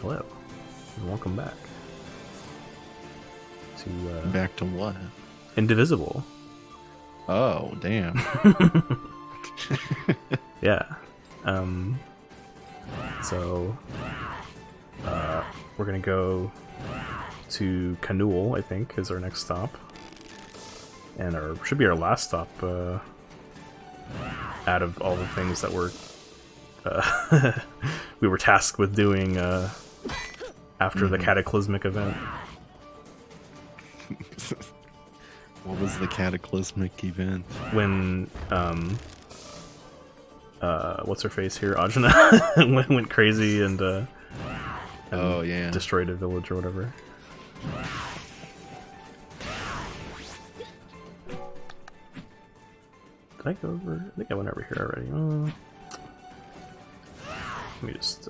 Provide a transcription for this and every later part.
Hello, and welcome back to back to what? Indivisible. Oh, damn. Yeah. So we're gonna go to Canul, I think, is our next stop, and should be our last stop. Out of all the things that were we were tasked with doing after the cataclysmic event. What was the cataclysmic event? When what's her face here, Ajna, went crazy and oh yeah, destroyed a village or whatever. Did I go over? I think I went over here already. Let me just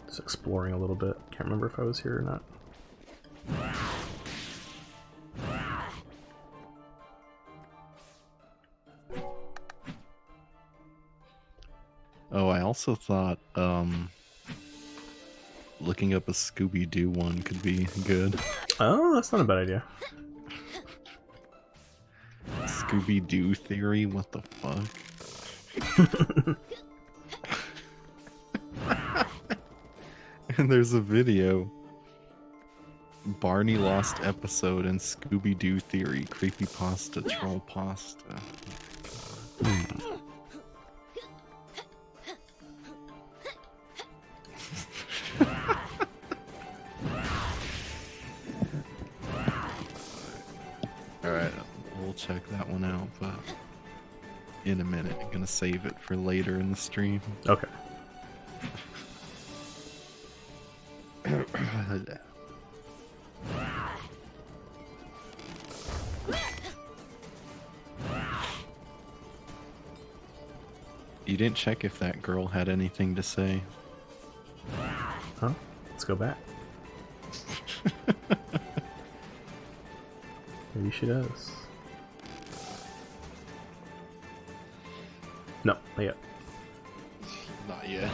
just exploring a little bit. Can't remember if I was here or not. Oh, I also thought looking up a Scooby-Doo one could be good. Oh, that's not a bad idea. Scooby-Doo theory? What the fuck? And there's a video. Barney lost episode in Scooby-Doo theory. Creepypasta, troll pasta. Alright, we'll check that one out, but in a minute. I'm gonna save it for later in the stream. Okay. You didn't check if that girl had anything to say. Huh? Let's go back. Maybe she does. No, not yet. Not yet.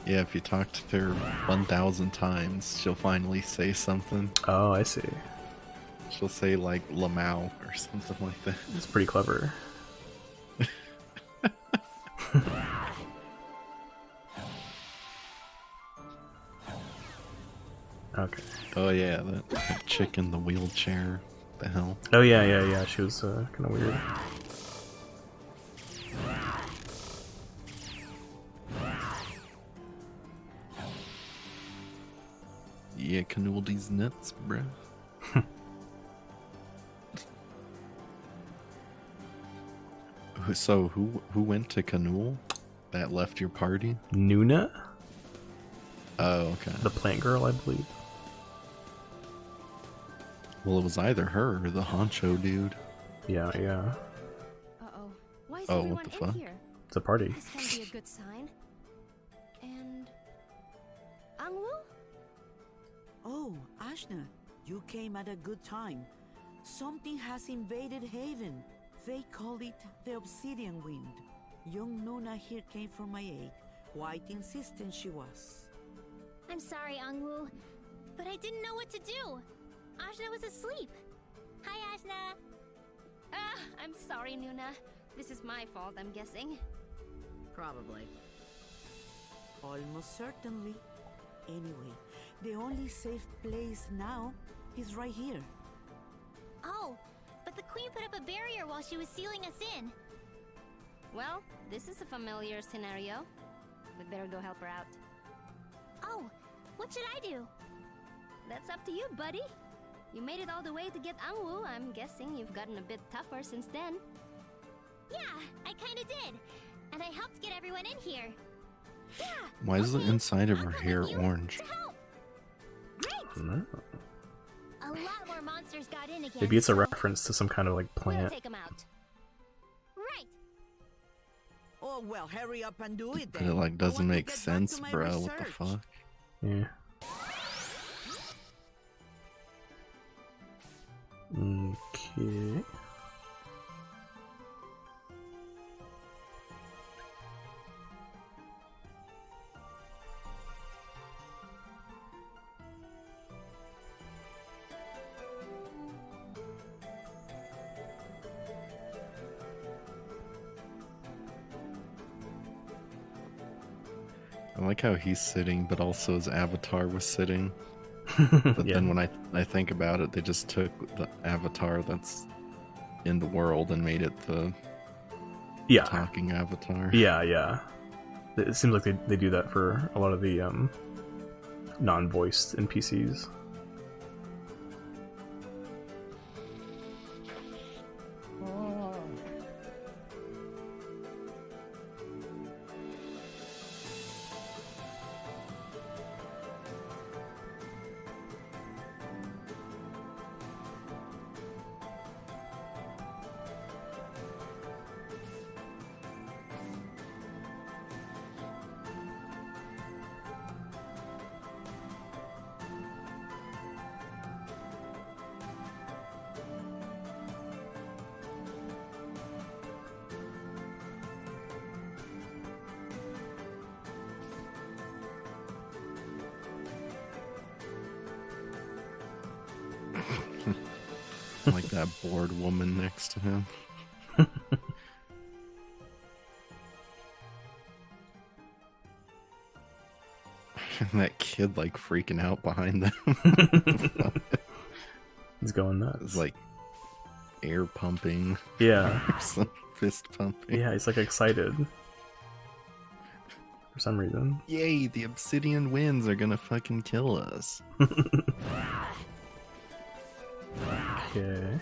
Yeah, if you talk to her 1,000 times, she'll finally say something. Oh, I see. She'll say like Lamau or something like that. It's pretty clever. Okay. Oh yeah, that chick in the wheelchair. The hell? Oh yeah. She was kind of weird. Yeah, Canul these nuts, bruh. So who went to Canul? That left your party? Nuna? Oh, okay. The plant girl, I believe. Well, it was either her or the honcho dude. Yeah. Uh-oh. Why is Oh, everyone what the in fuck? here? It's a party. This can't be a good sign. And Angwu? Oh, Ashna, you came at a good time. Something has invaded Haven. They call it the Obsidian Wind. Young Nuna here came for my aid. Quite insistent she was. I'm sorry, Angwu, but I didn't know what to do. Ajna was asleep. Hi, Ajna. I'm sorry, Nuna. This is my fault, I'm guessing. Probably. Almost certainly. Anyway, the only safe place now is right here. Oh, but the queen put up a barrier while she was sealing us in. Well, this is a familiar scenario. We'd better go help her out. Oh, what should I do? That's up to you, buddy. You made it all the way to get Angwu. I'm guessing you've gotten a bit tougher since then. Yeah, I kinda did. And I helped get everyone in here. Yeah! Why is the okay, inside of I'll her come hair with you orange? to help. Great! No. A lot more monsters got in again. Maybe it's a so reference to some kind of like we'll plant. take them out. Right. Oh, well, hurry up and do it But then. it like I doesn't want to make get back sense, to my bro. What the research. fuck? Yeah. Okay. I like how he's sitting, but also his avatar was sitting. But Yeah. then when I think about it, they just took the avatar that's in the world and made it the Yeah. talking avatar. Yeah, yeah. It seems like they do that for a lot of the non-voiced NPCs. Like that bored woman next to him. And that kid like freaking out behind them. He's going nuts. It's like air pumping. Yeah. Or some fist pumping. Yeah, he's like excited. For some reason. Yay, the obsidian winds are gonna fucking kill us. Okay.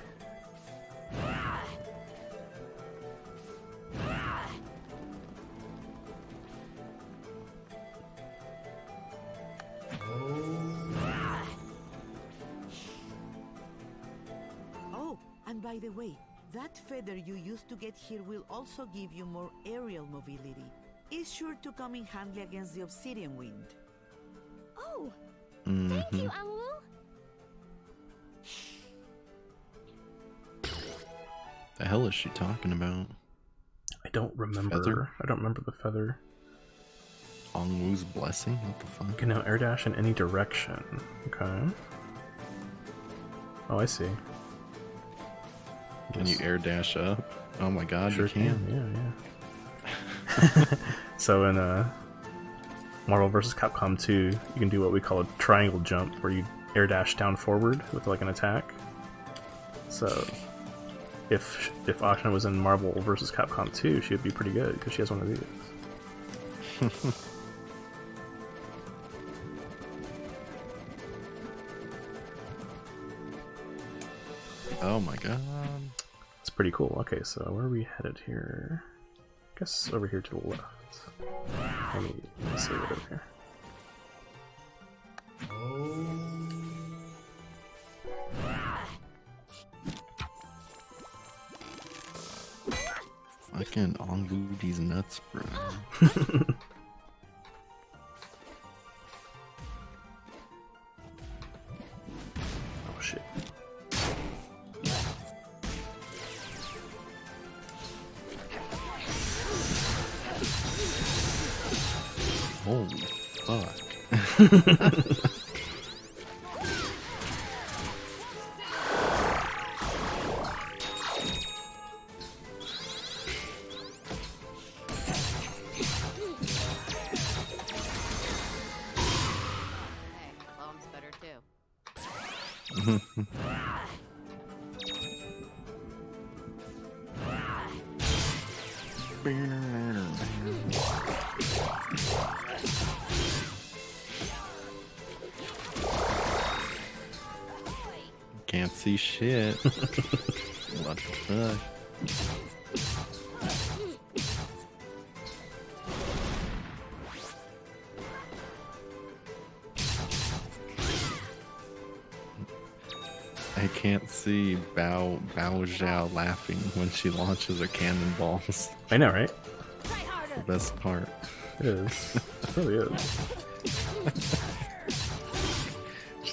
Oh, and by the way, that feather you used to get here will also give you more aerial mobility. It's sure to come in handy against the obsidian wind. Oh, thank you, Angwu. The hell is she talking about? I don't remember. Feather? I don't remember the feather. Ongwu's blessing? What the fuck? You can now air dash in any direction. Okay. Oh, I see. Can you air dash up? Oh my god, Sure you can. Yeah. So in Marvel vs. Capcom 2, you can do what we call a triangle jump, where you air dash down forward with like an attack. So if Ashna was in Marvel vs. Capcom 2, she would be pretty good because she has one of these. Oh my god. It's pretty cool. Okay, so where are we headed here? I guess over here to the left. Let me save it over here. Fucking Ongwu these nuts, bro. Oh shit. Holy fuck. Hey, Loam's better too. Can't see shit. What the fuck? I can't see Bao Zhao laughing when she launches her cannonballs. I know, right? Try harder. The best part. It is. It really is.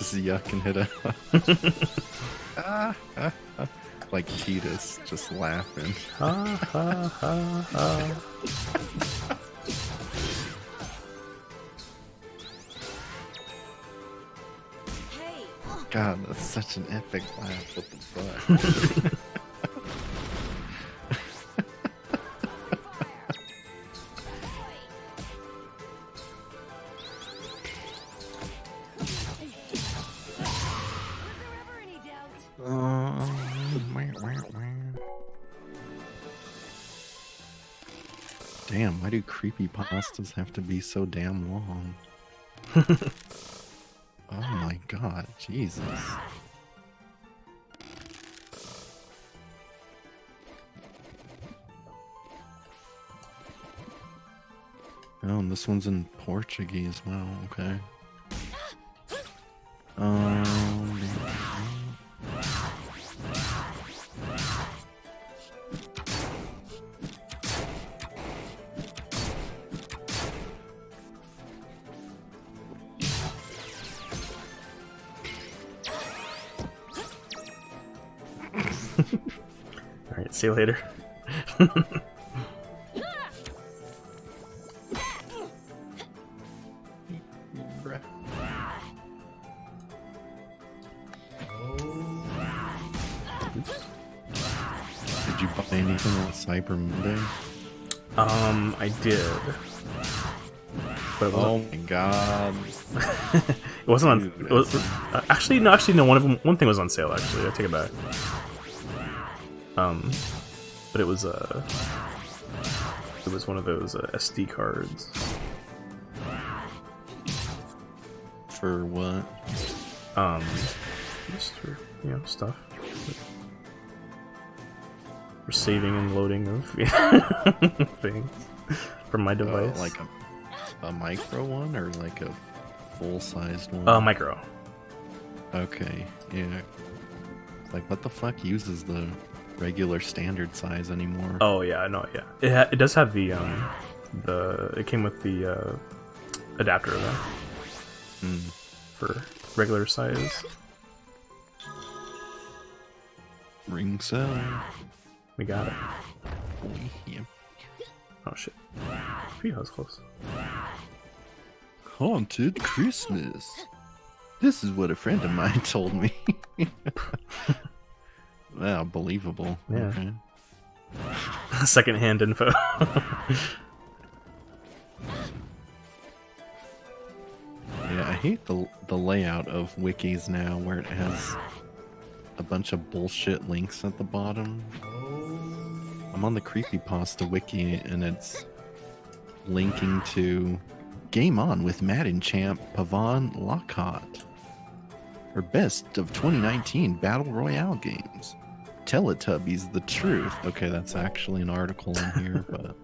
Just yuck and hit a like Titus just laughing. Ha ha ha ha. God, that's such an epic laugh. What the fuck? Damn, why do creepypastas have to be so damn long? Oh my god, Jesus. Oh, and this one's in Portuguese. Wow, okay. Alright, see you later. Did you buy anything on Cyber Monday? I did. But it Oh wasn't, my god. it wasn't on. It was, actually, no. One of them. One thing was on sale. Actually, I take it back. But it was one of those SD cards. For what? Just for stuff. For saving and loading of things from my device. Like a micro one or like a full-sized one? Micro. Okay, yeah. Like, what the fuck uses the regular standard size anymore? Oh yeah, I know. Yeah, it does have the it came with the adapter though for regular size. Ring cell. We got it. Yeah. Oh shit. That was close. Haunted Christmas. This is what a friend of mine told me. Wow, believable. Yeah. Okay. Secondhand info. Yeah, I hate the layout of wikis now where it has a bunch of bullshit links at the bottom. I'm on the Creepypasta wiki and it's linking to Game On with Madden champ Pavan Lockhart. Her best of 2019 Battle Royale games. Teletubbies the truth. Okay, that's actually an article in here, but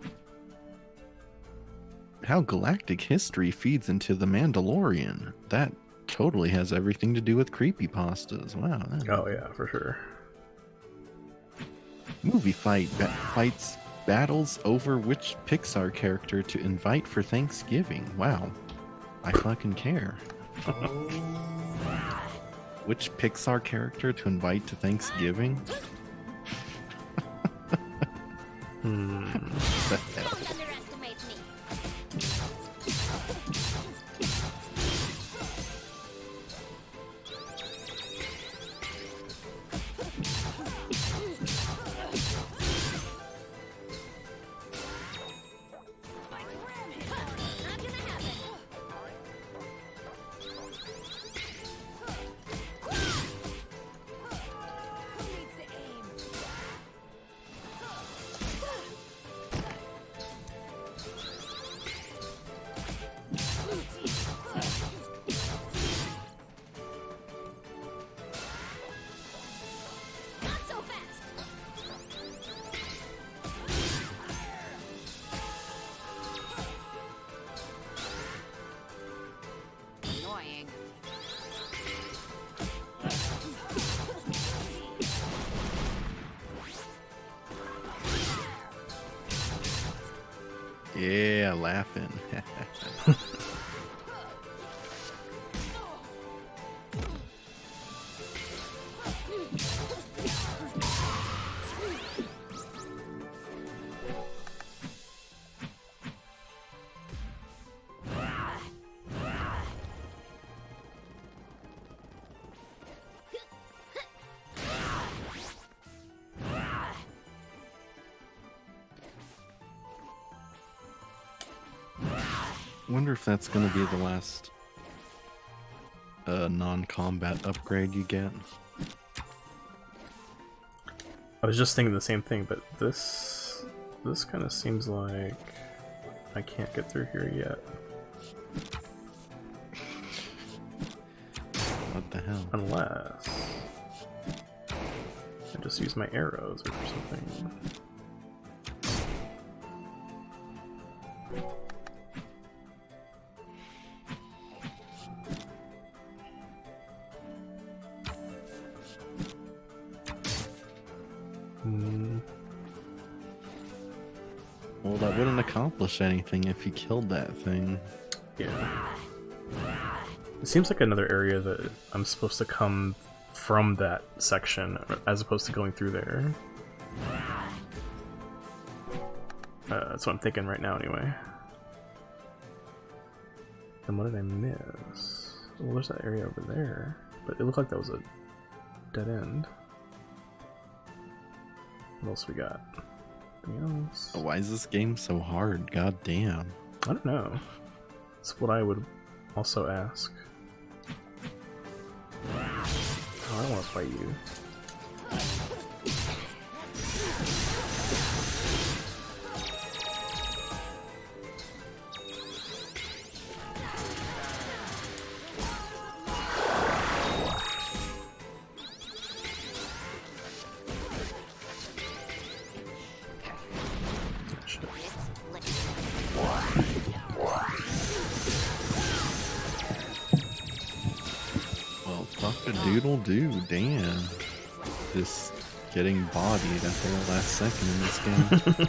how galactic history feeds into The Mandalorian. That totally has everything to do with creepypastas. Wow. Oh yeah, for sure. Movie fights battles over which Pixar character to invite for Thanksgiving. Wow. I fucking care. Which Pixar character to invite to Thanksgiving? The hell? Don't underestimate me. Not gonna happen. Not so fast. Annoying. Yeah, laughing. Wonder if that's gonna be the last non-combat upgrade you get. I was just thinking the same thing, but this kind of seems like I can't get through here yet. What the hell? Unless I just use my arrows or something. Well, that wouldn't accomplish anything if you killed that thing. Yeah. It seems like another area that I'm supposed to come from that section as opposed to going through there. That's what I'm thinking right now anyway. And what did I miss? Well, there's that area over there, but it looked like that was a dead end. What else we got? Anything else? Oh, why is this game so hard? God damn. I don't know. That's what I would also ask. Oh, I don't want to fight you. Doodle do, damn. Just getting bodied at the last second in this game.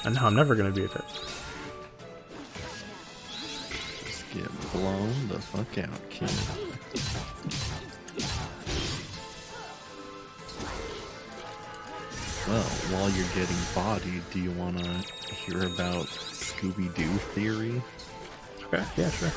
I know, I'm never gonna beat it. Just get blown the fuck out, kid. Well, while you're getting bodied, do you want to hear about Scooby-Doo theory? Okay, yeah, sure.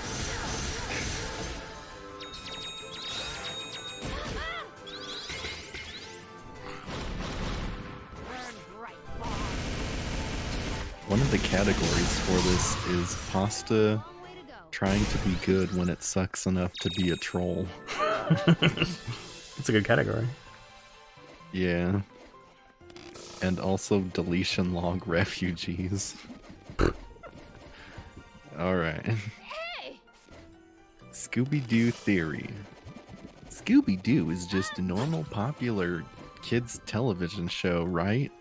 One of the categories for this is pasta trying to be good when it sucks enough to be a troll. It's a good category. Yeah. And also deletion log refugees. Alright. Hey! Scooby-Doo theory. Scooby-Doo is just a normal popular kids television show, right?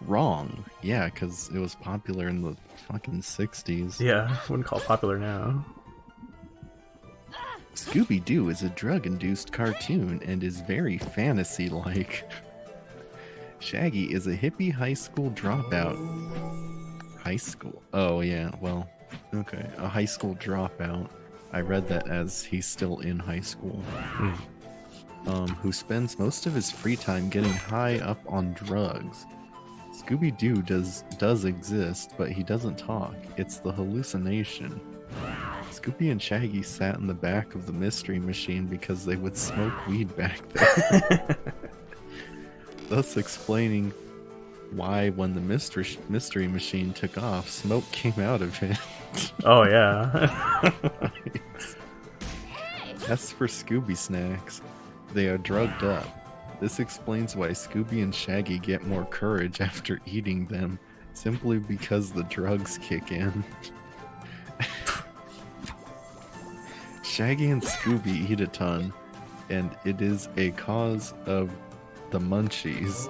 Wrong. Yeah, because it was popular in the fucking 60s. Yeah, wouldn't call it popular now. Scooby-Doo is a drug-induced cartoon and is very fantasy-like. Shaggy is a hippie high school dropout. High school? Oh, yeah, well, okay. A high school dropout. I read that as he's still in high school. Who spends most of his free time getting high up on drugs. Scooby-Doo does exist, but he doesn't talk. It's the hallucination. Scooby and Shaggy sat in the back of the mystery machine because they would smoke weed back then. Thus explaining why when the mystery machine took off, smoke came out of it. Oh, yeah. As for Scooby snacks, they are drugged up. This explains why Scooby and Shaggy get more courage after eating them, simply because the drugs kick in. Shaggy and Scooby eat a ton, and it is a cause of the munchies.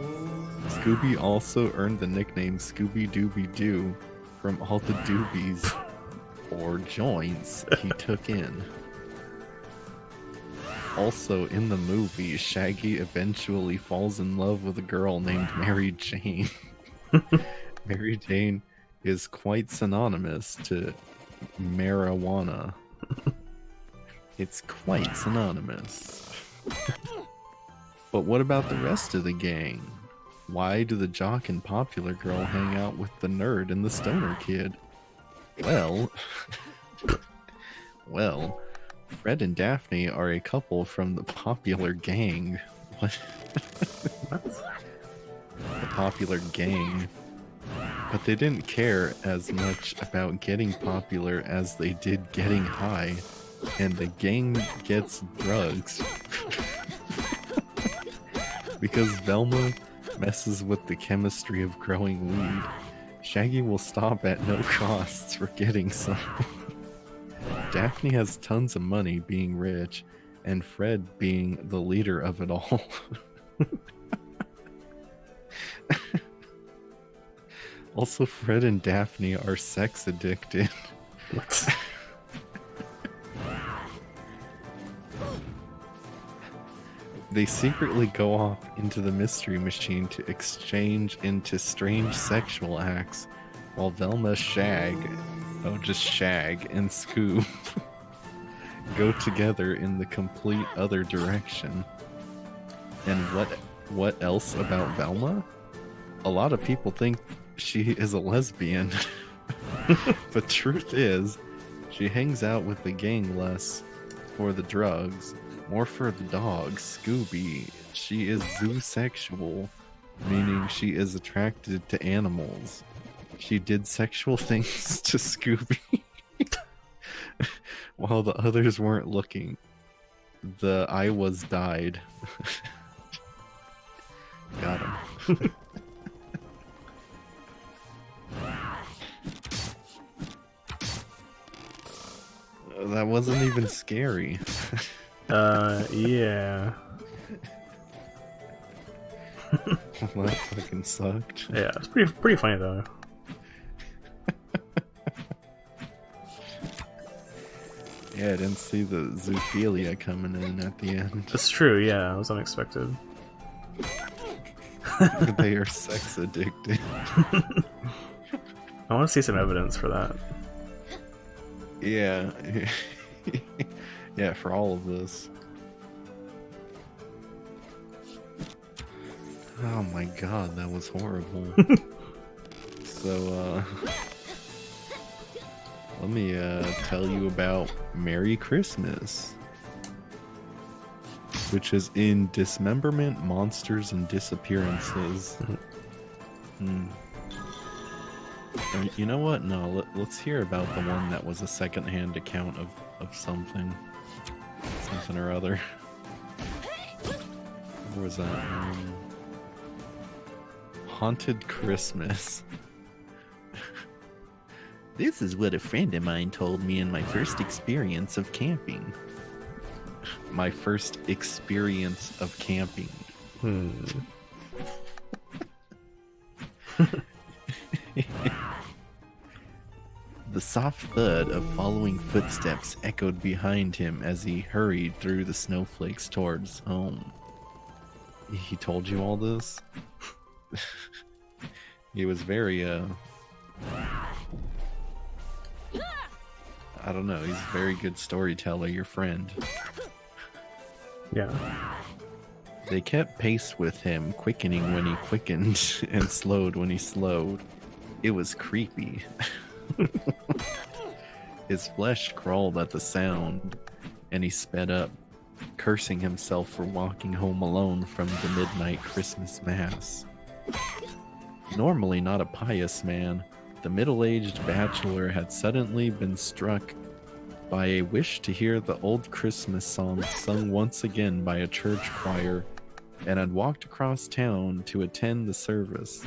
Scooby also earned the nickname Scooby-Dooby-Doo from all the doobies, or joints, he took in. Also, in the movie, Shaggy eventually falls in love with a girl named Mary Jane. Mary Jane is quite synonymous to marijuana. It's quite synonymous. But what about the rest of the gang? Why do the jock and popular girl hang out with the nerd and the stoner kid? Well... well... Fred and Daphne are a couple from the popular gang. What? The popular gang. But they didn't care as much about getting popular as they did getting high. And the gang gets drugs. Because Velma messes with the chemistry of growing weed, Shaggy will stop at no costs for getting some. Daphne has tons of money being rich, and Fred being the leader of it all. Also, Fred and Daphne are sex addicted. What? They secretly go off into the mystery machine to exchange into strange sexual acts, while Velma, Shag, and Scoob go together in the complete other direction. And what else about Velma? A lot of people think she is a lesbian. But truth is, she hangs out with the gang less for the drugs, more for the dog, Scooby. She is zoosexual, meaning she is attracted to animals. She did sexual things to Scooby while the others weren't looking. The I was died. Got him. That wasn't even scary. Yeah. That fucking sucked. Yeah, it's pretty funny though. Yeah, I didn't see the zoophilia coming in at the end. That's true, yeah, it was unexpected. They are sex addicted. I want to see some evidence for that. Yeah. Yeah, for all of this. Oh my god, that was horrible. So, let me tell you about Merry Christmas, which is in Dismemberment, Monsters, and Disappearances. You know what? No, let's hear about the one that was a secondhand account of something or other. What was that? Haunted Christmas. This is what a friend of mine told me in my first experience of camping. My first experience of camping. The soft thud of following footsteps echoed behind him as he hurried through the snowflakes towards home. He told you all this? He was very, I don't know, he's a very good storyteller, your friend. Yeah. They kept pace with him, quickening when he quickened and slowed when he slowed. It was creepy. His flesh crawled at the sound, and he sped up, cursing himself for walking home alone from the midnight Christmas mass. Normally not a pious man, the middle-aged bachelor had suddenly been struck by a wish to hear the old Christmas song sung once again by a church choir, and had walked across town to attend the service.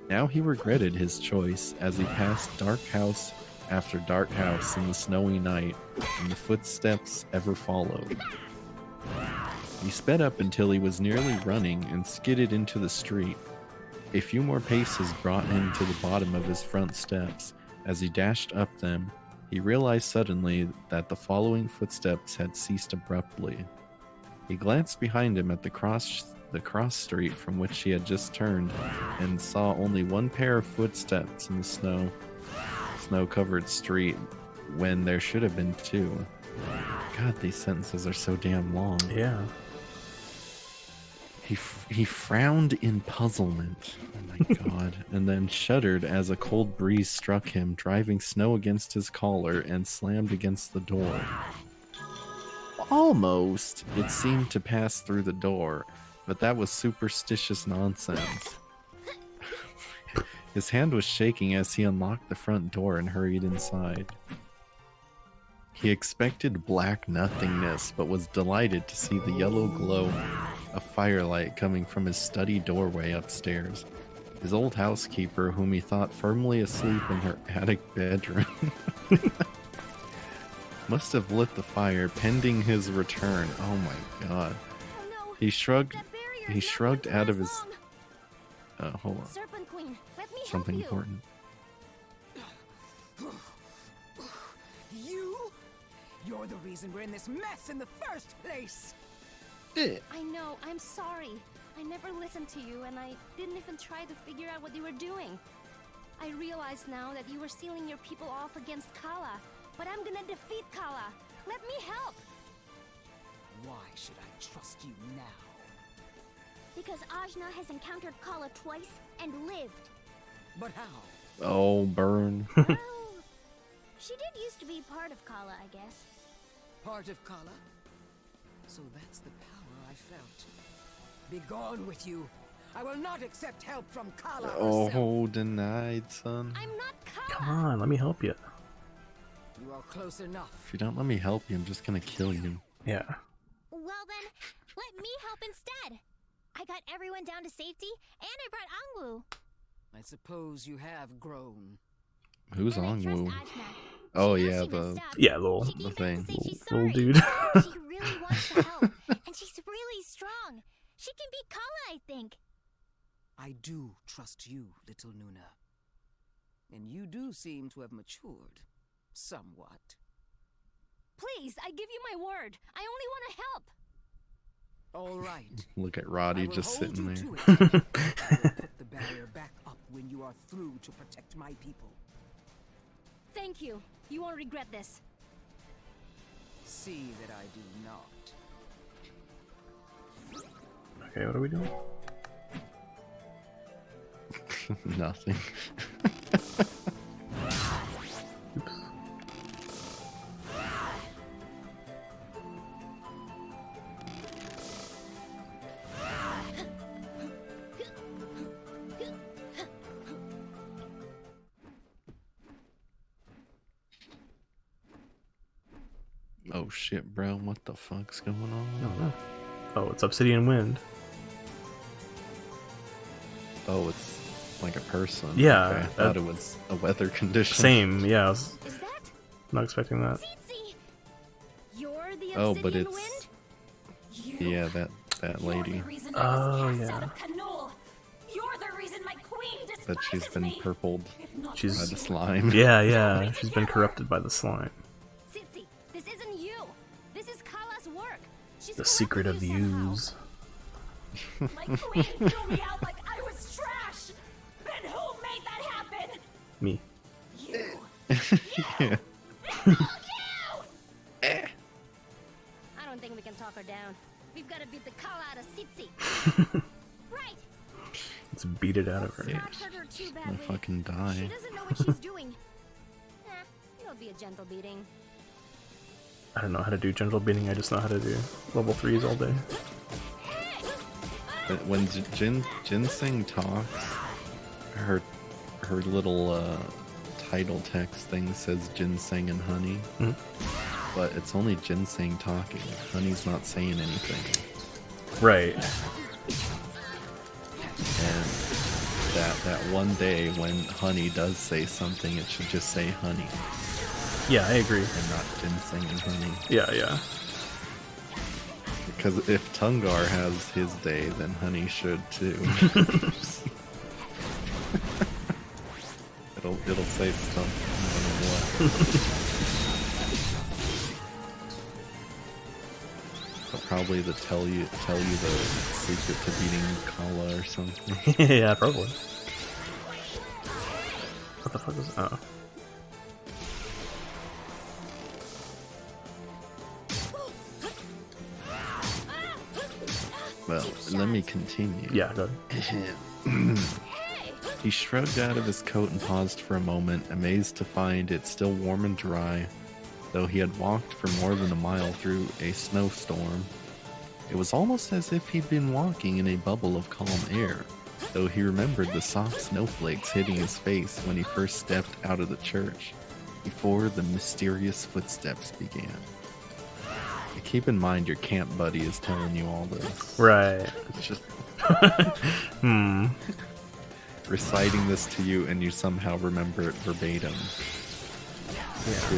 Now he regretted his choice as he passed dark house after dark house in the snowy night, and the footsteps ever followed. He sped up until he was nearly running and skidded into the street. A few more paces brought him to the bottom of his front steps. As he dashed up them, he realized suddenly that the following footsteps had ceased abruptly. He glanced behind him at the cross street from which he had just turned, and saw only one pair of footsteps in the snow-covered street when there should have been two. God, these sentences are so damn long. Yeah. He frowned in puzzlement. Oh my god. And then shuddered as a cold breeze struck him, driving snow against his collar, and slammed against the door. Almost, it seemed to pass through the door, but that was superstitious nonsense. His hand was shaking as he unlocked the front door and hurried inside. He expected black nothingness, but was delighted to see the yellow glow of firelight coming from his study doorway upstairs. His old housekeeper, whom he thought firmly asleep in her attic bedroom, must have lit the fire pending his return. Oh my god. Oh no! He shrugged That barrier he is not shrugged going to out of last his long. hold on. Serpent Queen, let me Something help you. important. You're the reason we're in this mess in the first place! I know, I'm sorry. I never listened to you, and I didn't even try to figure out what you were doing. I realize now that you were sealing your people off against Kala, but I'm gonna defeat Kala. Let me help! Why should I trust you now? Because Ajna has encountered Kala twice and lived. But how? Oh, burn. Well, she did used to be part of Kala, I guess. Part of Kala? So that's the power I felt. Begone with you! I will not accept help from Kala herself! Oh, denied, son. I'm not Kala! Come on, let me help you. You are close enough. If you don't let me help you, I'm just gonna kill you. Yeah. Well then, let me help instead. I got everyone down to safety, and I brought Angwu. I suppose you have grown. Who's And I trust Angwu? Ajna. Oh She knows yeah, she messed up. Yeah, little She came the back thing. to say she's little sorry. dude. She really wants to help, and she's really strong. She can beat Kala, I think. I do trust you, little Nuna. And you do seem to have matured. Somewhat. Please, I give you my word. I only want to help. All right. Look at I Roddy will just hold sitting you there. to it. I will put the barrier back up when you are through to protect my people. Thank you. You won't regret this. See that I do not. Okay, what are we doing? Nothing. Oops. Oh shit, bro. What the fuck's going on? Oh, no. Oh, it's Obsidian Wind. Oh, it's like a person. Yeah, Okay, I thought it was a weather condition. Same, yeah. I was Is that not expecting that. Tsitsi? You're the Oh, Obsidian but it's Wind? yeah, that lady. Oh, yeah. You're the reason my queen despises That she's been me. purpled She's by the slime. yeah, yeah. She's been corrupted by the slime. Tsitsi, this isn't you. This is Kala's work. She's The secret of the corrupted you somehow. ooze. My queen threw me out like I was trash. Then who made that happen? Me. You. Yeah. I don't think we can talk her down. We've got to beat the Kala out of Tsitsi. Right. Let's beat it out of her. Let's not hurt her too I'm badly. gonna fucking She die. doesn't know what she's doing. It'll be a gentle beating. I don't know how to do gentle beating. I just know how to do level 3s all day. But when Ginseng talks, her little title text thing says ginseng and honey, Mhm. but it's only ginseng talking. Honey's not saying anything. Right. And that one day when honey does say something, it should just say honey Yeah, I agree. and not ginseng and honey. Yeah, yeah. Because if Tungar has his day, then honey should too. it'll say something. I don't know what. But probably tell you the secret to beating Kala or something. Yeah, probably. What the fuck was oh. Well, let me continue. Yeah, go ahead. He shrugged out of his coat and paused for a moment, amazed to find it still warm and dry, though he had walked for more than a mile through a snowstorm. It was almost as if he'd been walking in a bubble of calm air. though he remembered the soft snowflakes hitting his face when he first stepped out of the church, before the mysterious footsteps began. Keep in mind your camp buddy is telling you all this. Right. It's just Hmm. reciting this to you and you somehow remember it verbatim. To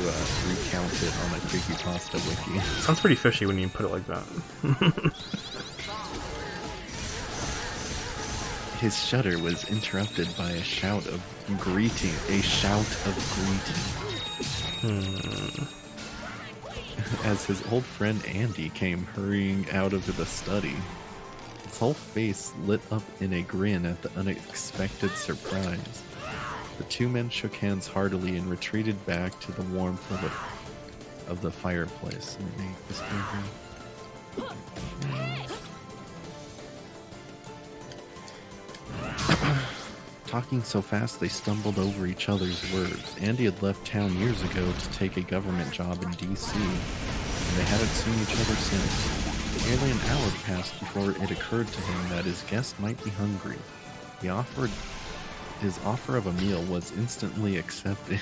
recount it on a creepypasta wiki. Sounds pretty fishy when you put it like that. His shudder was interrupted by a shout of greeting. As his old friend Andy came hurrying out of the study. His whole face lit up in a grin at the unexpected surprise. The two men shook hands heartily and retreated back to the warmth of the fireplace. Let me make this bigger. Talking so fast they stumbled over each other's words. Andy had left town years ago to take a government job in D.C., and they hadn't seen each other since. Nearly an hour passed before it occurred to him that his guest might be hungry. His offer of a meal was instantly accepted,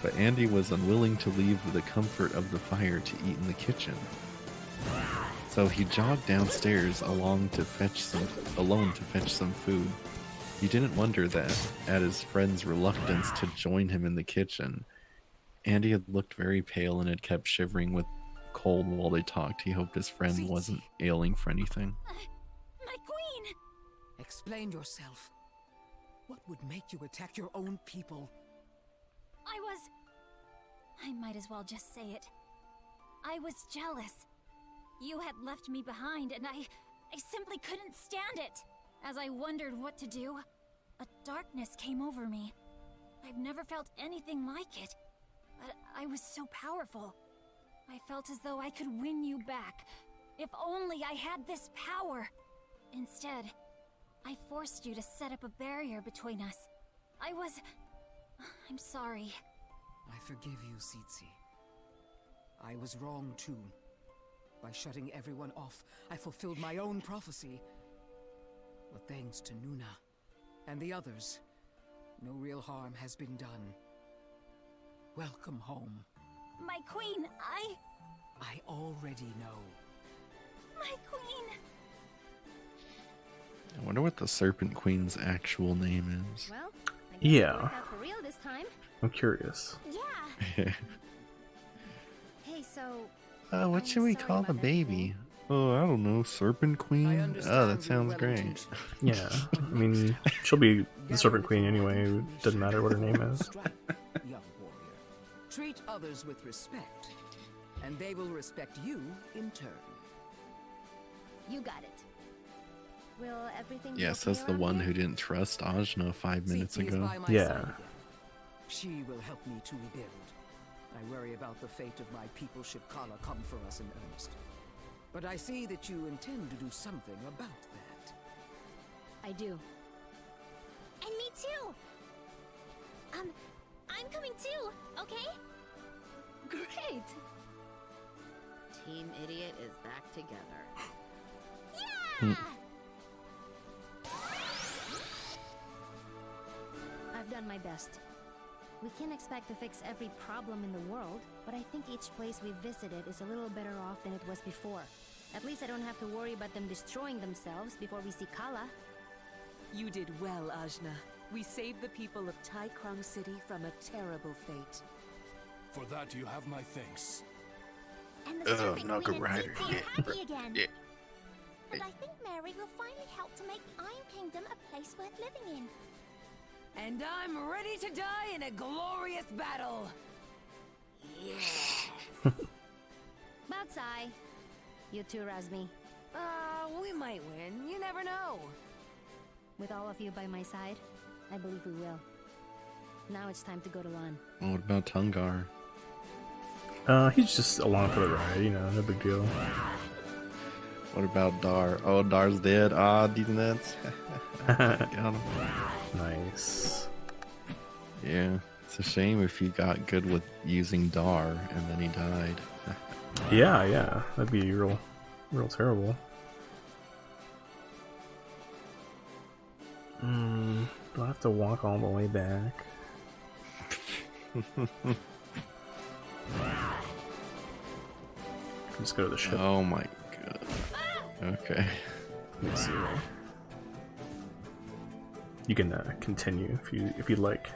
but Andy was unwilling to leave the comfort of the fire to eat in the kitchen. So he jogged downstairs alone to fetch some food. He didn't wonder that at his friend's reluctance to join him in the kitchen. Andy had looked very pale and had kept shivering with cold while they talked. He hoped his friend wasn't ailing for anything. My queen! Explain yourself. What would make you attack your own people? I might as well just say it. I was jealous. You had left me behind, and I simply couldn't stand it. As I wondered what to do, a darkness came over me. I've never felt anything like it, but I was so powerful. I felt as though I could win you back. If only I had this power. Instead, I forced you to set up a barrier between us. I'm sorry. I forgive you, Tsitsi. I was wrong too. By shutting everyone off, I fulfilled my own prophecy. But thanks to Nuna and the others, no real harm has been done. Welcome home. My queen, I already know. My queen! I wonder what the Serpent Queen's actual name is. Well, I guess Yeah. it worked out for real this time. I'm curious. Yeah! Hey, so What I'm should we sorry call about the that baby? Oh, I don't know. Serpent Queen? understand Oh, that your sounds great. well-intentioned. Yeah. I mean, she'll be the Serpent Queen anyway. It doesn't matter what her name is. Young warrior, treat others with respect, and they will respect you in turn. you got it. Will everything be Yes, okay that's the around one here? who didn't trust Ajna 5 minutes Tsitsi is ago. by my Yeah. side again. She will help me to rebuild. I worry about the fate of my people should Kala come for us in earnest. But I see that you intend to do something about that. I do. And me too! I'm coming too, okay? Great. Team Idiot is back together. Yeah! I've done my best. We can't expect to fix every problem in the world, but I think each place we've visited is a little better off than it was before. At least I don't have to worry about them destroying themselves before we see Kala. You did well, Ajna. We saved the people of Tai Krong City from a terrible fate. For that you have my thanks. And the Serpent Knuckle Queen Rider, and Tsitsi yeah, are happy again. yeah. And I think Mary will finally help to make Iron Kingdom a place worth living in. And I'm ready to die in a glorious battle! About Sai. You too, Razmi. We might win. You never know. With all of you by my side, I believe we will. Now it's time to go to Lan. What about Tungar? He's just along for the ride, you know, no big deal. What about Dar? Oh, Dar's dead. Ah, these nuts. Got him. Nice. Yeah, it's a shame if he got good with using Dar and then he died. Yeah, that'd be real terrible. Do I have to walk all the way back? Just go to the ship. Oh my god. Okay. Let me see. You can continue if you'd like.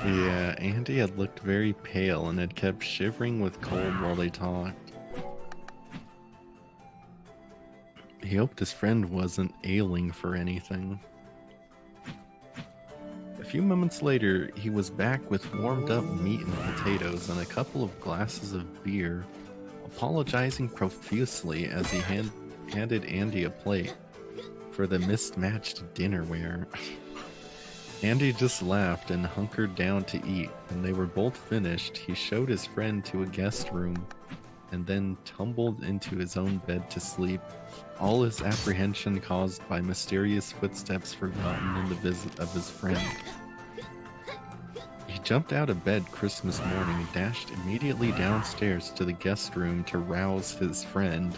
Yeah, Andy had looked very pale and had kept shivering with cold while they talked. He hoped his friend wasn't ailing for anything. A few moments later, he was back with warmed up meat and potatoes and a couple of glasses of beer, apologizing profusely as he handed Andy a plate for the mismatched dinnerware. Andy just laughed and hunkered down to eat. When they were both finished, he showed his friend to a guest room and then tumbled into his own bed to sleep, all his apprehension caused by mysterious footsteps forgotten in the visit of his friend. He jumped out of bed Christmas morning and dashed immediately downstairs to the guest room to rouse his friend.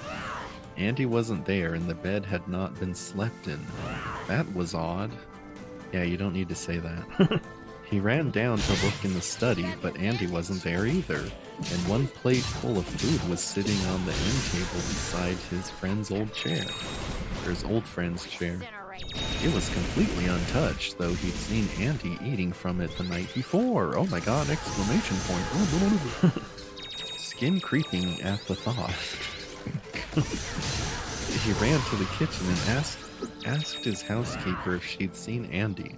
Andy wasn't there and the bed had not been slept in. That was odd. Yeah, you don't need to say that. He ran down to look in the study, but Andy wasn't there either, and one plate full of food was sitting on the end table beside his friend's old chair. Or his old friend's chair. It was completely untouched, though he'd seen Andy eating from it the night before. Oh my god, exclamation point. Skin creeping at the thought. He ran to the kitchen and asked his housekeeper if she'd seen Andy,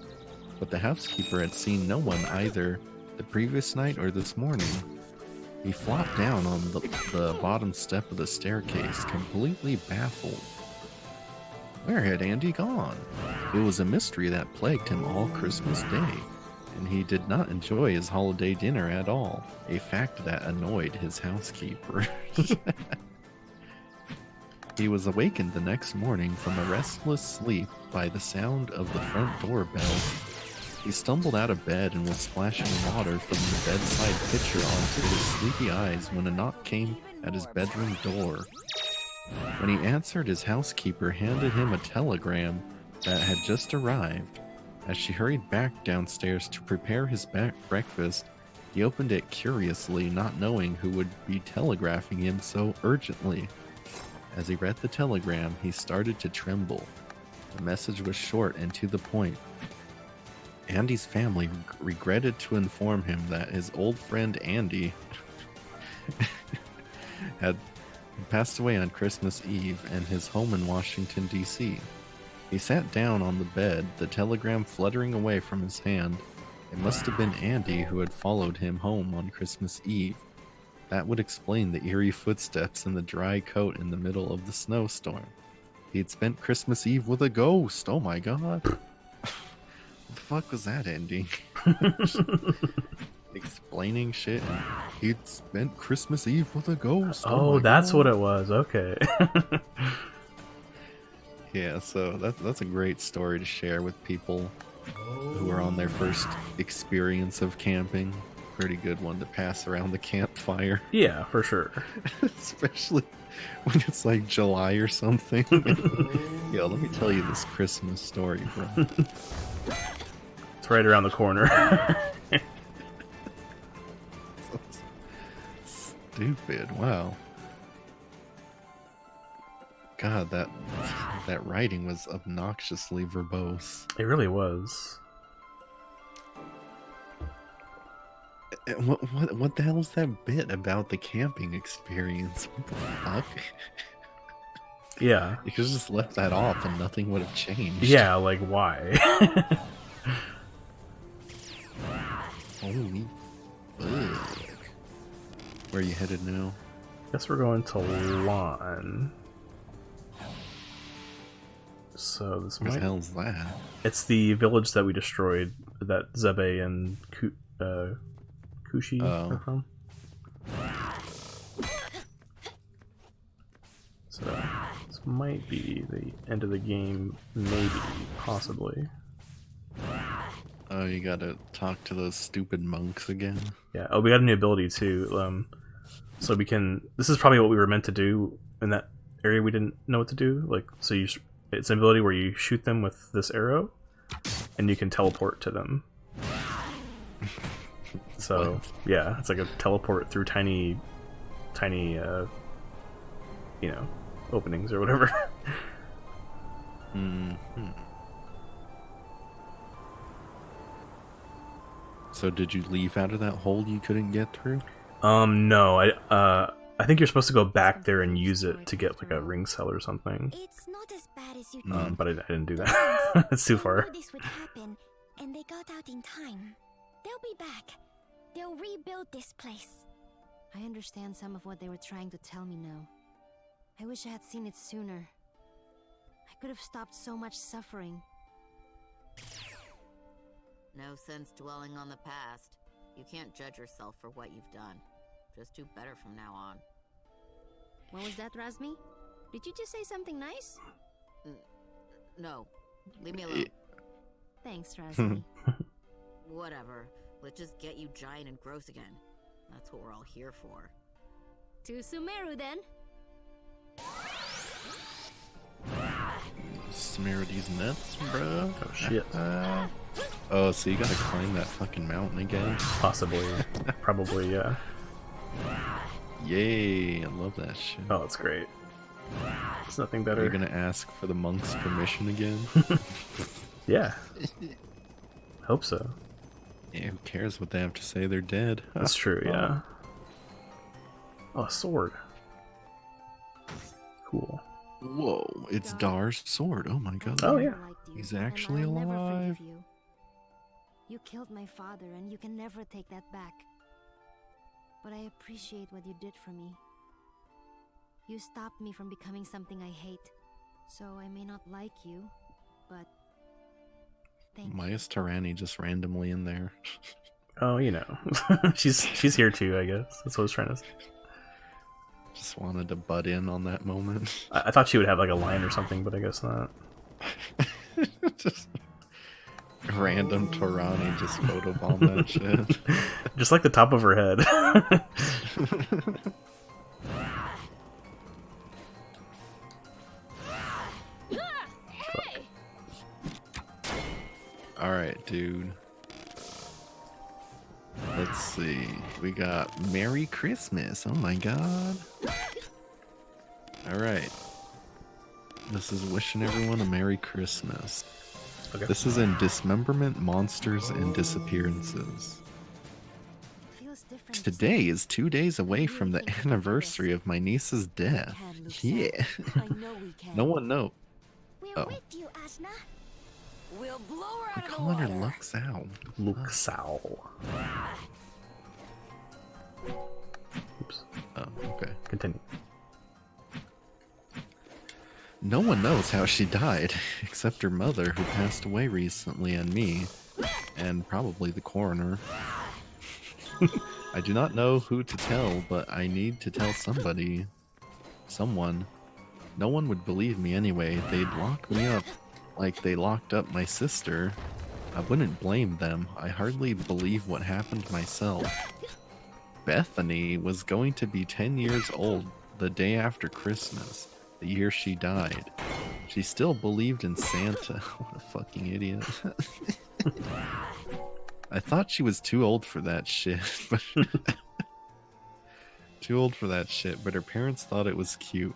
but the housekeeper had seen no one either the previous night or this morning. He flopped down on the bottom step of the staircase, completely baffled. Where had Andy gone? It was a mystery that plagued him all Christmas Day, and he did not enjoy his holiday dinner at all, a fact that annoyed his housekeeper. He was awakened the next morning from a restless sleep by the sound of the front door bell. He stumbled out of bed and was splashing water from the bedside pitcher onto his sleepy eyes when a knock came at his bedroom door. When he answered, his housekeeper handed him a telegram that had just arrived. As she hurried back downstairs to prepare his breakfast, he opened it curiously, not knowing who would be telegraphing him so urgently. As he read the telegram, he started to tremble. The message was short and to the point. Andy's family regretted to inform him that his old friend Andy had passed away on Christmas Eve in his home in Washington, D.C. He sat down on the bed, the telegram fluttering away from his hand. It must have been Andy who had followed him home on Christmas Eve. That would explain the eerie footsteps and the dry coat in the middle of the snowstorm. He'd spent Christmas Eve with a ghost. Oh my god. What the fuck was that ending? Explaining shit. He'd spent Christmas Eve with a ghost. Oh, that's what it was. Okay. Yeah, so that's a great story to share with people who are on their first experience of camping. Pretty good one to pass around the campfire. Yeah, for sure. Especially when it's like July or something. Yo, let me tell you this Christmas story, bro. It's right around the corner. Stupid. Wow. God, that writing was obnoxiously verbose. It really was. What the hell is that bit about the camping experience? What the fuck? Yeah. You could have just left that off and nothing would have changed. Yeah, like why? Holy fuck. Where are you headed now? Guess we're going to Lon. So this What might... the hell's that? It's the village that we destroyed that Zebe and Kushi are from. So this might be the end of the game, maybe, possibly. Oh, you gotta talk to those stupid monks again? Yeah, oh, we got a new ability too. So we can... This is probably what we were meant to do in that area we didn't know what to do. Like, so it's an ability where you shoot them with this arrow, and you can teleport to them. So What? yeah, it's like a teleport through tiny, openings or whatever. So did you leave out of that hole you couldn't get through? No, I think you're supposed to go back there and use it to get like a ring cell or something. It's not as bad as you But I didn't do that. It's too They far. knew this would happen, and they got out in time. They'll be back. They'll rebuild this place. I understand some of what they were trying to tell me now. I wish I had seen it sooner. I could have stopped so much suffering. No sense dwelling on the past. You can't judge yourself for what you've done. Just do better from now on. What was that, Razmi? Did you just say something nice? No. Leave me alone. Thanks, Razmi. Whatever. Let's just get you giant and gross again. That's what we're all here for. To Sumeru, then. Smear these nuts, bro. Oh shit. Oh, so you gotta climb that fucking mountain again? Possibly. Probably, yeah. Yay, I love that shit. Oh, it's great. There's nothing Are better. you gonna ask for the monk's permission again? Yeah. Hope so. Yeah, who cares what they have to say? They're dead. That's true, yeah. Oh, a sword. Cool. Whoa, it's Dar's sword. Oh my god. Oh, yeah. He's actually alive. You killed my father, and you can never take that back. But I appreciate what you did for me. You stopped me from becoming something I hate. So I may not like you, but thank you. Why is Tarani just randomly in there? Oh, she's here too, I guess. That's what I was trying to say. Just wanted to butt in on that moment. I thought she would have like a line or something, but I guess not. Just random Tarani just photobomb that shit. Just like the top of her head. Alright, dude. Let's see. We got Merry Christmas. Oh my god. Alright. This is wishing everyone a Merry Christmas. Okay. This is in Dismemberment, Monsters, and Disappearances. Feels different. Today is 2 days away from the anniversary of my niece's death. Yeah. I know we can. No one knows. We're Oh. with you, Ashna. We'll blow her I'm out of the calling her water. Luxao. Luxao. Oops. Oh, okay. Continue. No one knows how she died, except her mother, who passed away recently, and me, and probably the coroner. I do not know who to tell, but I need to tell somebody. Someone. No one would believe me anyway. They'd lock me up like they locked up my sister. I wouldn't blame them. I hardly believe what happened myself. Bethany was going to be 10 years old the day after Christmas, the year she died. She still believed in Santa. What a fucking idiot. I thought she was too old for that shit. Too old for that shit, but her parents thought it was cute.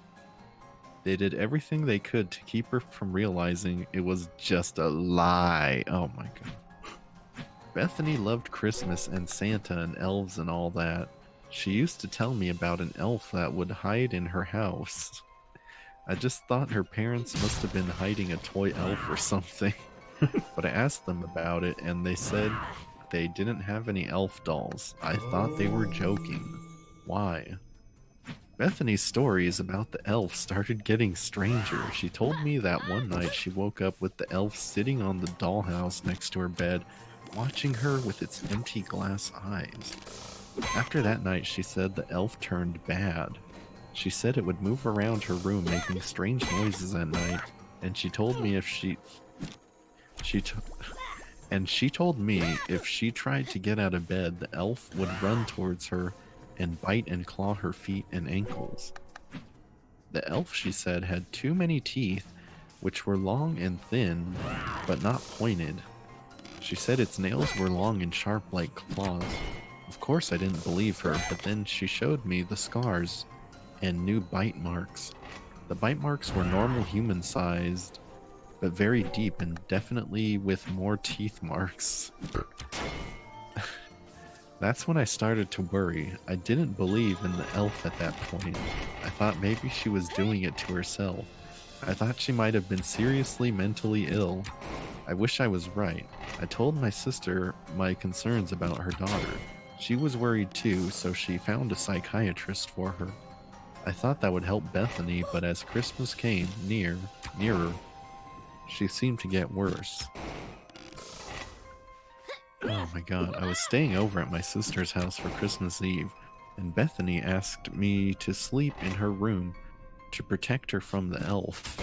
They did everything they could to keep her from realizing it was just a lie. Oh my god. Bethany loved Christmas and Santa and elves and all that. She used to tell me about an elf that would hide in her house. I just thought her parents must have been hiding a toy elf or something. But I asked them about it and they said they didn't have any elf dolls. I thought they were joking. Why? Bethany's stories about the elf started getting stranger. She told me that one night she woke up with the elf sitting on the dollhouse next to her bed, watching her with its empty glass eyes. After that night, she said the elf turned bad. She said it would move around her room making strange noises at night, and she told me if she told me if she tried to get out of bed, the elf would run towards her and bite and claw her feet and ankles. The elf, she said, had too many teeth, which were long and thin, but not pointed. She said its nails were long and sharp like claws. Of course I didn't believe her, but then she showed me the scars and new bite marks. The bite marks were normal human-sized, but very deep and definitely with more teeth marks. That's when I started to worry. I didn't believe in the elf at that point. I thought maybe she was doing it to herself. I thought she might have been seriously mentally ill. I wish I was right. I told my sister my concerns about her daughter. She was worried too, so she found a psychiatrist for her. I thought that would help Bethany, but as Christmas came nearer, she seemed to get worse. Oh my god, I was staying over at my sister's house for Christmas Eve, and Bethany asked me to sleep in her room to protect her from the elf.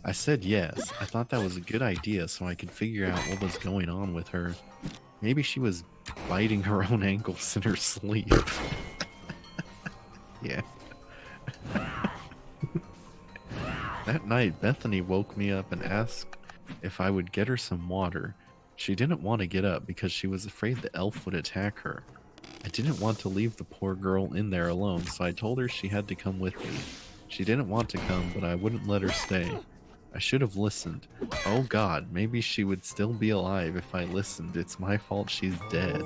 I said yes. I thought that was a good idea so I could figure out what was going on with her. Maybe she was biting her own ankles in her sleep. Yeah. That night, Bethany woke me up and asked if I would get her some water. She didn't want to get up because she was afraid the elf would attack her. I didn't want to leave the poor girl in there alone, so I told her she had to come with me. She didn't want to come, but I wouldn't let her stay. I should have listened. Oh god, maybe she would still be alive if I listened. It's my fault she's dead.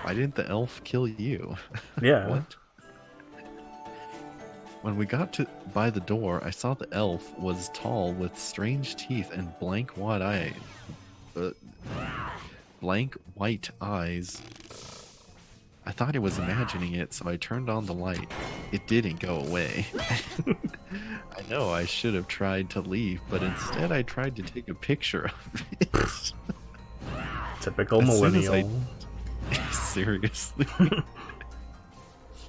Why didn't the elf kill you? Yeah. What? When we got by the door, I saw the elf was tall with strange teeth and blank white eyes. I thought I was imagining it, so I turned on the light. It didn't go away. I know I should have tried to leave, but instead I tried to take a picture of it. Typical millennial. Seriously.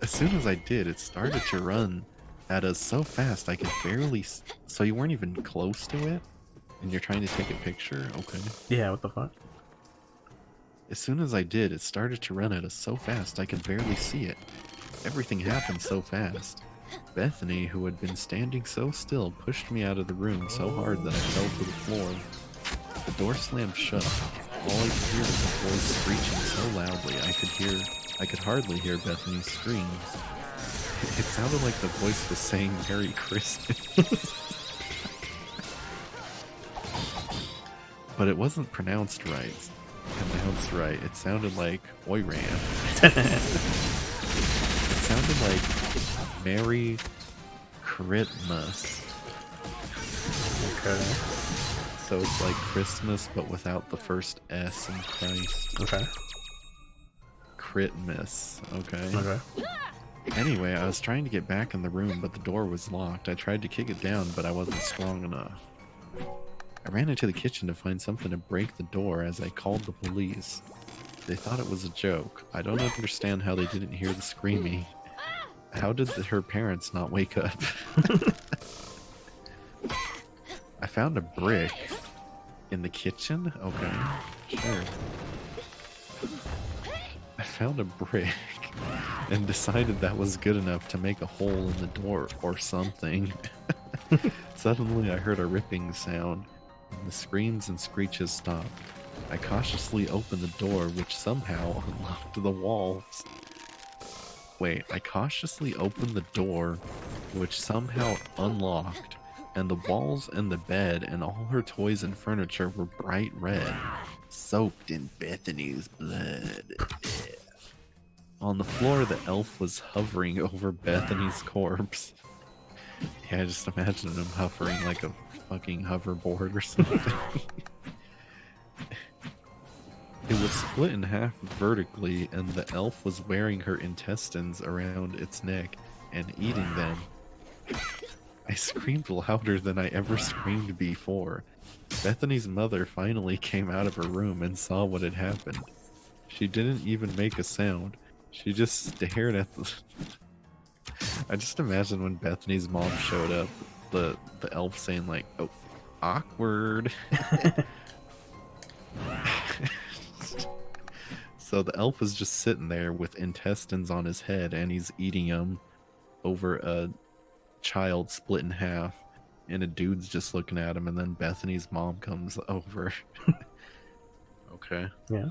As soon as I did, it started to run at us so fast I could barely... So you weren't even close to it? And you're trying to take a picture? Okay. Yeah, what the fuck? As soon as I did, it started to run at us so fast I could barely see it. Everything happened so fast. Bethany, who had been standing so still, pushed me out of the room so hard that I fell to the floor. The door slammed shut. All I could hear was a voice screeching so loudly I could hardly hear Bethany's screams. It sounded like the voice was saying Merry Christmas. But it wasn't pronounced right. It sounded like Oiran. It sounded like Merry Christmas. Okay. So it's like Christmas, but without the first S in Christ. Okay. Christmas. Okay. Okay. Anyway, I was trying to get back in the room, but the door was locked. I tried to kick it down, but I wasn't strong enough. I ran into the kitchen to find something to break the door as I called the police. They thought it was a joke. I don't understand how they didn't hear the screaming. How did her parents not wake up? I found a brick in the kitchen? Okay, sure. I found a brick and decided that was good enough to make a hole in the door or something. Suddenly I heard a ripping sound, and the screams and screeches stopped. I cautiously opened the door, which somehow unlocked the walls. Wait, I cautiously opened the door, which somehow unlocked, and the walls and the bed and all her toys and furniture were bright red, soaked in Bethany's blood. On the floor, the elf was hovering over Bethany's corpse. Yeah, just imagine him hovering like a fucking hoverboard or something. It was split in half vertically, and the elf was wearing her intestines around its neck and eating them. I screamed louder than I ever screamed before. Bethany's mother finally came out of her room and saw what had happened. She didn't even make a sound. She just stared at the... I just imagine when Bethany's mom showed up, the elf saying like, "Oh, awkward." So the elf was just sitting there with intestines on his head, and he's eating them over a child split in half. and a dude's just looking at him, and then Bethany's mom comes over. Okay. Yeah.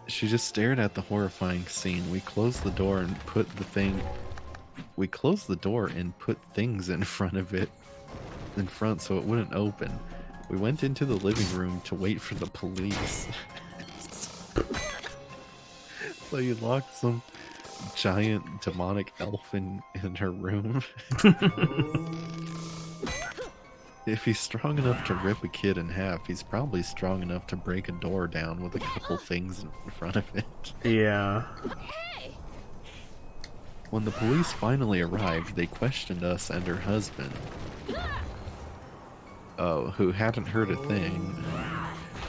She just stared at the horrifying scene. We closed the door and put things in front of it. In front so it wouldn't open. We went into the living room to wait for the police. So you locked some giant demonic elf in her room. If he's strong enough to rip a kid in half, he's probably strong enough to break a door down with a couple things in front of it. Yeah. When the police finally arrived, they questioned us and her husband. Oh, who hadn't heard a thing.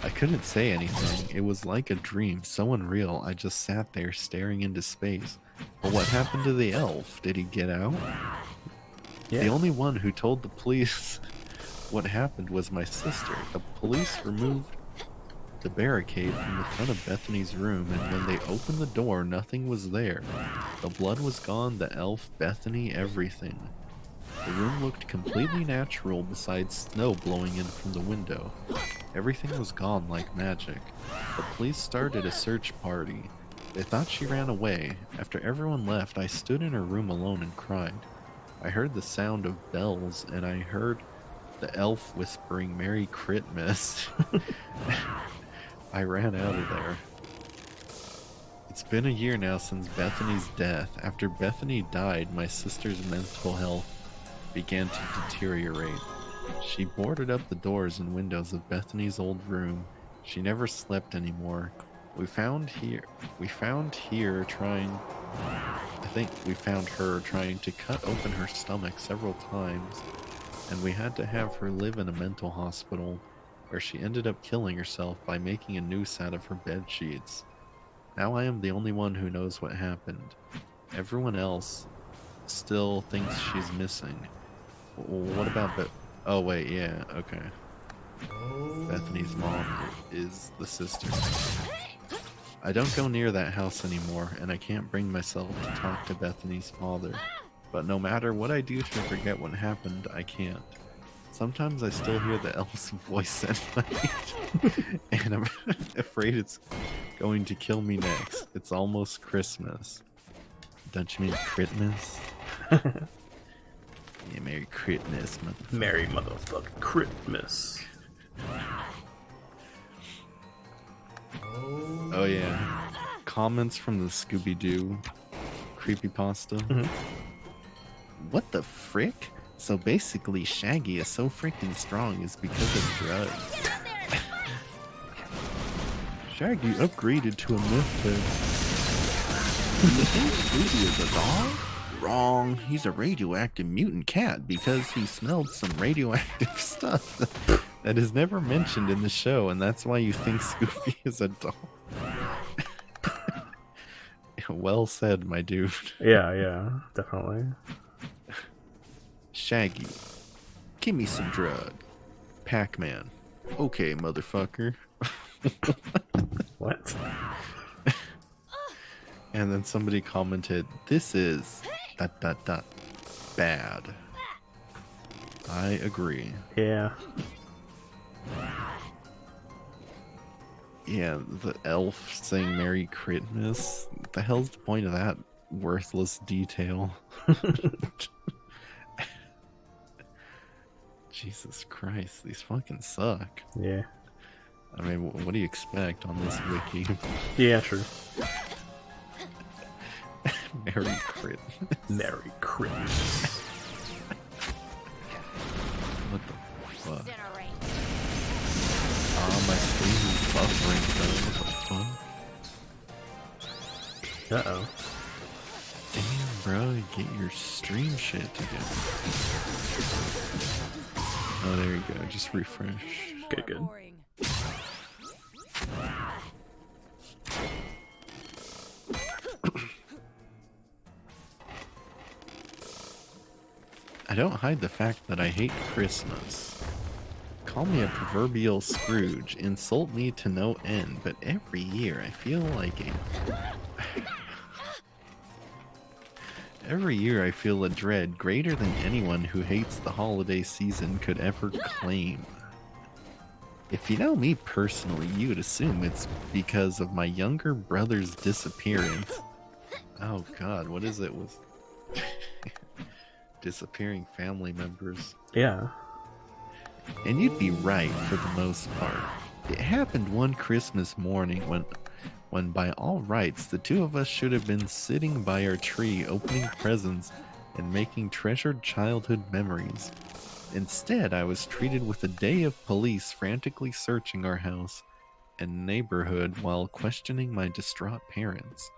I couldn't say anything. It was like a dream, so unreal. I just sat there staring into space. But what happened to the elf? Did he get out? Yeah. The only one who told the police what happened was my sister. The police removed the barricade from the front of Bethany's room, and when they opened the door, nothing was there. The blood was gone, the elf, Bethany, everything. The room looked completely natural besides snow blowing in from the window. Everything was gone like magic. The police started a search party. They thought she ran away. After everyone left, I stood in her room alone and cried. I heard the sound of bells, and I heard the elf whispering Merry Christmas. I ran out of there. It's been a year now since Bethany's death. After Bethany died, my sister's mental health began to deteriorate. She boarded up the doors and windows of Bethany's old room. She never slept anymore. We found her trying to cut open her stomach several times, and we had to have her live in a mental hospital, where she ended up killing herself by making a noose out of her bed sheets. Now I am the only one who knows what happened. Everyone else still thinks she's missing. What about oh wait, yeah, okay. Bethany's mom is the sister. I don't go near that house anymore, and I can't bring myself to talk to Bethany's father. But no matter what I do to forget what happened, I can't. Sometimes I still hear the elf's voice at night, and I'm afraid it's going to kill me next. It's almost Christmas. Don't you mean Christmas? Yeah, Merry Christmas, motherfucker. Merry motherfucking Christmas. Oh yeah. Comments from the Scooby-Doo creepypasta. Mm-hmm. What the frick? So basically Shaggy is so freaking strong is because of drugs. Shaggy upgraded to a myth to... You think Scooby is a dog? Wrong. He's a radioactive mutant cat because he smelled some radioactive stuff that is never mentioned in the show, and that's why you think Scooby is a dog. Well said, my dude. Yeah, definitely. Shaggy, give me some drug. Pac-Man, okay, motherfucker. What? And then somebody commented, this is ... bad. I agree. Yeah. Yeah, the elf saying Merry Christmas. What the hell's the point of that worthless detail? Jesus Christ, these fucking suck. Yeah. I mean, what do you expect on this wiki? Yeah, true. Merry Christmas. Merry Christmas. What the fuck? My screen is buffering, bro. What the fuck? Uh-oh. Damn, bro, get your stream shit together. Oh, there you go. Just refresh. Okay, good. I don't hide the fact that I hate Christmas. Call me a proverbial Scrooge, insult me to no end, but every year I feel like Every year I feel a dread greater than anyone who hates the holiday season could ever claim. If you know me personally, you would assume it's because of my younger brother's disappearance. Oh god, what is it with disappearing family members? Yeah. And you'd be right for the most part. It happened one Christmas morning when by all rights the two of us should have been sitting by our tree opening presents and making treasured childhood memories. Instead, I was treated with a day of police frantically searching our house and neighborhood while questioning my distraught parents.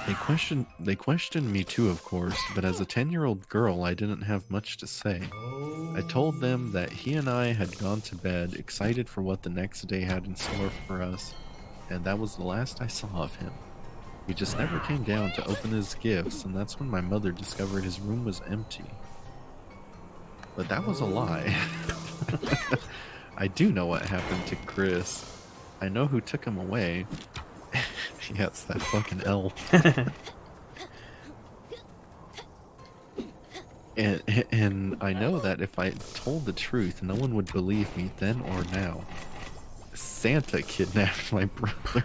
They questioned me too, of course, but as a 10-year-old girl, I didn't have much to say. I told them that he and I had gone to bed, excited for what the next day had in store for us, and that was the last I saw of him. He just never came down to open his gifts, and that's when my mother discovered his room was empty. But that was a lie. I do know what happened to Chris. I know who took him away. Yeah, it's that fucking elf. And I know that if I told the truth, no one would believe me then or now. Santa kidnapped my brother.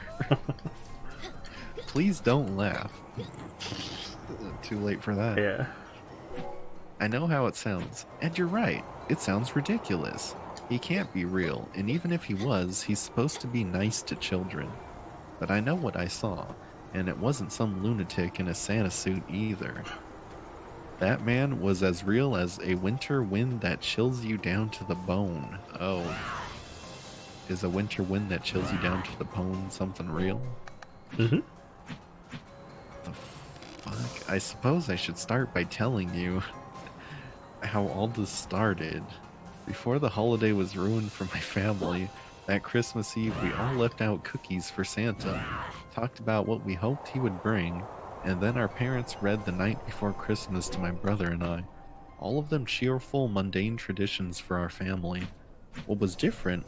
Please don't laugh. Too late for that. Yeah. I know how it sounds. And you're right. It sounds ridiculous. He can't be real, and even if he was, he's supposed to be nice to children. But I know what I saw, and it wasn't some lunatic in a Santa suit either. That man was as real as a winter wind that chills you down to the bone. Oh. Is a winter wind that chills you down to the bone something real? Mm-hmm. The fuck? I suppose I should start by telling you how all this started. Before the holiday was ruined for my family, that Christmas Eve we all left out cookies for Santa, talked about what we hoped he would bring, and then our parents read the night before Christmas to my brother and I. All of them cheerful, mundane traditions for our family. What was different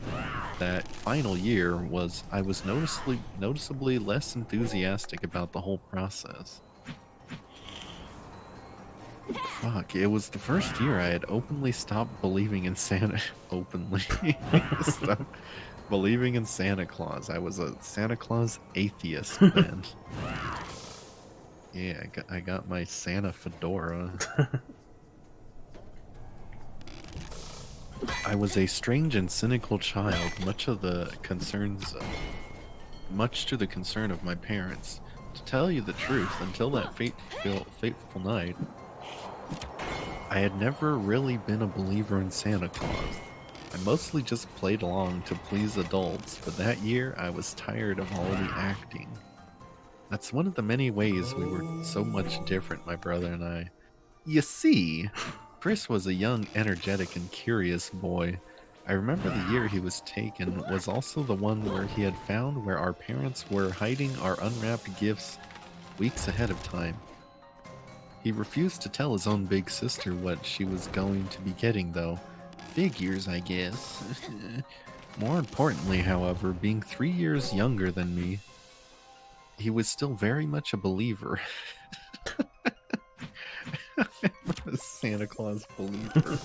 that final year was I was noticeably less enthusiastic about the whole process. Fuck, it was the first year I had openly stopped believing in Santa. Openly. Stopped believing in Santa Claus. I was a Santa Claus atheist then. Yeah, I got my Santa fedora. I was a strange and cynical child, much to the concern of my parents. To tell you the truth, until that fateful night, I had never really been a believer in Santa Claus. I mostly just played along to please adults, but that year I was tired of all the acting. That's one of the many ways we were so much different, my brother and I. You see, Chris was a young, energetic, and curious boy. I remember the year he was taken was also the one where he had found where our parents were hiding our unwrapped gifts weeks ahead of time. He refused to tell his own big sister what she was going to be getting, though. Figures, I guess. More importantly, however, being 3 years younger than me, he was still very much a believer. A Santa Claus believer.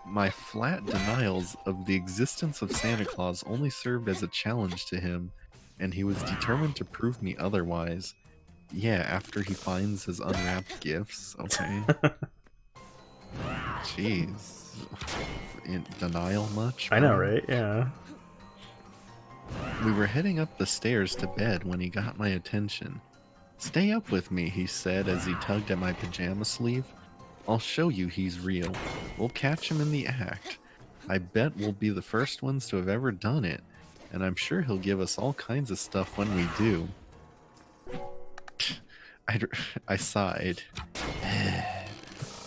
My flat denials of the existence of Santa Claus only served as a challenge to him, and he was determined to prove me otherwise. Yeah, after he finds his unwrapped gifts, okay. Jeez. In denial much? I know, right? Yeah. We were heading up the stairs to bed when he got my attention. Stay up with me, he said as he tugged at my pajama sleeve. I'll show you he's real. We'll catch him in the act. I bet we'll be the first ones to have ever done it, and I'm sure he'll give us all kinds of stuff when we do. I sighed.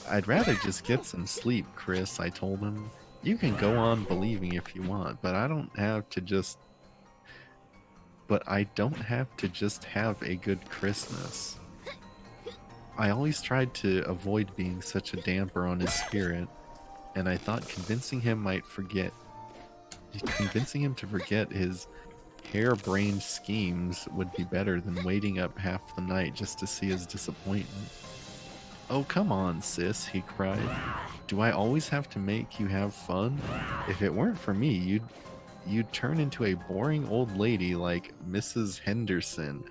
I'd rather just get some sleep, Chris, I told him. You can go on believing if you want, but I don't have to just have a good Christmas. I always tried to avoid being such a damper on his spirit, and I thought convincing him to forget his harebrained schemes would be better than waiting up half the night just to see his disappointment. Oh, come on, sis, he cried. Do I always have to make you have fun? If it weren't for me, you'd turn into a boring old lady like Mrs. Henderson.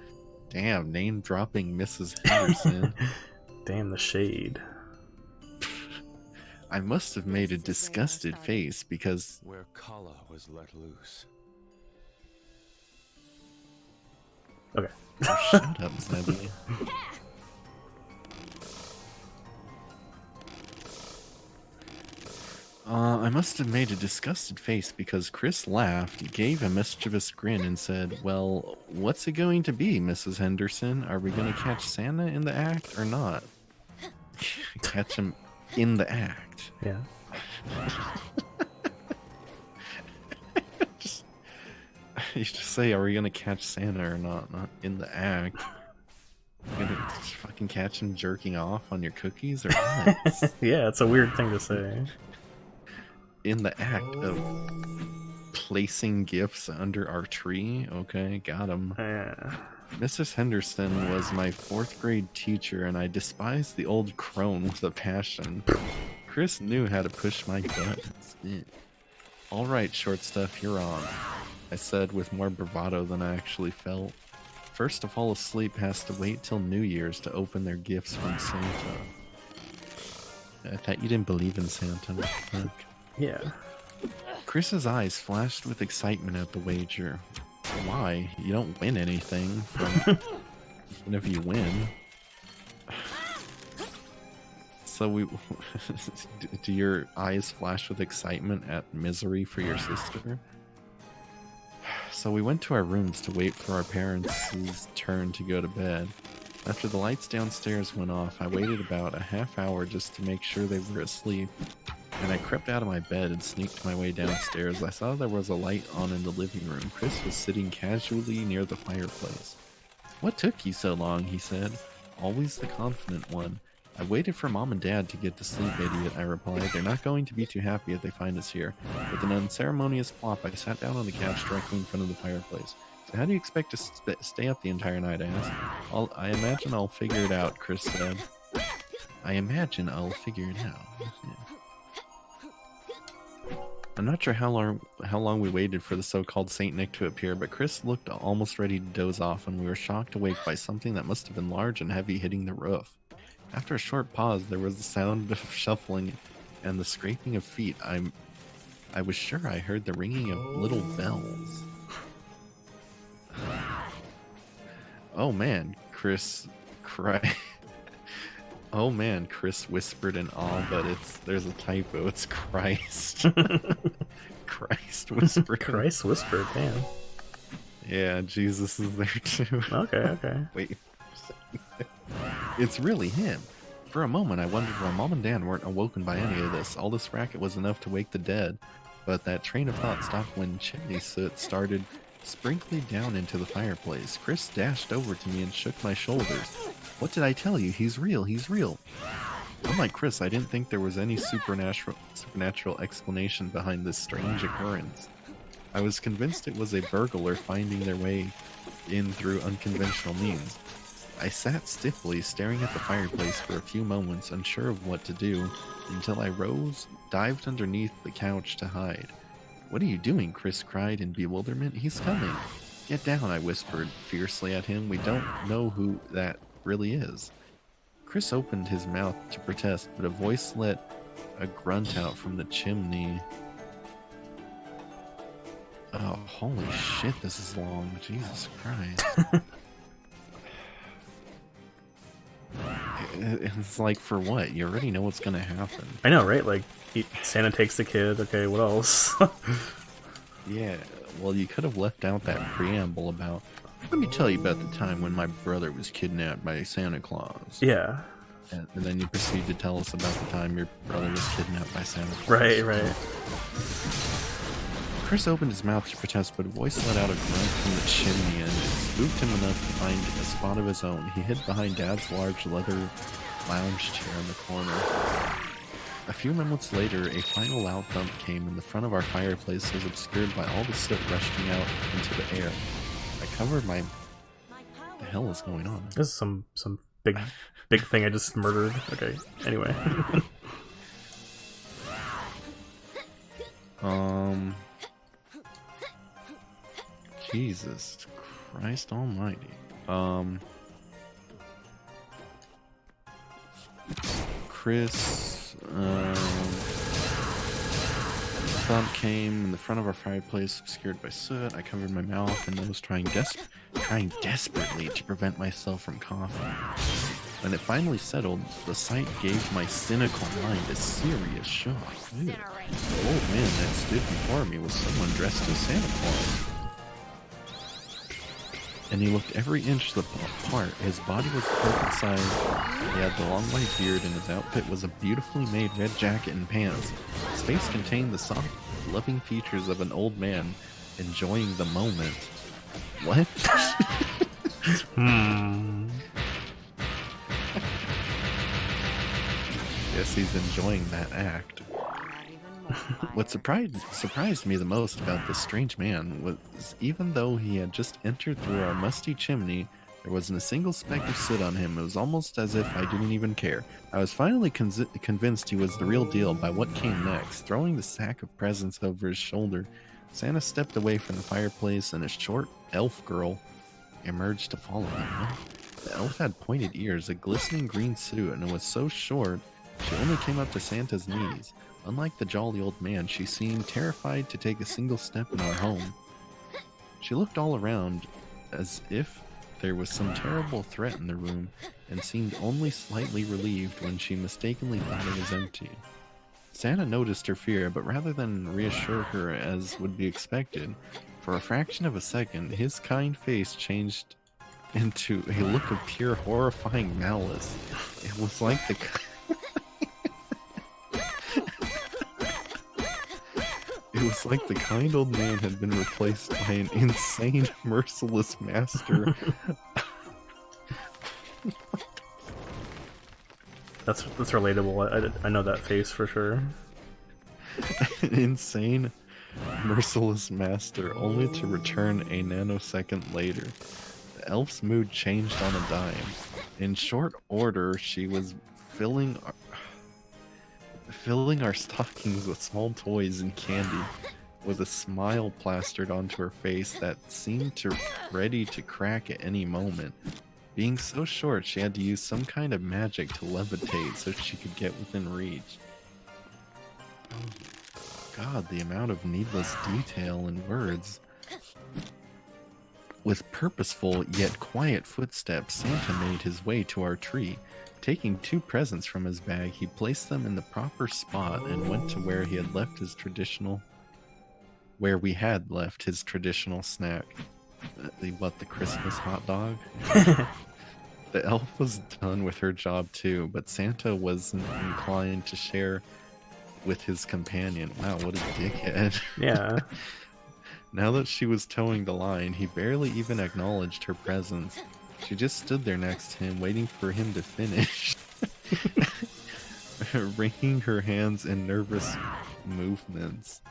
Damn, name-dropping Mrs. Henderson. Damn the shade. I must have made a disgusted face because... Where Kala was let loose. Okay. Oh, shut up, Zebby. I must have made a disgusted face because Chris laughed, gave a mischievous grin, and said, well, what's it going to be, Mrs. Henderson? Are we going to catch Santa in the act or not? Catch him in the act. Yeah. You just say, are we going to catch Santa or not? Not in the act. You gonna fucking catch him jerking off on your cookies or what? Yeah, it's a weird thing to say. In the act of placing gifts under our tree. Okay, got him. Yeah. Mrs. Henderson was my 4th grade teacher, and I despised the old crone with a passion. Chris knew how to push my buttons. All right, short stuff, you're on, I said with more bravado than I actually felt. First to fall asleep has to wait till New Year's to open their gifts from Santa. I thought you didn't believe in Santa. What the fuck? Yeah. Chris's eyes flashed with excitement at the wager. Why? You don't win anything from even if you win. So we do your eyes flash with excitement at misery for your sister? So we went to our rooms to wait for our parents' turn to go to bed. After the lights downstairs went off, I waited about a half hour just to make sure they were asleep. And I crept out of my bed and sneaked my way downstairs. I saw there was a light on in the living room. Chris was sitting casually near the fireplace. What took you so long? He said. Always the confident one. I waited for Mom and Dad to get to sleep, idiot, I replied. They're not going to be too happy if they find us here. With an unceremonious plop, I sat down on the couch directly in front of the fireplace. So how do you expect to stay up the entire night? I asked. I imagine I'll figure it out, Chris said. I imagine I'll figure it out. Yeah. I'm not sure how long we waited for the so-called Saint Nick to appear, but Chris looked almost ready to doze off when we were shocked awake by something that must have been large and heavy hitting the roof. After a short pause, there was the sound of shuffling and the scraping of feet. I was sure I heard the ringing of little bells. Oh man, Chris cried. Oh man, Chris whispered in awe, but there's a typo. It's Christ. Christ whispered. Christ whispered, man. Yeah, Jesus is there too. Okay. Wait. It's really him. For a moment, I wondered why Mom and Dad weren't awoken by any of this. All this racket was enough to wake the dead. But that train of thought stopped when chimney soot started sprinkling down into the fireplace. Chris dashed over to me and shook my shoulders. What did I tell you? He's real. He's real. Unlike Chris, I didn't think there was any supernatural explanation behind this strange occurrence. I was convinced it was a burglar finding their way in through unconventional means. I sat stiffly, staring at the fireplace for a few moments, unsure of what to do, until I rose, dived underneath the couch to hide. What are you doing? Chris cried in bewilderment. He's coming. Get down, I whispered fiercely at him. We don't know who that really is. Chris opened his mouth to protest, but a voice let a grunt out from the chimney. Oh, holy shit, this is long. Jesus Christ. It's like, for what? You already know what's gonna happen. I know, right? Like, Santa takes the kid. Okay, what else? Yeah, well, you could have left out that preamble about, let me tell you about the time when my brother was kidnapped by Santa Claus. Yeah. And then you proceed to tell us about the time your brother was kidnapped by Santa Claus. Right. Chris opened his mouth to protest, but a voice let out a grunt from the chimney and it spooked him enough to find a spot of his own. He hid behind Dad's large leather lounge chair in the corner. A few moments later, a final loud thump came, and the front of our fireplace was obscured by all the soot rushing out into the air. I covered my... What the hell is going on? This is some big thing I just murdered. Okay, anyway. Jesus Christ almighty. Chris, thump came in the front of our fireplace, obscured by soot. I covered my mouth and nose, trying desperately to prevent myself from coughing. When it finally settled, the sight gave my cynical mind a serious shock. Ew. The old man that stood before me was someone dressed as Santa Claus. And he looked every inch the part. His body was perfect size. He had the long white beard, and his outfit was a beautifully made red jacket and pants. His face contained the soft, loving features of an old man enjoying the moment. What? Yes, he's enjoying that act. What surprised me the most about this strange man was, even though he had just entered through our musty chimney, there wasn't a single speck of soot on him. It was almost as if I didn't even care. I was finally convinced he was the real deal by what came next. Throwing the sack of presents over his shoulder, Santa stepped away from the fireplace, and a short elf girl emerged to follow him. The elf had pointed ears, a glistening green suit, and it was so short she only came up to Santa's knees. Unlike the jolly old man, she seemed terrified to take a single step in our home. She looked all around as if there was some terrible threat in the room, and seemed only slightly relieved when she mistakenly thought it was empty. Santa noticed her fear, but rather than reassure her as would be expected, for a fraction of a second, his kind face changed into a look of pure horrifying malice. It was like the... It was like the kind old man had been replaced by an insane, merciless master. That's relatable. I know that face for sure. An insane, merciless master, only to return a nanosecond later. The elf's mood changed on a dime. In short order, she was filling our stockings with small toys and candy, with a smile plastered onto her face that seemed ready to crack at any moment. Being so short, she had to use some kind of magic to levitate so she could get within reach. Oh, God, the amount of needless detail and words. With purposeful yet quiet footsteps, Santa made his way to our tree. Taking 2 presents from his bag, he placed them in the proper spot and went to where we had left his traditional snack. The Christmas hot dog? The elf was done with her job too, but Santa wasn't inclined to share with his companion. Wow, what a dickhead. Yeah. Now that she was towing the line, he barely even acknowledged her presence. She just stood there next to him, waiting for him to finish. Wringing her hands in nervous movements.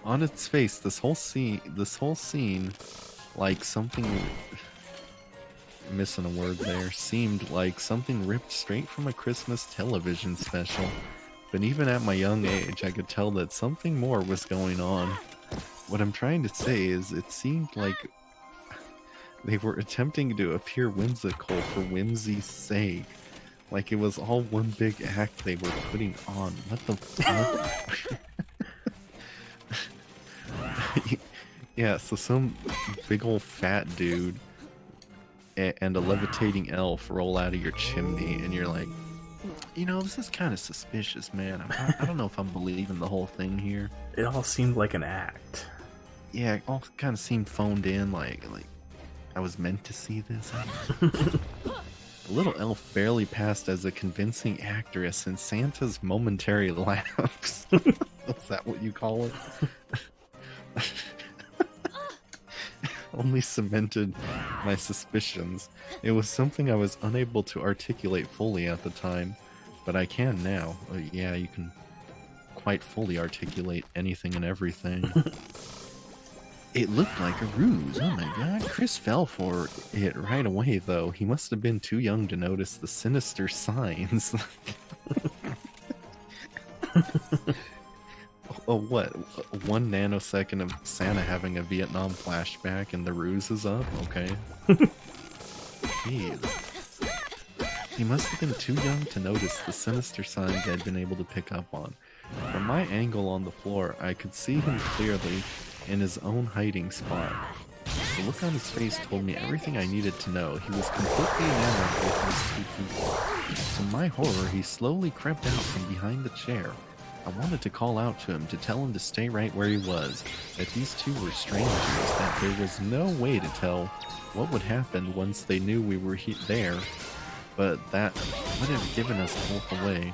On its face, this whole scene, like something... missing a word there, seemed like something ripped straight from a Christmas television special. But even at my young age, I could tell that something more was going on. What I'm trying to say is, it seemed like they were attempting to appear whimsical for whimsy's sake. Like it was all one big act they were putting on. What the fuck? Yeah, so some big old fat dude and a levitating elf roll out of your chimney, and you're like, you know, this is kind of suspicious, man. I don't know if I'm believing the whole thing here. It all seemed like an act. Yeah, it all kind of seemed phoned in, like I was meant to see this. The little elf barely passed as a convincing actress, and Santa's momentary laughs, is that what you call it? Only cemented my suspicions. It was something I was unable to articulate fully at the time, but I can now. Yeah, you can quite fully articulate anything and everything. It looked like a ruse. Oh my god. Chris fell for it right away, though. He must have been too young to notice the sinister signs. Oh, what? 1 nanosecond of Santa having a Vietnam flashback and the ruse is up? Okay. Jeez. He must have been too young to notice the sinister signs I'd been able to pick up on. From my angle on the floor, I could see him clearly in his own hiding spot. The look on his face told me everything I needed to know. He was completely enamored with these two people. To my horror, he slowly crept out from behind the chair. I wanted to call out to him, to tell him to stay right where he was, that these two were strangers, that there was no way to tell what would happen once they knew we were there, but that would have given us both away.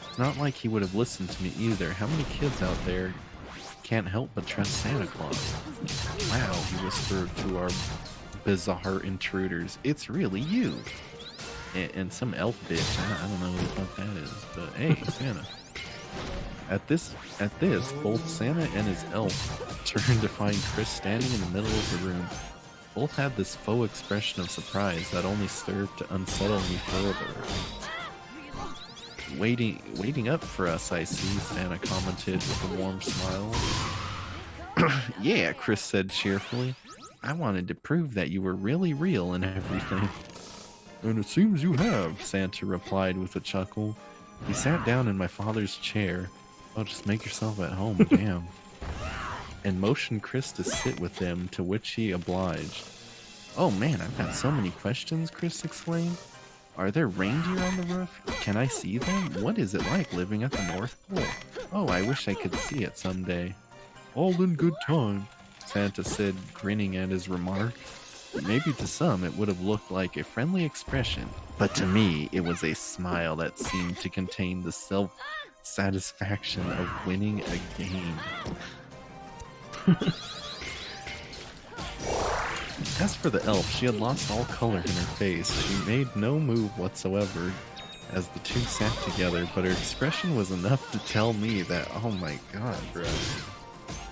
It's not like he would have listened to me either. How many kids out there can't help but trust Santa Claus? Wow, he whispered to our bizarre intruders. It's really you. And some elf bitch. I don't know who the fuck that is, but hey, Santa. At this, both Santa and his elf turned to find Chris standing in the middle of the room. Both had this faux expression of surprise that only served to unsettle me further. Waiting up for us, I see, Santa commented with a warm smile. Yeah, Chris said cheerfully. I wanted to prove that you were really real and everything. And it seems you have, Santa replied with a chuckle. He sat down in my father's chair. Oh, just make yourself at home, damn. And motioned Chris to sit with him, to which he obliged. Oh man, I've got so many questions, Chris exclaimed. Are there reindeer on the roof? Can I see them? What is it like living at the North Pole? Oh, I wish I could see it someday. All in good time, Santa said, grinning at his remark. Maybe to some it would have looked like a friendly expression, but to me it was a smile that seemed to contain the self-satisfaction of winning a game. As for the elf, she had lost all color in her face. She made no move whatsoever as the two sat together, but her expression was enough to tell me that, oh my god, bro,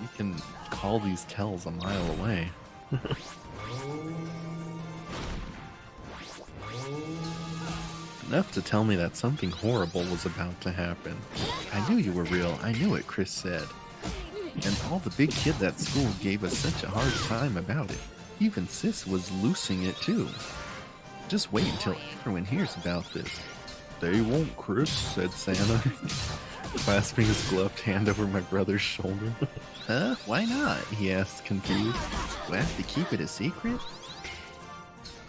you can call these tells a mile away. Enough to tell me that something horrible was about to happen. I knew you were real, I knew it, Chris said. And all the big kids at school gave us such a hard time about it. Even Sis was loosing it too. Just wait until everyone hears about this. They won't, Chris, said Santa, clasping his gloved hand over my brother's shoulder. Huh? Why not? He asked, confused. Do I have to keep it a secret?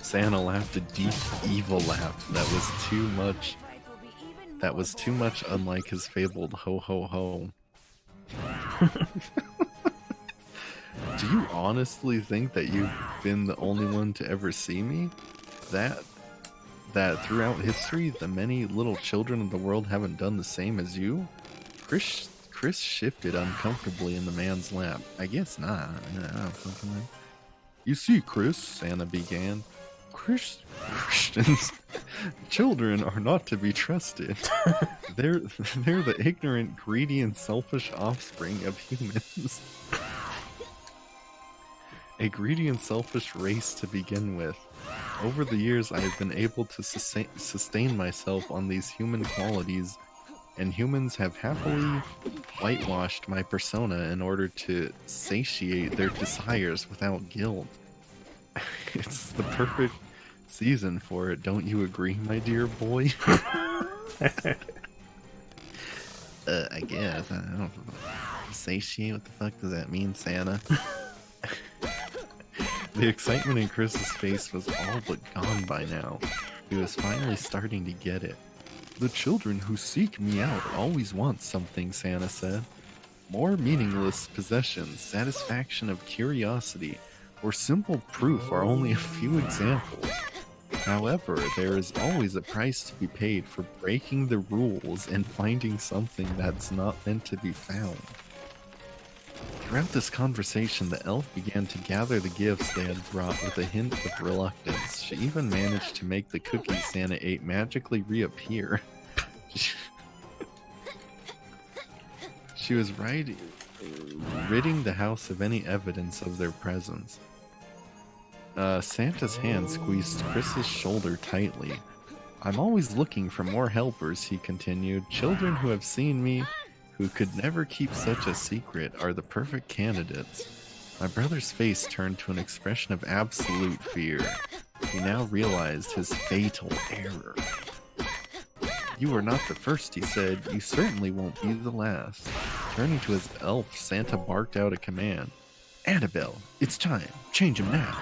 Santa laughed a deep, evil laugh that was too much unlike his fabled ho ho ho. Do you honestly think that you've been the only one to ever see me? That throughout history, the many little children of the world haven't done the same as you? Chris shifted uncomfortably in the man's lap. I guess not. I don't fucking know. You see, Chris, Santa began. Christians, children are not to be trusted. They're the ignorant, greedy, and selfish offspring of humans. A greedy and selfish race to begin with. Over the years, I have been able to sustain myself on these human qualities, and humans have happily whitewashed my persona in order to satiate their desires without guilt. It's the perfect season for it, don't you agree, my dear boy? I guess. I don't satiate, what the fuck does that mean, Santa? The excitement in Chris's face was all but gone by now. He was finally starting to get it. The children who seek me out always want something, Santa said. More meaningless possessions, satisfaction of curiosity, or simple proof are only a few examples. However, there is always a price to be paid for breaking the rules and finding something that's not meant to be found. Throughout this conversation, the elf began to gather the gifts they had brought with a hint of reluctance. She even managed to make the cookies Santa ate magically reappear. She was ridding the house of any evidence of their presence. Santa's hand squeezed Chris's shoulder tightly. I'm always looking for more helpers, he continued. Children who have seen me, who could never keep such a secret, are the perfect candidates. My brother's face turned to an expression of absolute fear. He now realized his fatal error. You are not the first, he said. You certainly won't be the last. Turning to his elf, Santa barked out a command. Annabelle, it's time. Change him now.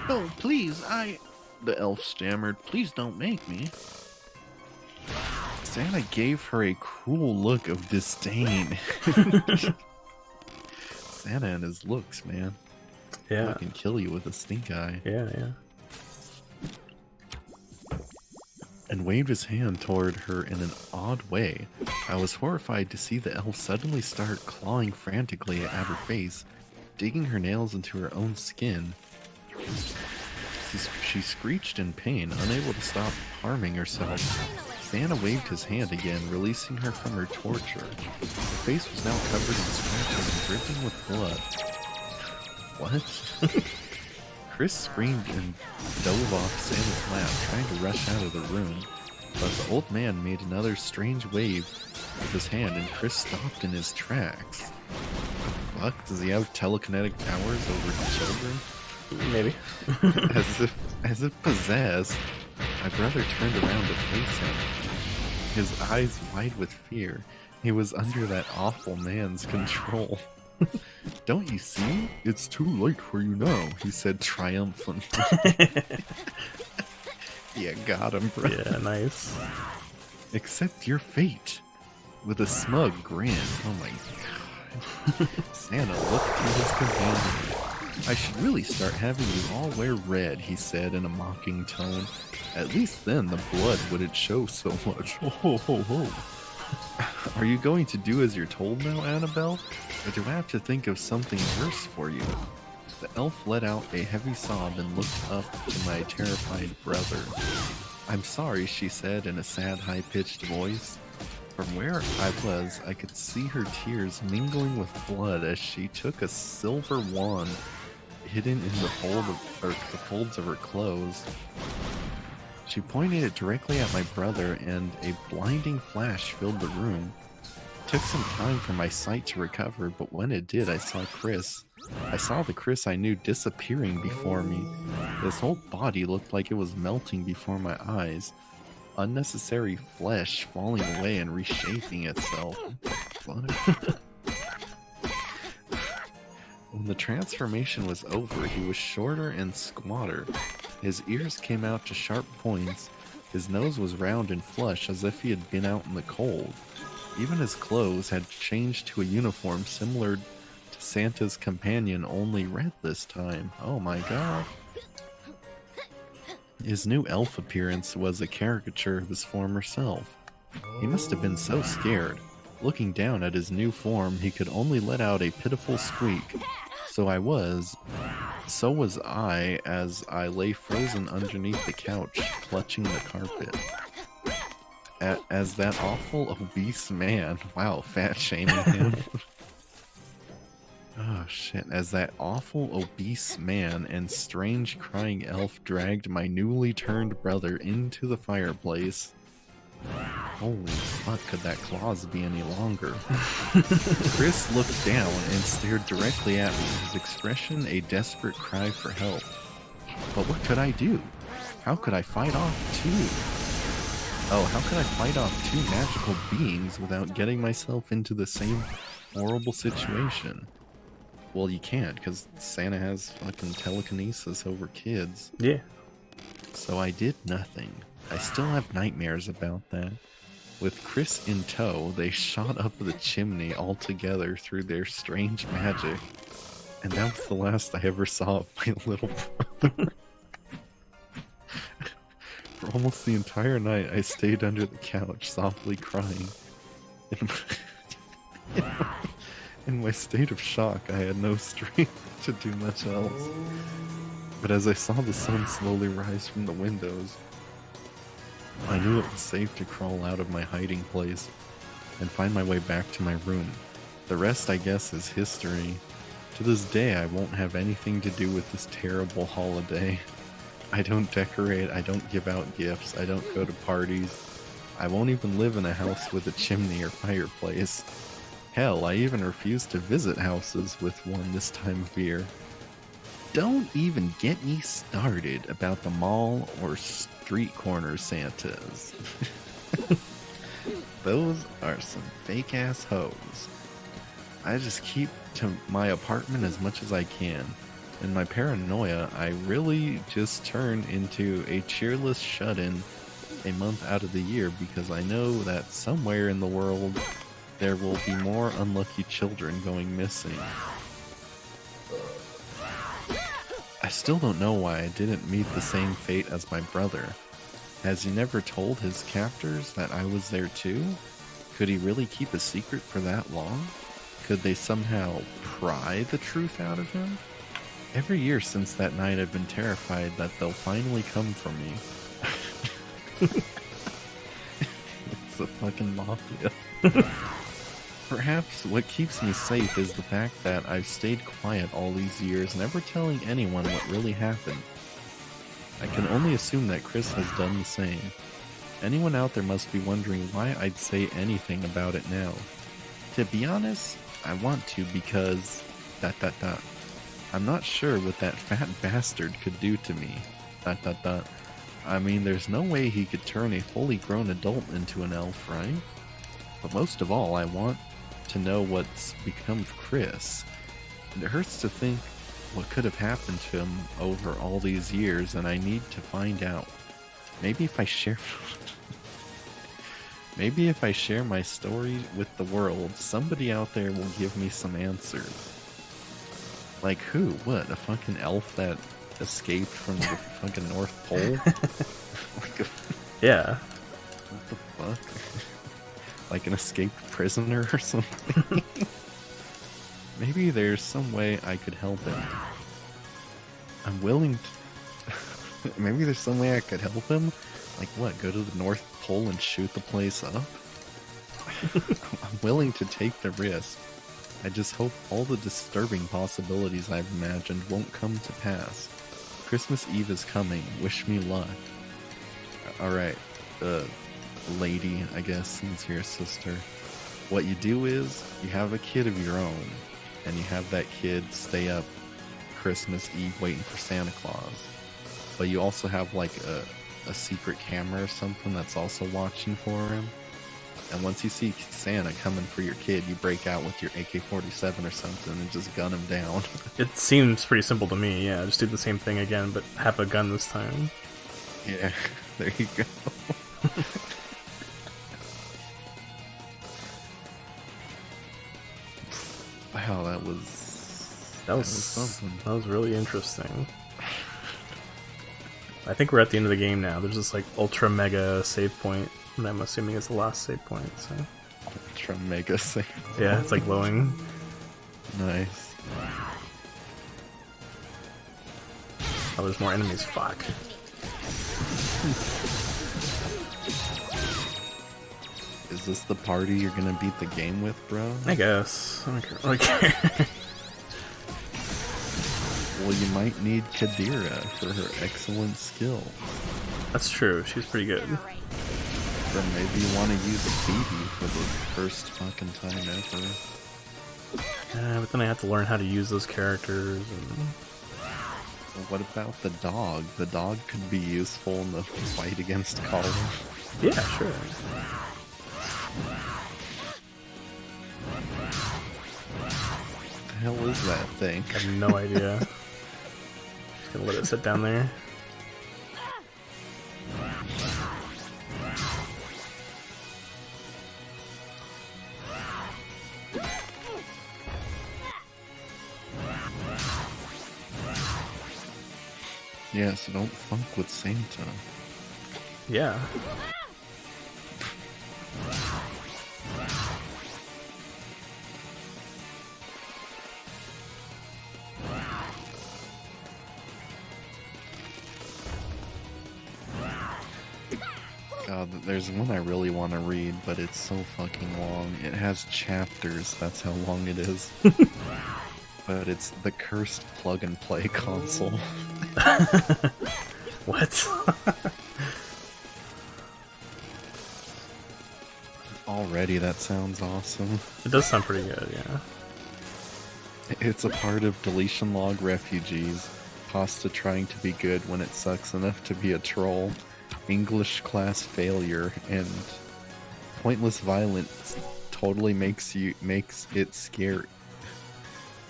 Oh, please, the elf stammered. Please don't make me. Santa gave her a cruel look of disdain. Santa and his looks, man. Yeah. I can kill you with a stink eye. Yeah, yeah. And waved his hand toward her in an odd way. I was horrified to see the elf suddenly start clawing frantically at her face, digging her nails into her own skin. She screeched in pain, unable to stop harming herself. Santa waved his hand again, releasing her from her torture. Her face was now covered in scratches and dripping with blood. What? Chris screamed and dove off Santa's lap, trying to rush out of the room. But the old man made another strange wave with his hand, and Chris stopped in his tracks. Fuck? Does he have telekinetic powers over children? Maybe. as if possessed, my brother turned around to face him, his eyes wide with fear. He was under that awful man's control. Don't you see? It's too late for you now, he said triumphantly. Yeah, got him, bro. Yeah, nice. Accept your fate. With a smug grin. Oh my god. Santa looked to his companion. I should really start having you all wear red, he said in a mocking tone. At least then the blood wouldn't show so much. Ho ho ho ho. Are you going to do as you're told now, Annabelle? Or do I have to think of something worse for you? The elf let out a heavy sob and looked up to my terrified brother. I'm sorry, she said in a sad, high-pitched voice. From where I was, I could see her tears mingling with blood as she took a silver wand hidden in the folds of her clothes. She pointed it directly at my brother, and a blinding flash filled the room. It took some time for my sight to recover, but when it did, I saw Chris. I saw the Chris I knew disappearing before me. His whole body looked like it was melting before my eyes. Unnecessary flesh falling away and reshaping itself. When the transformation was over, he was shorter and squatter. His ears came out to sharp points. His nose was round and flush as if he had been out in the cold. Even his clothes had changed to a uniform similar to Santa's companion, only red this time. Oh my god. His new elf appearance was a caricature of his former self. He must have been so scared. Looking down at his new form, he could only let out a pitiful squeak. So was I as I lay frozen underneath the couch, clutching the carpet. As that awful obese man, wow, fat shaming him. Oh shit, as that awful obese man and strange crying elf dragged my newly turned brother into the fireplace. Holy fuck, could that claws be any longer? Chris looked down and stared directly at me, his expression a desperate cry for help. But what could I do? How could I fight off two magical beings without getting myself into the same horrible situation? Well, you can't, because Santa has fucking telekinesis over kids. Yeah. So I did nothing. I still have nightmares about that. With Chris in tow, they shot up the chimney all together through their strange magic. And that was the last I ever saw of my little brother. For almost the entire night, I stayed under the couch, softly crying. In my state of shock, I had no strength to do much else. But as I saw the sun slowly rise from the windows, I knew it was safe to crawl out of my hiding place and find my way back to my room. The rest, I guess, is history. To this day, I won't have anything to do with this terrible holiday. I don't decorate, I don't give out gifts, I don't go to parties. I won't even live in a house with a chimney or fireplace. Hell, I even refuse to visit houses with one this time of year. Don't even get me started about the mall or street corner Santas. Those are some fake-ass hoes. I just keep to my apartment as much as I can. In my paranoia, I really just turn into a cheerless shut-in a month out of the year because I know that somewhere in the world there will be more unlucky children going missing. I still don't know why I didn't meet the same fate as my brother. Has he never told his captors that I was there too? Could he really keep a secret for that long? Could they somehow pry the truth out of him? Every year since that night I've been terrified that they'll finally come for me. It's the fucking mafia. Perhaps what keeps me safe is the fact that I've stayed quiet all these years, never telling anyone what really happened. I can only assume that Chris has done the same. Anyone out there must be wondering why I'd say anything about it now. To be honest, I want to because... I'm not sure what that fat bastard could do to me. I mean, there's no way he could turn a fully grown adult into an elf, right? But most of all, I want to know what's become of Chris. And it hurts to think what could have happened to him over all these years, and I need to find out. Maybe if I share... Maybe if I share my story with the world, somebody out there will give me some answers. Like who? What? A fucking elf that escaped from the fucking North Pole? Yeah. What the fuck? Like an escaped prisoner or something? Maybe there's some way I could help him. I'm willing to... Maybe there's some way I could help him? Like what? Go to the North Pole and shoot the place up? I'm willing to take the risk. I just hope all the disturbing possibilities I've imagined won't come to pass. Christmas Eve is coming. Wish me luck. Alright, lady, I guess, since you're a sister. What you do is, you have a kid of your own, and you have that kid stay up Christmas Eve waiting for Santa Claus. But you also have like a secret camera or something that's also watching for him. And once you see Santa coming for your kid, you break out with your AK-47 or something and just gun him down. It seems pretty simple to me, yeah. Just do the same thing again, but have a gun this time. Yeah, there you go. Wow, that was something. That was really interesting. I think we're at the end of the game now. There's this like ultra mega save point, and I'm assuming it's the last save point. So ultra mega save. Yeah, it's like glowing. Nice. Oh, there's more enemies. Fuck. Is this the party you're gonna beat the game with, bro? I guess. I don't really care. Well, you might need Kadira for her excellent skill. That's true, she's pretty good. Or maybe you want to use Phoebe for the first fucking time ever. But then I have to learn how to use those characters. And... Well, what about the dog? The dog could be useful in the fight against Carl. Yeah, sure. What the hell is that thing? I have no idea. Just gonna let it sit down there. Yeah, so don't funk with Santa. Yeah. There's one I really want to read, but it's so fucking long. It has chapters, that's how long it is. But it's The Cursed Plug and Play Console. What? Already that sounds awesome. It does sound pretty good, yeah. It's a part of Deletion Log Refugees, Pasta trying to be good when it sucks enough to be a troll, English class failure, and pointless violence totally makes it scary.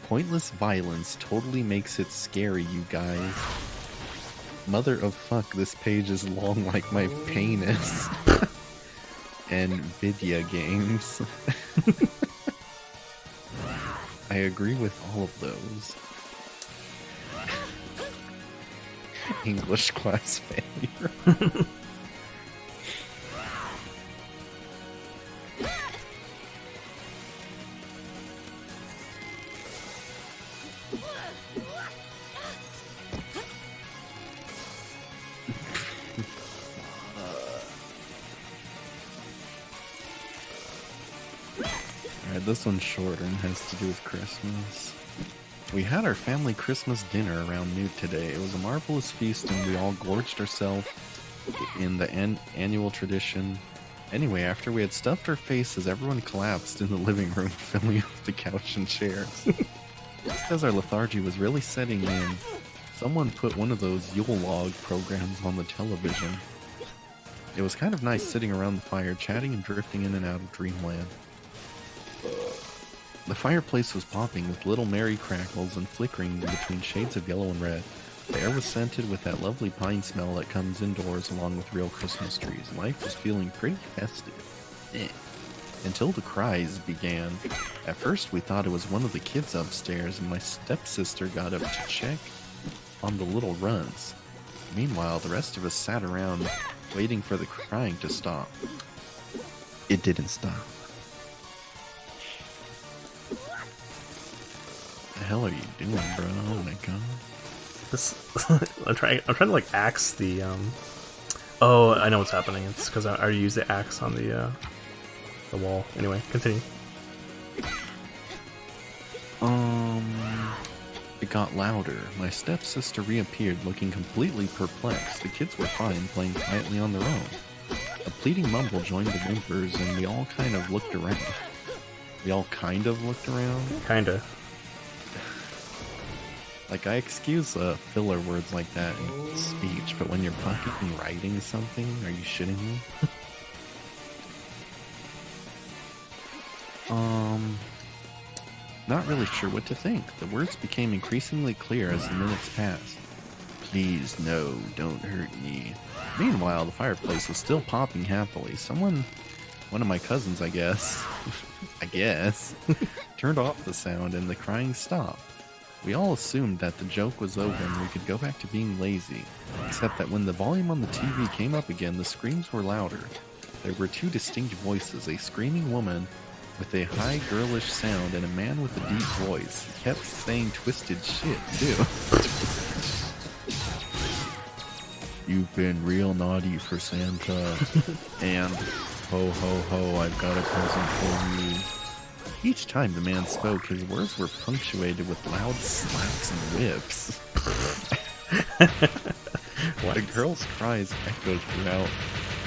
Pointless violence totally makes it scary, you guys. Mother of fuck, this page is long like my penis. And Vidya games. I agree with all of those. English class failure. Alright, this one's shorter and has to do with Christmas. We had our family Christmas dinner around noon today. It was a marvelous feast and we all gorged ourselves in the annual tradition. Anyway, after we had stuffed our faces, everyone collapsed in the living room, filling up the couch and chairs. Just as our lethargy was really setting in, someone put one of those Yule log programs on the television. It was kind of nice sitting around the fire, chatting and drifting in and out of dreamland. The fireplace was popping with little merry crackles and flickering between shades of yellow and red. The air was scented with that lovely pine smell that comes indoors along with real Christmas trees. Life was feeling pretty festive. Until the cries began. At first we thought it was one of the kids upstairs, and my stepsister got up to check on the little runs. Meanwhile, the rest of us sat around waiting for the crying to stop. It didn't stop. The hell are you doing, bro? Oh my god. This I'm trying to like axe the oh, I know what's happening. It's because I already used the axe on the wall. Anyway, continue. It got louder. My stepsister reappeared looking completely perplexed. The kids were fine, playing quietly on their own. A pleading mumble joined the whimpers and we all kind of looked around. Kinda. Like, I excuse filler words like that in speech, but when you're fucking writing something, are you shitting me? Not really sure what to think. The words became increasingly clear as the minutes passed. Please, no, don't hurt me. Meanwhile, the fireplace was still popping happily. One of my cousins, I guess, turned off the sound and the crying stopped. We all assumed that the joke was over and we could go back to being lazy, except that when the volume on the TV came up again, the screams were louder. There were two distinct voices, a screaming woman with a high girlish sound and a man with a deep voice. He kept saying twisted shit, too. You've been real naughty for Santa, and ho ho ho, I've got a present for you. Each time the man spoke, his words were punctuated with loud slaps and whips. The girl's cries echoed throughout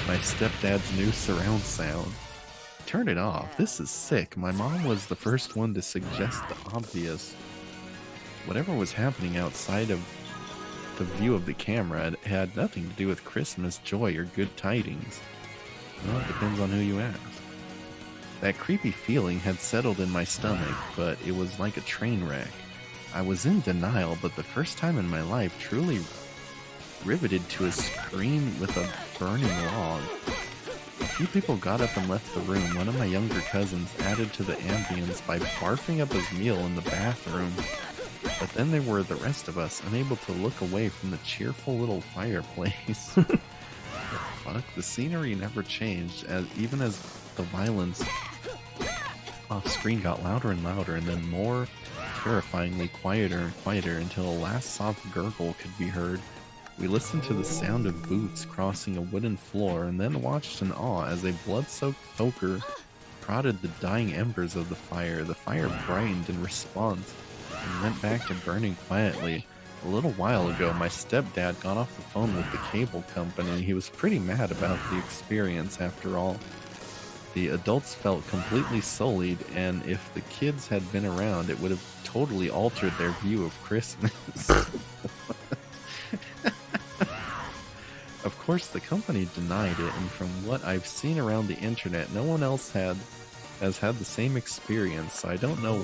my stepdad's new surround sound. Turn it off, this is sick. My mom was the first one to suggest the obvious. Whatever was happening outside of the view of the camera had nothing to do with Christmas, joy, or good tidings. Well, it depends on who you ask. That creepy feeling had settled in my stomach, but it was like a train wreck. I was in denial, but the first time in my life truly riveted to a scream with a burning log. A few people got up and left the room. One of my younger cousins added to the ambience by barfing up his meal in the bathroom. But then there were the rest of us, unable to look away from the cheerful little fireplace. Fuck, the scenery never changed, even as the violence off screen got louder and louder, and then more terrifyingly quieter and quieter until a last soft gurgle could be heard We listened to the sound of boots crossing a wooden floor and then watched in awe as a blood-soaked poker prodded the dying embers of the fire. The fire brightened in response and went back to burning quietly. A little while ago, my stepdad got off the phone with the cable company. He was pretty mad about the experience after all. The adults felt completely sullied, and if the kids had been around, it would have totally altered their view of Christmas. Of course, the company denied it, and from what I've seen around the internet, no one else has had the same experience, so I don't know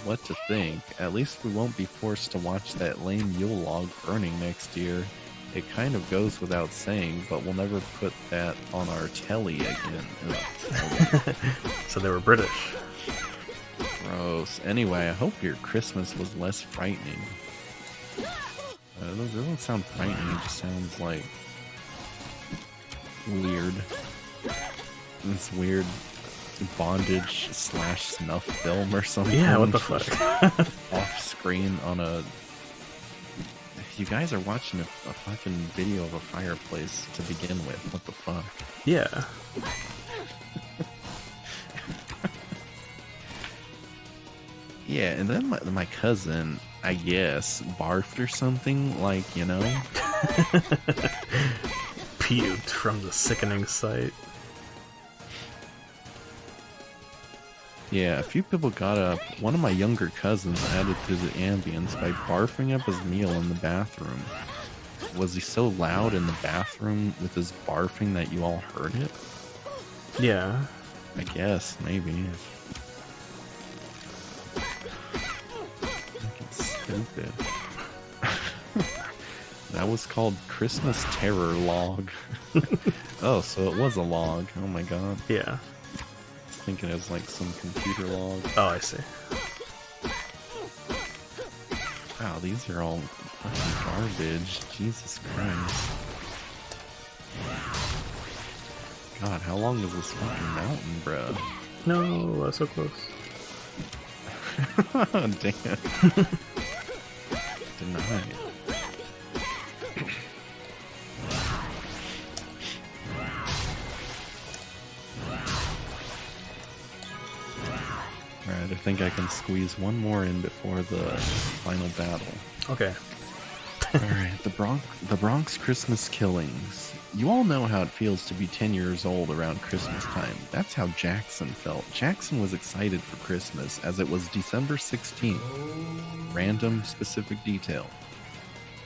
what to think. At least we won't be forced to watch that lame Yule log burning next year. It kind of goes without saying, but we'll never put that on our telly again. So they were British. Gross. Anyway, I hope your Christmas was less frightening. It doesn't sound frightening, it just sounds like weird. This weird bondage / snuff film or something. Yeah, what the fuck? Off screen on a... You guys are watching a fucking video of a fireplace to begin with. What the fuck? Yeah. Yeah, and then my cousin, I guess, barfed or something, like, you know? Puked from the sickening sight. Yeah, a few people got up. One of my younger cousins added to the ambience by barfing up his meal in the bathroom. Was he so loud in the bathroom with his barfing that you all heard it? Yeah. I guess, maybe. Fucking stupid. That was called Christmas Terror Log. Oh, so it was a log. Oh my god. Yeah. Thinking it was like some computer log. Oh, I see. Wow, these are all fucking garbage. Jesus Christ. God, how long is this fucking mountain, bro? No, so close. Damn. Denied. Alright, I think I can squeeze one more in before the final battle. Okay. Alright, the Bronx Christmas killings. You all know how it feels to be 10 years old around Christmas time. That's how Jackson felt. Jackson was excited for Christmas as it was December 16th. Random specific detail.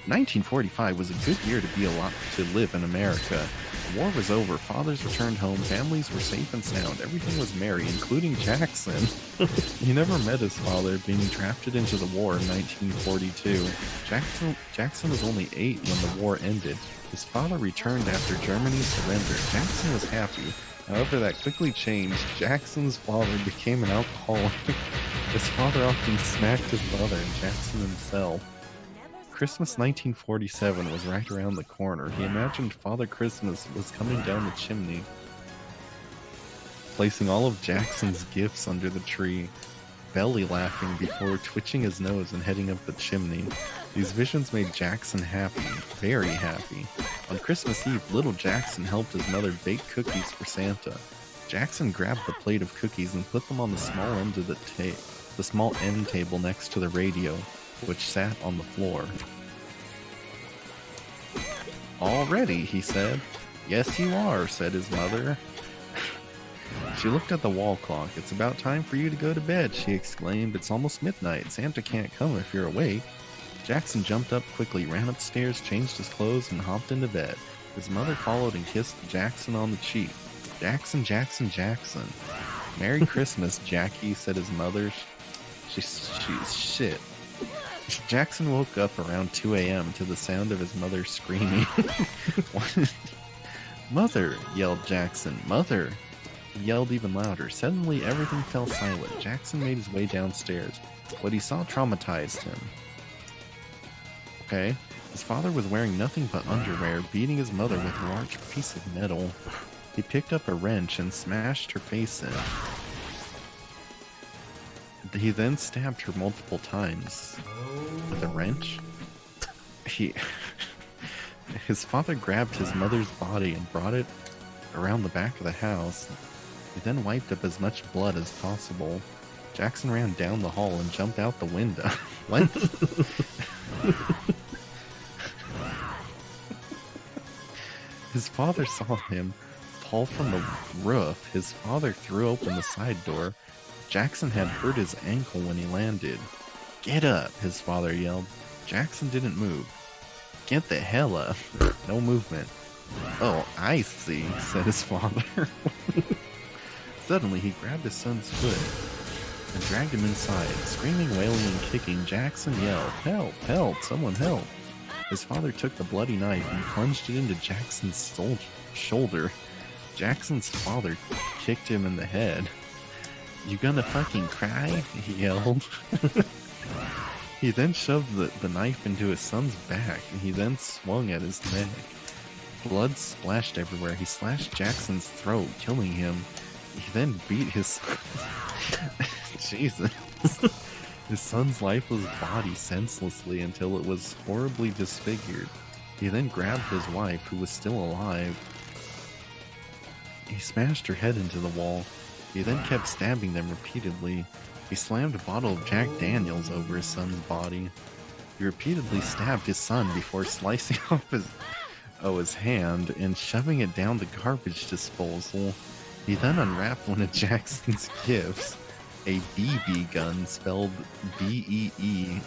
1945 was a good year to be alive, to live in America. The war was over, fathers returned home, families were safe and sound, everything was merry, including Jackson. He never met his father, being drafted into the war in 1942. Jackson was only 8 when the war ended. His father returned after Germany's surrender. Jackson was happy. However, that quickly changed. Jackson's father became an alcoholic. His father often smacked his mother and Jackson himself. Christmas 1947 was right around the corner. He imagined Father Christmas was coming down the chimney, placing all of Jackson's gifts under the tree, belly laughing before twitching his nose and heading up the chimney. These visions made Jackson happy, very happy. On Christmas Eve, little Jackson helped his mother bake cookies for Santa. Jackson grabbed the plate of cookies and put them on the small end of the small end table next to the radio, which sat on the floor. "All ready," he said. "Yes, you are," said his mother. She looked at the wall clock. "It's about time for you to go to bed," she exclaimed. "It's almost midnight. Santa can't come if you're awake." Jackson jumped up quickly, ran upstairs, changed his clothes, and hopped into bed. His mother followed and kissed Jackson on the cheek. "Jackson, Jackson, Jackson." "Merry Christmas, Jackie," said his mother. She's shit. Jackson woke up around 2 a.m. to the sound of his mother screaming. "Mother!" yelled Jackson. "Mother!" He yelled even louder. Suddenly, everything fell silent. Jackson made his way downstairs. What he saw traumatized him. Okay. His father was wearing nothing but underwear, beating his mother with a large piece of metal. He picked up a wrench and smashed her face in. He then stabbed her multiple times. With a wrench? His father grabbed his mother's body and brought it around the back of the house. He then wiped up as much blood as possible. Jackson ran down the hall and jumped out the window. What? His father saw him fall from the roof. His father threw open the side door. Jackson had hurt his ankle when he landed. "Get up," his father yelled. Jackson didn't move. "Get the hell up." No movement. "Oh, I see," said his father. Suddenly, he grabbed his son's foot and dragged him inside. Screaming, wailing, and kicking, Jackson yelled, "Help! Help! Someone help!" His father took the bloody knife and plunged it into Jackson's shoulder. Jackson's father kicked him in the head. "You gonna fucking cry?" he yelled. He then shoved the knife into his son's back, and he then swung at his neck. Blood splashed everywhere. He slashed Jackson's throat, killing him. He then beat his son. Jesus. His son's lifeless body senselessly until it was horribly disfigured. He then grabbed his wife, who was still alive. He smashed her head into the wall. He then kept stabbing them repeatedly. He slammed a bottle of Jack Daniels over his son's body. He repeatedly stabbed his son before slicing off his hand and shoving it down the garbage disposal. He then unwrapped one of Jackson's gifts, a BB gun spelled B-E-E-B-E-E.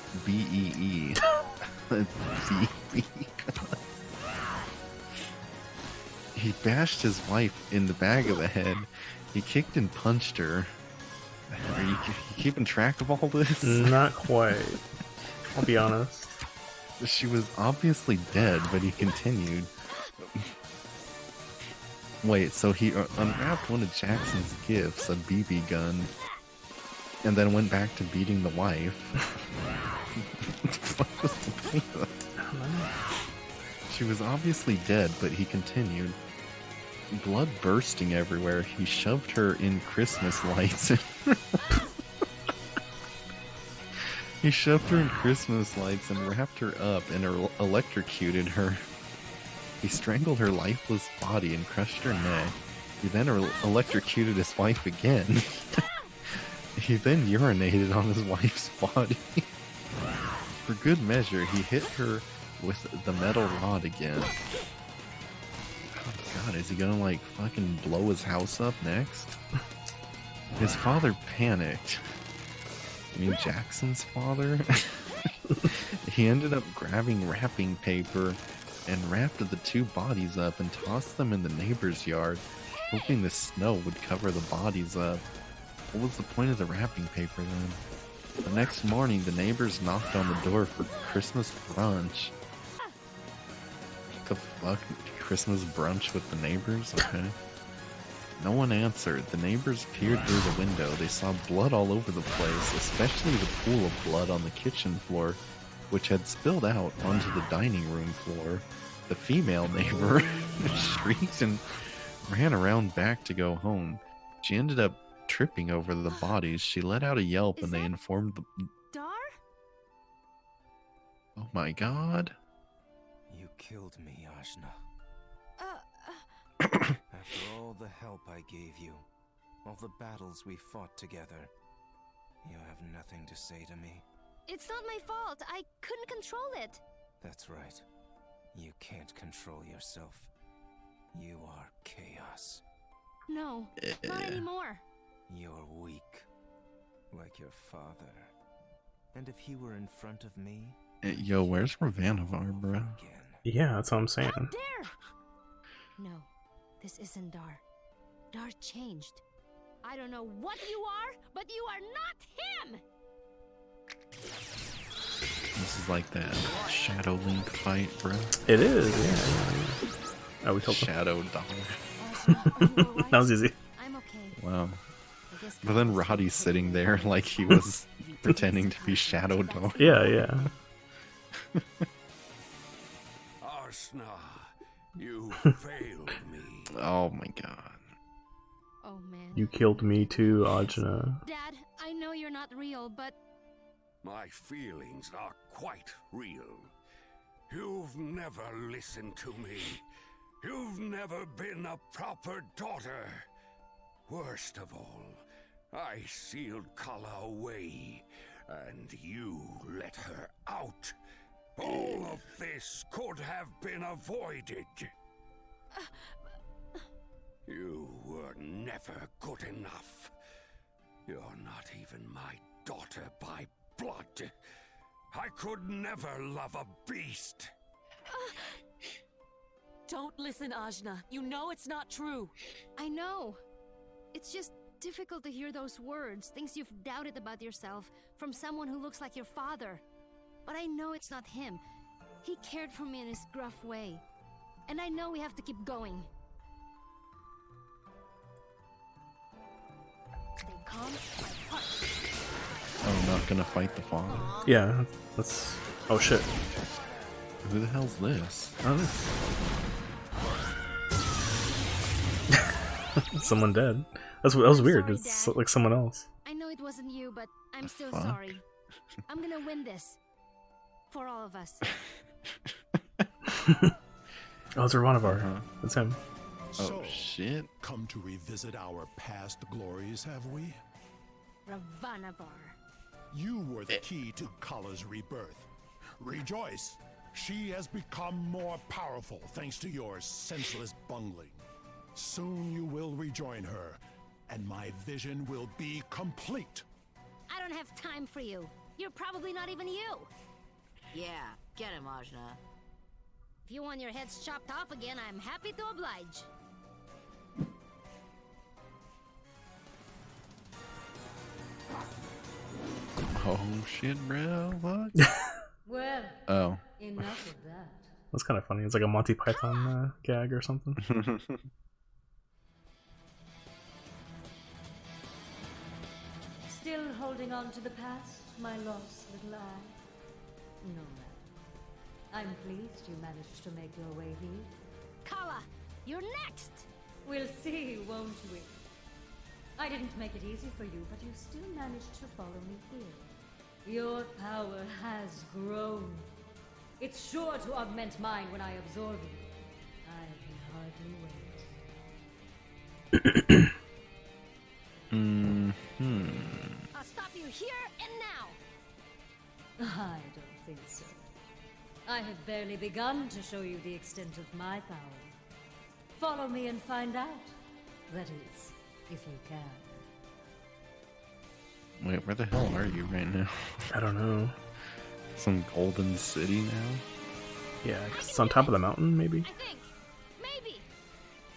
BB gun. He bashed his wife in the back of the head. He kicked and punched her. Are you keeping track of all this? Not quite. I'll be honest. She was obviously dead, but he continued. Wait, so he unwrapped one of Jackson's gifts, a BB gun, and then went back to beating the wife. What was the point of that? She was obviously dead, but he continued. Blood bursting everywhere, he shoved her in Christmas lights. He shoved her in Christmas lights and wrapped her up and electrocuted her. He strangled her lifeless body and crushed her neck. He then electrocuted his wife again. He then urinated on his wife's body. For good measure, he hit her with the metal rod again. Oh god, is he gonna like fucking blow his house up next? His father panicked. You mean Jackson's father? He ended up grabbing wrapping paper and wrapped the two bodies up and tossed them in the neighbor's yard, hoping the snow would cover the bodies up. What was the point of the wrapping paper then? The next morning, the neighbors knocked on the door for Christmas brunch. What the fuck? Christmas brunch with the neighbors? Okay. No one answered. The neighbors peered through the window. They saw blood all over the place, especially the pool of blood on the kitchen floor, which had spilled out onto the dining room floor. The female neighbor shrieked and ran around back to go home. She ended up tripping over the bodies. She let out a yelp and they informed the... Dar? Oh my god. You killed me, Ajna. After all the help I gave you, all the battles we fought together, you have nothing to say to me. It's not my fault. I couldn't control it. That's right. You can't control yourself. You are chaos. No, not anymore. You're weak, like your father. And if he were in front of me... Yo, where's Ravanavar, bro? Yeah, that's what I'm saying. How dare! No, this isn't Dar. Dar changed. I don't know what you are, but you are not him! This is like that Shadow Link fight, bro. It is, yeah. Oh, we told Shadow Dar. That was easy. I'm okay. Wow. But then Roddy's sitting there like he was pretending to be Shadow Dar. Yeah, yeah. Ajna, you failed me. Oh my god. Oh man. You killed me too, Ajna. Dad, I know you're not real, but... My feelings are quite real. You've never listened to me. You've never been a proper daughter. Worst of all, I sealed Kala away, and you let her out. All of this could have been avoided. You were never good enough. You're not even my daughter by blood. I could never love a beast. Don't listen, Ajna. You know it's not true. I know. It's just difficult to hear those words, things you've doubted about yourself, from someone who looks like your father. But I know it's not him. He cared for me in his gruff way. And I know we have to keep going. Stay calm, fight hard. I'm not gonna fight the father. Yeah, that's. Oh shit. Who the hell's this? I don't know. Someone dead. That was weird. Sorry, It's Dad. like someone else. I know it wasn't you, but I'm still fuck? sorry. I'm gonna win this. For all of us. Oh, it's Ravanavar. Uh-huh. That's him. Oh shit. Come to revisit our past glories, have we? Ravanavar. You were the key to Kala's rebirth. Rejoice! She has become more powerful thanks to your senseless bungling. Soon you will rejoin her, and my vision will be complete. I don't have time for you. You're probably not even you. Yeah, get him, Ajna. If you want your heads chopped off again, I'm happy to oblige. Oh shit, bro. What? Well, Oh. enough of that. That's kind of funny. It's like a Monty Python gag or something. Still holding on to the past, my lost little eye? No matter. I'm pleased you managed to make your way here. Kala, you're next! We'll see, won't we? I didn't make it easy for you, but you still managed to follow me here. Your power has grown. It's sure to augment mine when I absorb you. I can hardly wait. I'll stop you here and now! I don't think so. I have barely begun to show you the extent of my power. Follow me and find out. That is, if you can. Wait, where the hell are you right now? I don't know. Some golden city now? Yeah, 'cause it's on top of the mountain, maybe? I think. Maybe.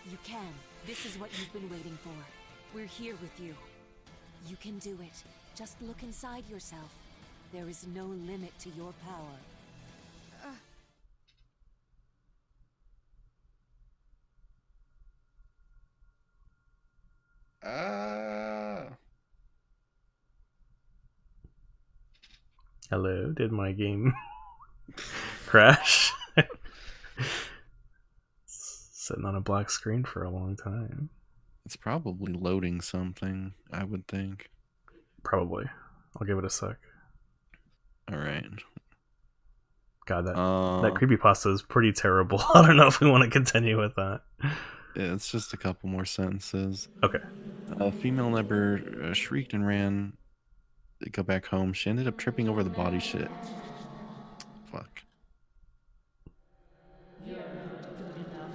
You can. This is what you've been waiting for. We're here with you. You can do it. Just look inside yourself. There is no limit to your power. Hello, did my game crash? Sitting on a black screen for a long time. It's probably loading something, I would think. Probably. I'll give it a sec. Alright. God, that creepypasta is pretty terrible. I don't know if we want to continue with that. Yeah, it's just a couple more sentences. Okay. A female neighbor shrieked and ran to go back home. She ended up tripping over the body shit. Fuck. You're not good enough.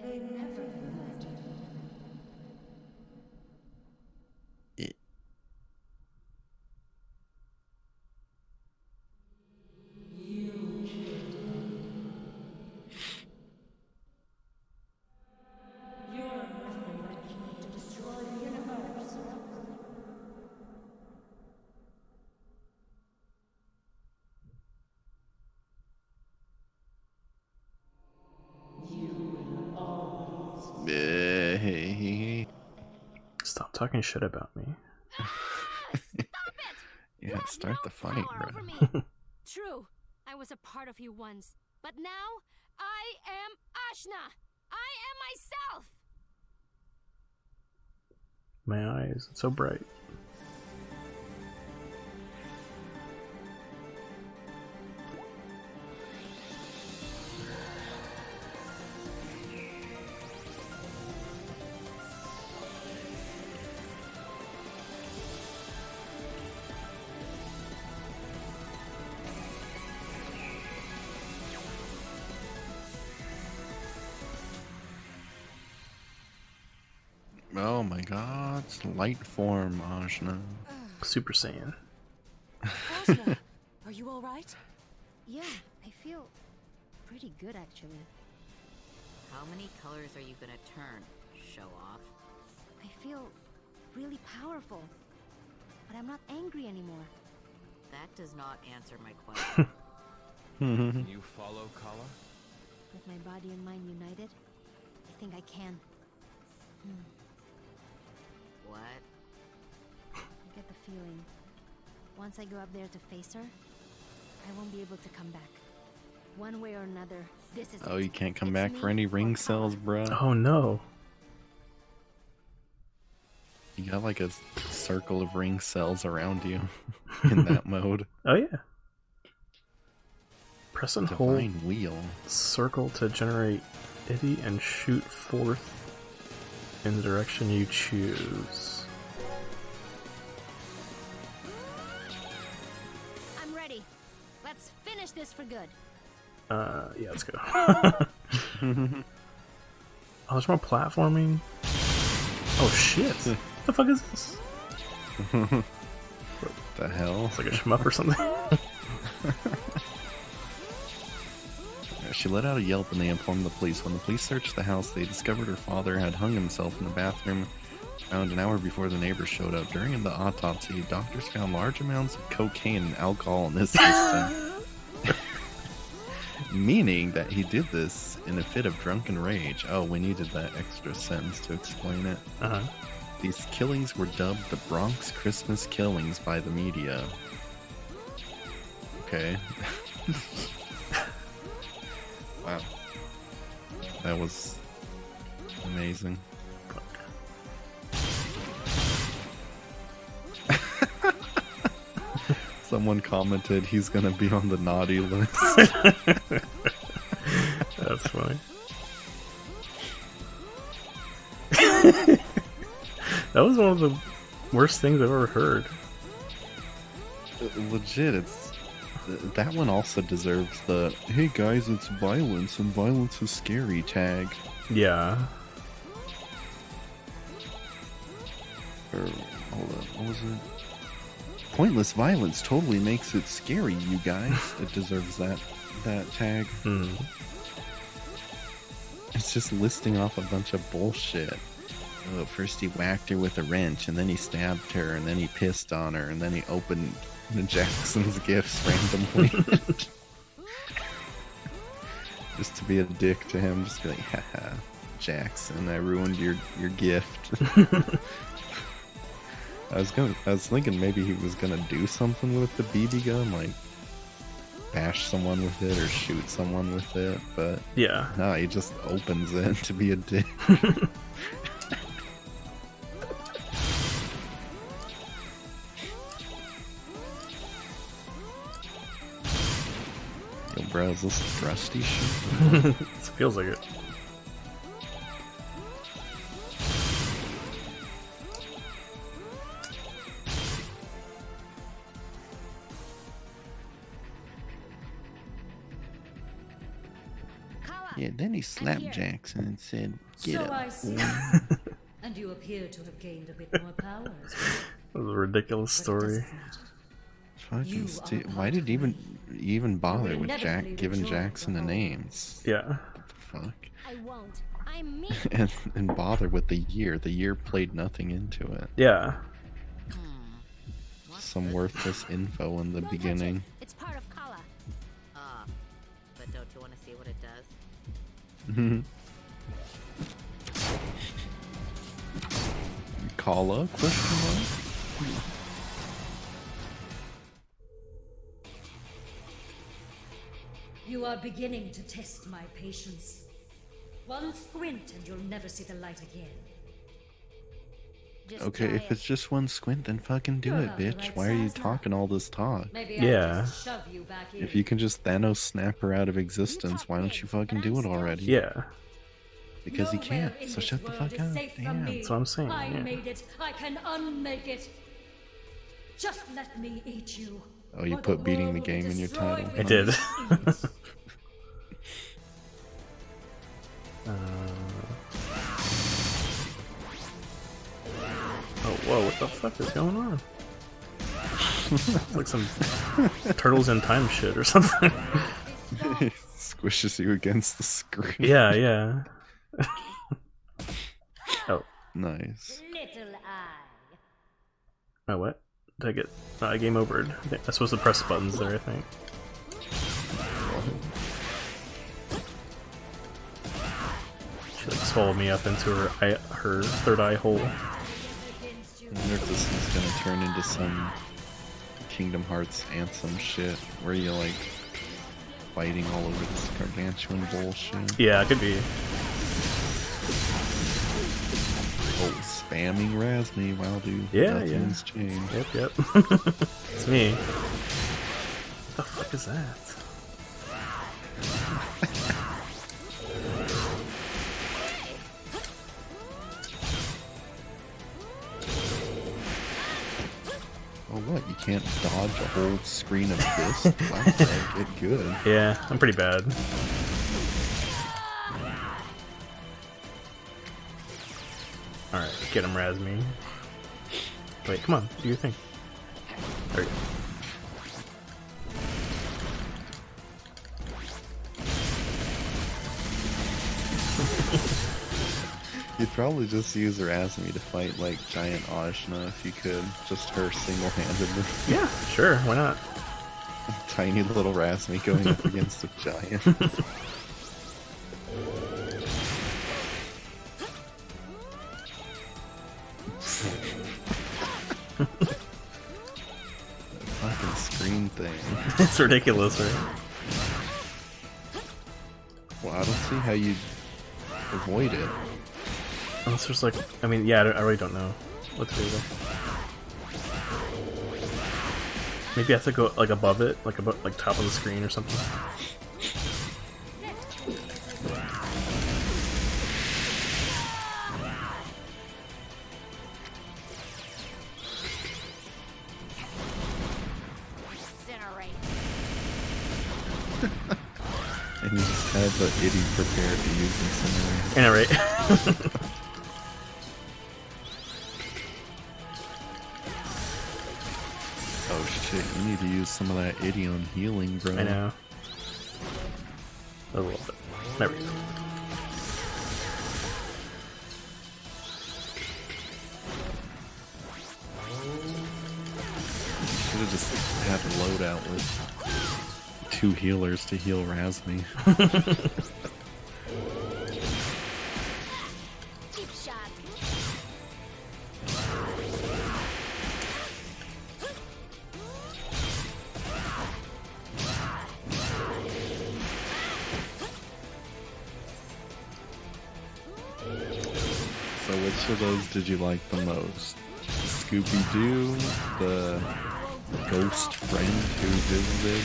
They never loved you. You killed him. You're nothing but a key to destroy the universe. Stop talking shit about me. Yeah, start the fight, Power bro. over me. True, I was a part of you once, but now I am Ashna. I am myself. My eyes, it's so bright. Oh my god, it's light form, Ajna. Super Saiyan. Ajna, are you alright? Yeah, I feel pretty good actually. How many colors are you gonna turn, show off? I feel really powerful, but I'm not angry anymore. That does not answer my question. Can you follow Kala? With my body and mind united, I think I can. What? I get the feeling, once I go up there to face her, I won't be able to come back. One way or another, this is Oh, it. you can't come It's back me for any or ring Kala. cells, bruh. Oh no. You got like a circle of ring cells around you in that mode. Oh yeah. Press and hold Divine wheel. circle to generate itty and shoot forth in the direction you choose. I'm ready. Let's finish this for good. Yeah, let's go. Oh, there's more platforming. Oh shit! What the fuck is this? What the hell? It's like a shmup or something. She let out a yelp and they informed the police. When the police searched the house, they discovered her father had hung himself in the bathroom around an hour before the neighbors showed up. During the autopsy, doctors found large amounts of cocaine and alcohol in his system. Meaning that he did this in a fit of drunken rage. Oh, we needed that extra sentence to explain it. These killings were dubbed the Bronx Christmas Killings by the media. Okay. Wow. That was amazing. Someone commented he's gonna be on the naughty list. That's funny. That was one of the worst things I've ever heard. Legit, it's that one also deserves the "Hey guys, it's violence and violence is scary" tag. Yeah. Or hold on, what was it? Pointless violence totally makes it scary, you guys. It deserves that tag. It's just listing off a bunch of bullshit. Oh, first he whacked her with a wrench, and then he stabbed her, and then he pissed on her, and then he opened Jackson's gifts randomly. Just to be a dick to him, just be like, haha, Jackson, I ruined your gift. I was thinking maybe he was gonna do something with the BB gun, like bash someone with it or shoot someone with it, but yeah, no, he just opens it to be a dick. Yo, bro, is this thrusty shit? It feels like it. Yeah, then he slapped Jackson and said, "Get So up." I see. And you appear to have gained a bit more power as well. That was a ridiculous story. Fucking why did he even bother with giving Jackson a name? Yeah. What the fuck? I won't. I'm me. and bother with the year. The year played nothing into it. Yeah. Some worthless info in the beginning. It's part of Kala. But don't you want to see what it does? Kala? Question mark? You are beginning to test my patience. One squint and you'll never see the light again. Okay, if it's just one squint, then fucking do it, bitch. Why are you talking all this talk? Yeah. Shove you back in. If you can just Thanos snap her out of existence, why don't you fucking do it already? Yeah. Because he can't, so shut the fuck up. Damn. That's what I'm saying. I Yeah. made it. I can unmake it. Just let me eat you. Oh, you put beating the game in your title. I did. the fuck is going on? It's like some Turtles in Time shit or something. It squishes you against the screen. Yeah, yeah. Oh. Nice. Little eye. Oh, what? Did I get... I game overed. I think I'm supposed to press buttons there, I think. She like swallowed me up into her third eye hole. I wonder if this is gonna turn into some Kingdom Hearts anthem shit where you like fighting all over this gargantuan bullshit. Yeah, it could be. Oh, spamming Razmi, wow dude. Yeah, Nothing's yeah. changed. Yep. It's me. What the fuck is that? Oh what, you can't dodge a whole screen of this? Wow, get good. Yeah, I'm pretty bad. Alright, get him, Razmi. Wait, come on, do your thing. There you go. You'd probably just use Razmi to fight like giant Ajna if you could. Just her single-handedly. Yeah, sure, why not? Tiny little Razmi going up against a giant. Fucking screen thing. It's ridiculous, right? Well, I don't see how you avoid it. Unless there's like, I mean, yeah, I really don't know what to do there. Maybe I have to go like above it, like above, like top of the screen or something. And you just have the idiot prepared to use Incinerate. I know, right? Oh shit, you need to use some of that idiom healing, bro. I know. A little bit. There we go. Should have just had a loadout with 2 healers to heal Razmi. Cheap shot. So which of those did you like the most? Scooby-Doo, the ghost friend who visited,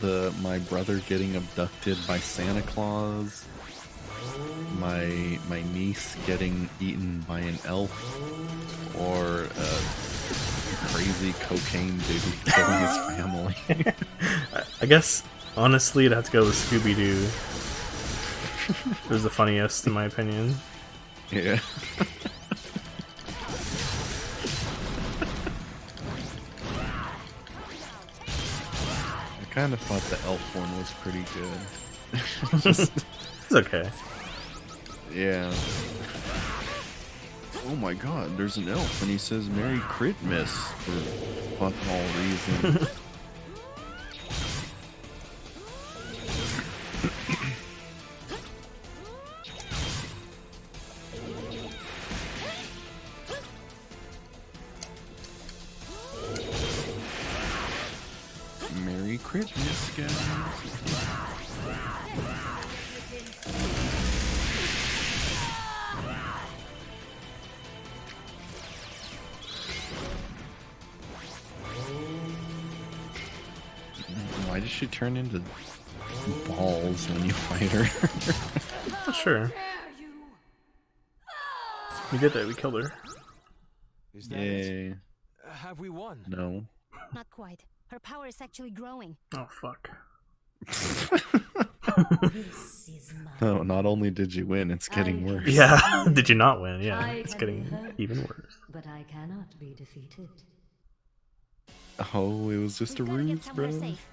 the my brother getting abducted by Santa Claus, my niece getting eaten by an elf, or a crazy cocaine dude killing his family? I guess, honestly, it'd have to go with Scooby-Doo. It was the funniest, in my opinion. Yeah. I kind of thought the elf one was pretty good. It's okay. Yeah. Oh my god, there's an elf and he says Merry Christmas for fuck all reason. Merry Christmas, guys. Why does she turn into balls when you fight her? Sure. We did that, we killed her. Is that Yay. it? Have we won? No. Not quite. Her power is actually growing. Oh, fuck. This is mine. No, not only did you win, it's getting worse. Yeah, did you not win? Yeah, I it's can be getting hurt, even worse. But I cannot be defeated. Oh, it was just a We've gotta get ruse, somewhere bro. safe.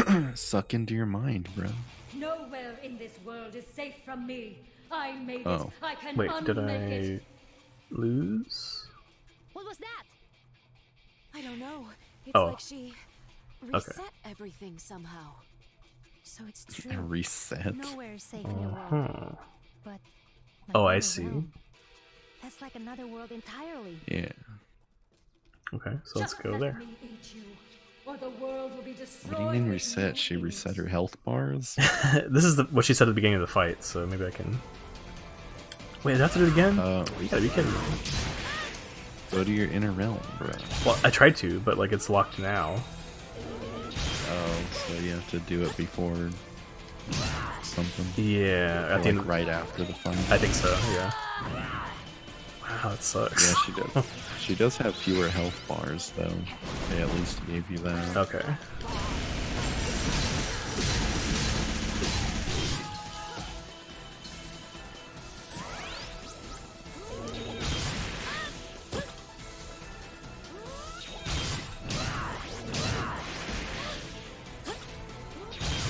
Okay. Suck into your mind, bro. Nowhere in this world is safe from me. I made Oh. it. I can Wait, did unmake I it. lose? What was that? I don't know. It's Oh. like she reset everything somehow. So it's A true. reset. Nowhere is safe in the world. Uh-huh. But Oh, my I inner see. realm, that's like another world entirely. Yeah. Okay, so let's Just go let there. me eat you, or the world will be destroyed. What do you mean with reset? you She in reset it. her health bars? This is what she said at the beginning of the fight, so maybe I can. Wait, do I have to do it again? You gotta be kidding me. Go to your inner realm, bro. Well, I tried to, but like it's locked now. Oh, so you have to do it before something? Yeah, Or at the like end. right after the fight? I think so. Yeah. Wow, that sucks. Yeah, she does. She does have fewer health bars, though. They at least gave you that. Okay.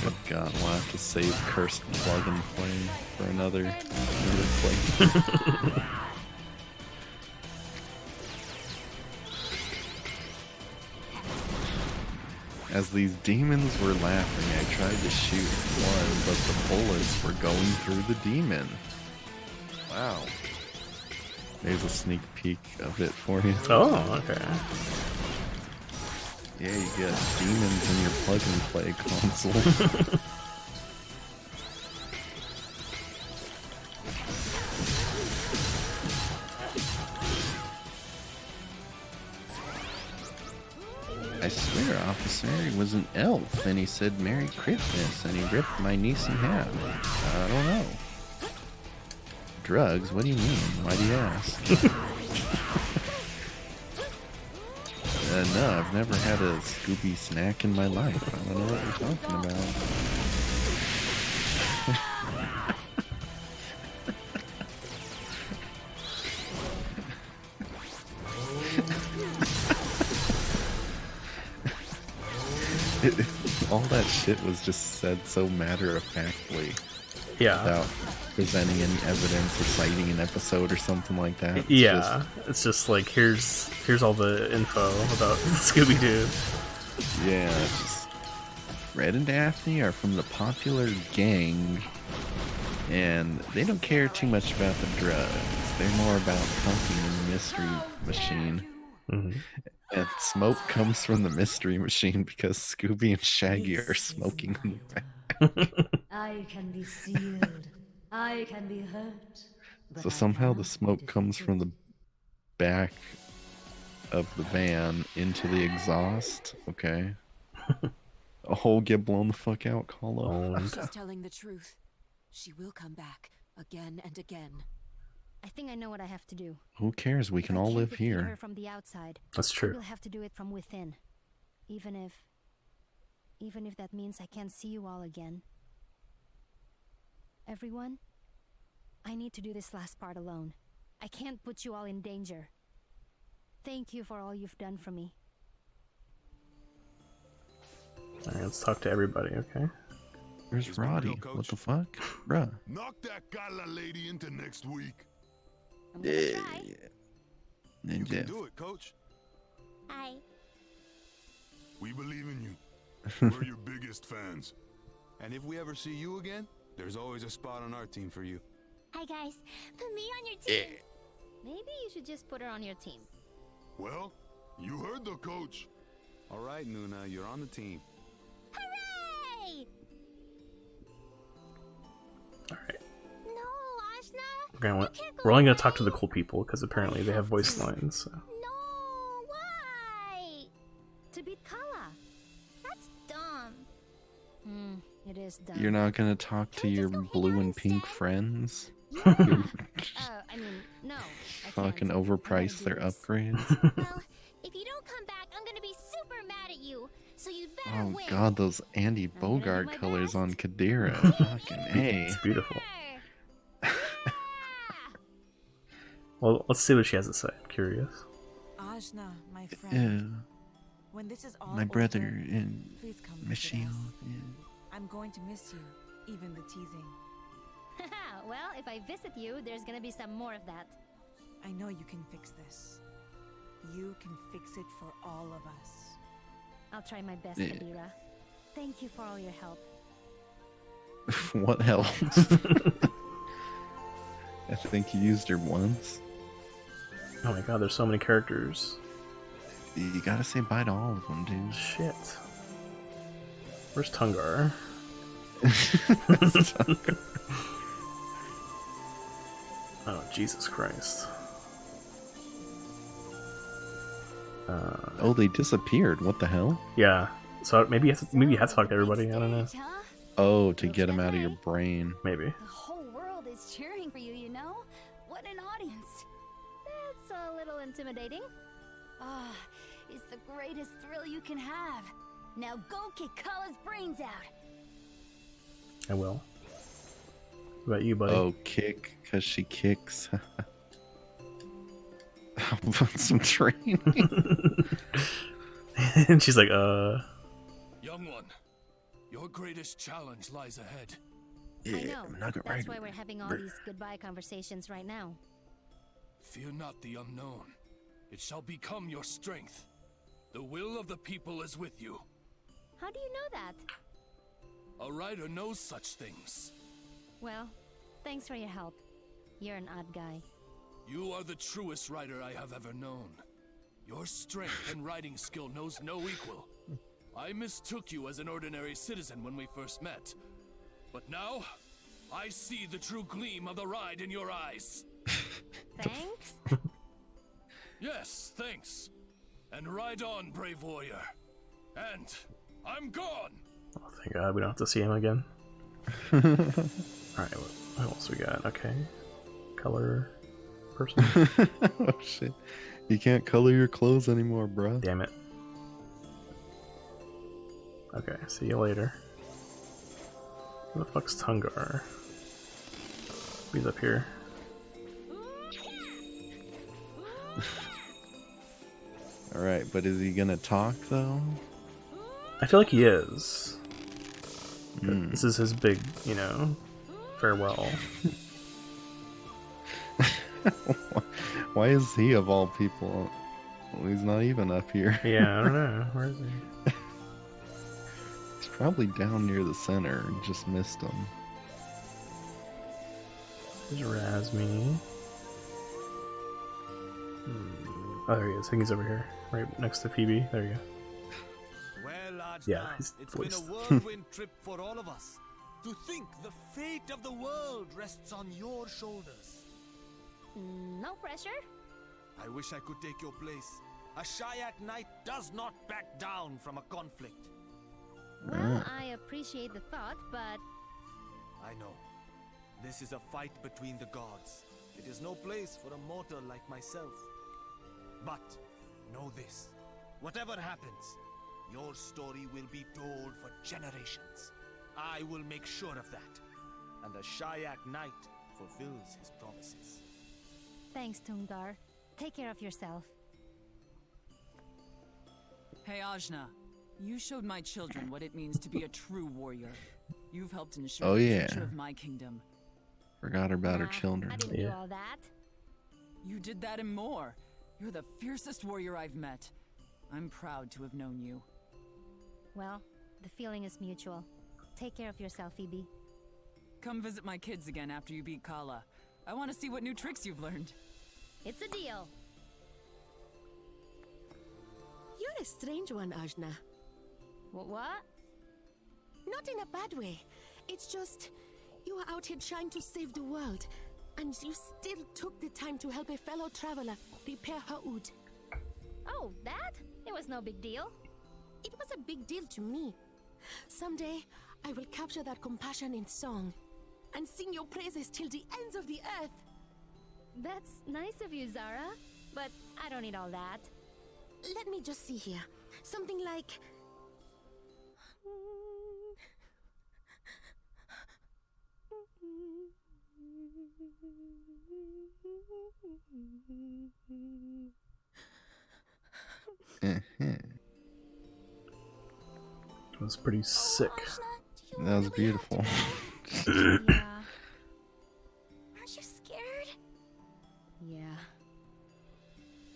Oh god, we'll have to save Cursed Plug and Play for another play. As these demons were laughing, I tried to shoot one, but the bullets were going through the demon. Wow. There's a sneak peek of it for you. Oh, okay. Yeah, you get demons in your plug and play console. I swear, officer, he was an elf, and he said Merry Christmas, and he ripped my niece in half. I don't know. Drugs? What do you mean? Why do you ask? No, I've never had a Scooby snack in my life. I don't know what you're talking about. All that shit was just said so matter-of-factly. Yeah. Without presenting any evidence or citing an episode or something like that. It's Yeah, it's just like here's all the info about Scooby-Doo. Yeah, it's just Fred and Daphne are from the popular gang, and they don't care too much about the drugs. They're more about pumping in the mystery machine. Mm-hmm. And smoke comes from the mystery machine because Scooby and Shaggy are smoking in the back. I can be sealed. I can be hurt. So somehow the smoke comes from the back of the van into the exhaust. Okay. A hole get blown the fuck out, call up. She's telling the truth. She will come back again and again. I think I know what I have to do. Who cares? We can all live Defeat her here. from the outside. That's true. We'll have to do it from within. Even if that means I can't see you all again. Everyone, I need to do this last part alone. I can't put you all in danger. Thank you for all you've done for me. Alright, let's talk to everybody, okay? Where's Roddy? What the fuck? Bruh. Knock that Gala lady into next week. I'm gonna try. You can do it, coach. Hi. We believe in you. We're your biggest fans. And if we ever see you again, there's always a spot on our team for you. Hi guys. Put me on your team. Maybe you should just put her on your team. Well, you heard the coach. All right, Nuna, you're on the team. Hooray! Alright. No, Ashna. We're only gonna talk to the cool people because apparently they have voice lines. So. No, why? To beat Kala. That's dumb. It is dumb. You're not gonna talk to your blue and pink friends? I mean, no. Fucking overprice their upgrades? Well, if you don't come back, I'm gonna be super mad at you. So you'd Oh god, those Andy Bogart colors on Kadira. Fucking A. It's beautiful. Well, let's see what she has to say. I'm curious. Ajna, my friend. Yeah. When this is all My brother over, and please come visit Michelle. us. Yeah. I'm going to miss you, even the teasing. Well, if I visit you, there's gonna be some more of that. I know you can fix this. You can fix it for all of us. I'll try my best, Yeah. Kadira. Thank you for all your help. What helps? I think you used her once. Oh my god, there's so many characters. You gotta say bye to all of them, dude. Shit. Where's Tungar? Oh, Jesus Christ. Oh, they disappeared. What the hell? Yeah. So maybe you have to talk to everybody. I don't know. Oh, to get them out of your brain. Maybe. The whole world is cheering for you, you know? What an audience. That's a little intimidating. Ah, it's the greatest thrill you can have. Now go kick Kala's brains out. I will. What about you, buddy? Oh, kick, because she kicks. How about some training? And she's like, Young one, your greatest challenge lies ahead. I know. That's why we're having all these goodbye conversations right now. Fear not the unknown. It shall become your strength. The will of the people is with you. How do you know that? A rider knows such things. Well, thanks for your help. You're an odd guy. You are the truest rider I have ever known. Your strength and riding skill knows no equal. I mistook you as an ordinary citizen when we first met. But now, I see the true gleam of the ride in your eyes. Thanks? Yes, thanks. And ride on, brave warrior. And I'm gone! oh, thank God we don't have to see him again. Alright, what else we got? Okay. Color person. Oh shit. You can't color your clothes anymore, bro. Damn it. Okay, see you later. Who the fuck's Tungar? He's up here. Alright, but is he gonna talk though? I feel like he is. This is his big, farewell. Why is he of all people? Well, he's not even up here. Yeah, I don't know. Where is he? He's probably down near the center and just missed him. There's Razmi. Oh, there he is. I think he's over here. Right next to Phoebe. There you go. Well, Ajna, Yeah, he's it's voiced. been a whirlwind trip for all of us. To think the fate of the world rests on your shoulders. No pressure. I wish I could take your place. A Shayak knight does not back down from a conflict. Well, I appreciate the thought, but... I know. This is a fight between the gods. It is no place for a mortal like myself. But know this. Whatever happens, your story will be told for generations. I will make sure of that. And the Shayak knight fulfills his promises. Thanks, Tungar. Take care of yourself. Hey, Ajna. You showed my children what it means to be a true warrior. You've helped ensure Oh, the yeah. future of my kingdom. Forgot about her children. I didn't do all that. You did that and more. You're the fiercest warrior I've met. I'm proud to have known you. Well, the feeling is mutual. Take care of yourself, Phoebe. Come visit my kids again after you beat Kala. I want to see what new tricks you've learned. It's a deal. You're a strange one, Ajna. What? Not in a bad way. It's just, you are out here trying to save the world, and you still took the time to help a fellow traveler repair her oud. Oh, that? It was no big deal. It was a big deal to me. Someday, I will capture that compassion in song, and sing your praises till the ends of the earth. That's nice of you, Zara, but I don't need all that. Let me just see here. Something like... It was pretty sick. That was beautiful. Yeah. Aren't you scared? Yeah.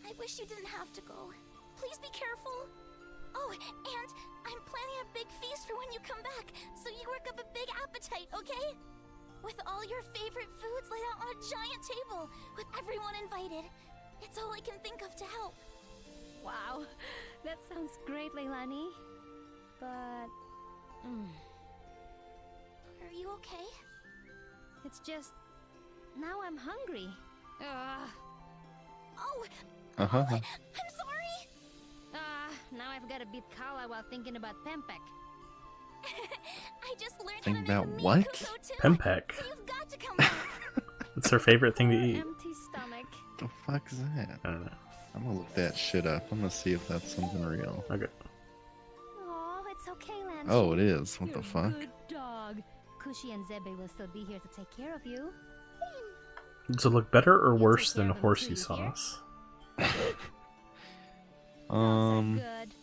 I wish you didn't have to go. Please be careful. Oh, and I'm planning a big feast for when you come back, so you work up a big appetite, okay? With all your favorite foods laid out on a giant table, with everyone invited. It's all I can think of to help. Wow. That sounds great, Leilani. But... Are you okay? It's just... Now I'm hungry. Ugh. Oh! Uh-huh. I'm sorry! Now I've got to beat Kala while thinking about Pempek. I just learned Think how to about make a what? Miko too. Pempek. So you've got to come back. It's her favorite thing to eat. Empty stomach. The fuck's that? I don't know. I'm gonna look that shit up. I'm gonna see if that's something real. Okay. Oh, it's okay, Lanchi. Oh, it is. What You're the fuck? a good dog. Kushi and Zebe will still be here to take care of you. Does it look better or worse care than of them horsey too, you hear? sauce? Good.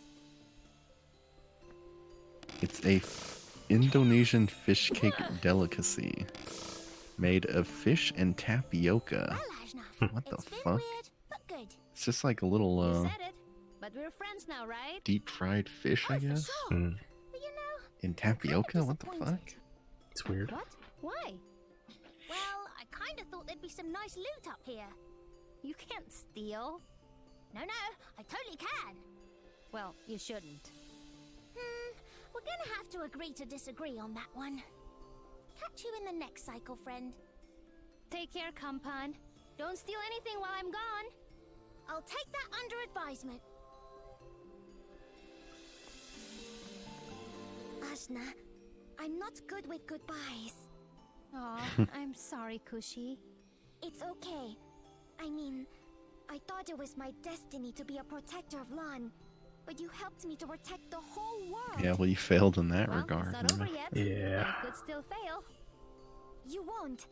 It's a Indonesian fish cake delicacy made of fish and tapioca. What the fuck? It's just like a You little said it, but we're friends now, right? deep fried fish, I guess. Mm. In tapioca? What the fuck? It's weird. What? Why? Well, I kind of thought there'd be some nice loot up here. You can't steal. No, I totally can. Well, you shouldn't. We're gonna have to agree to disagree on that one. Catch you in the next cycle, friend. Take care, Kampan. Don't steal anything while I'm gone. I'll take that under advisement. Ashna, I'm not good with goodbyes. Aw, I'm sorry, Kushi. It's okay. I mean, I thought it was my destiny to be a protector of Lan, but you helped me to protect the whole world. Yeah, well, you failed in that Well, regard. it's not over yet. Yeah. But it could still fail. You won't.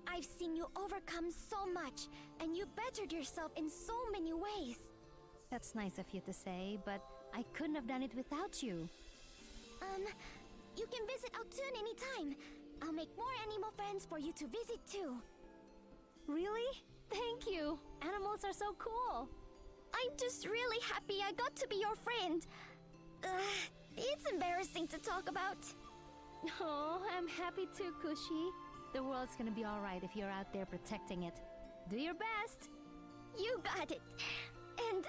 I've seen you overcome so much, and you bettered yourself in so many ways. That's nice of you to say, but I couldn't have done it without you. You can visit Outun anytime. I'll make more animal friends for you to visit too. Really? Thank you. Animals are so cool. I'm just really happy I got to be your friend. It's embarrassing to talk about. Oh, I'm happy too, Kushi. The world's gonna be alright if you're out there protecting it. Do your best. You got it. And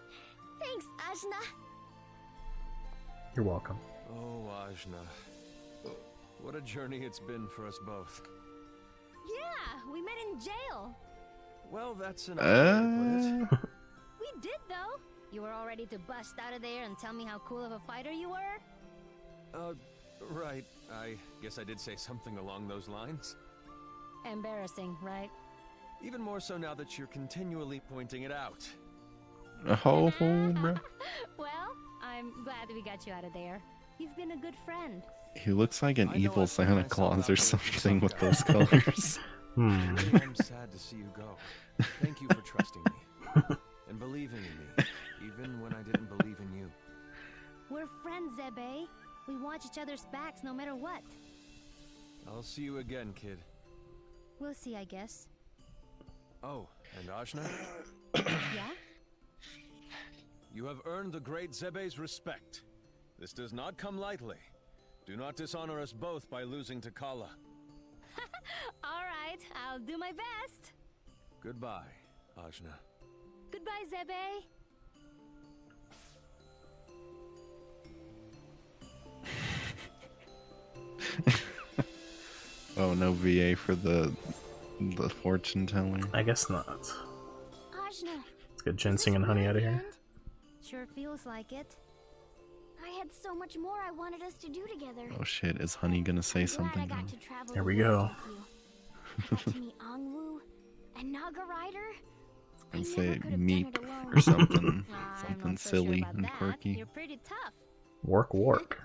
thanks, Ashna. You're welcome. Oh, Ajna. What a journey it's been for us both. Yeah, we met in jail. Well, that's an way to put it. We did, though. You were all ready to bust out of there and tell me how cool of a fighter you were? Right. I guess I did say something along those lines. Embarrassing, right? Even more so now that you're continually pointing it out. Oh, bro. Well, I'm glad we got you out of there. You've been a good friend. He looks like an evil Santa Claus or something with those colors. I'm sad to see you go. Thank you for trusting me. And believing in me, even when I didn't believe in you. We're friends, Zebe. We watch each other's backs no matter what. I'll see you again, kid. We'll see, I guess. Oh, and Ajna? Yeah? You have earned the great Zebe's respect. This does not come lightly. Do not dishonor us both by losing to Kala. Alright, I'll do my best. Goodbye, Ajna. Goodbye, Zebe. Oh, no VA for the fortune telling. I guess not. Ajna, Let's get ginseng and honey out of here. Sure feels like it. I had so much more I wanted us to do together. Oh shit, is Honey gonna say something? Glad I got to travel There we the go. world with you. I got to meet Angwu and Naga Rider. And I say never could have done meep it alone. or something. I'm Something not so sure silly about and that. quirky. You're pretty tough. Work.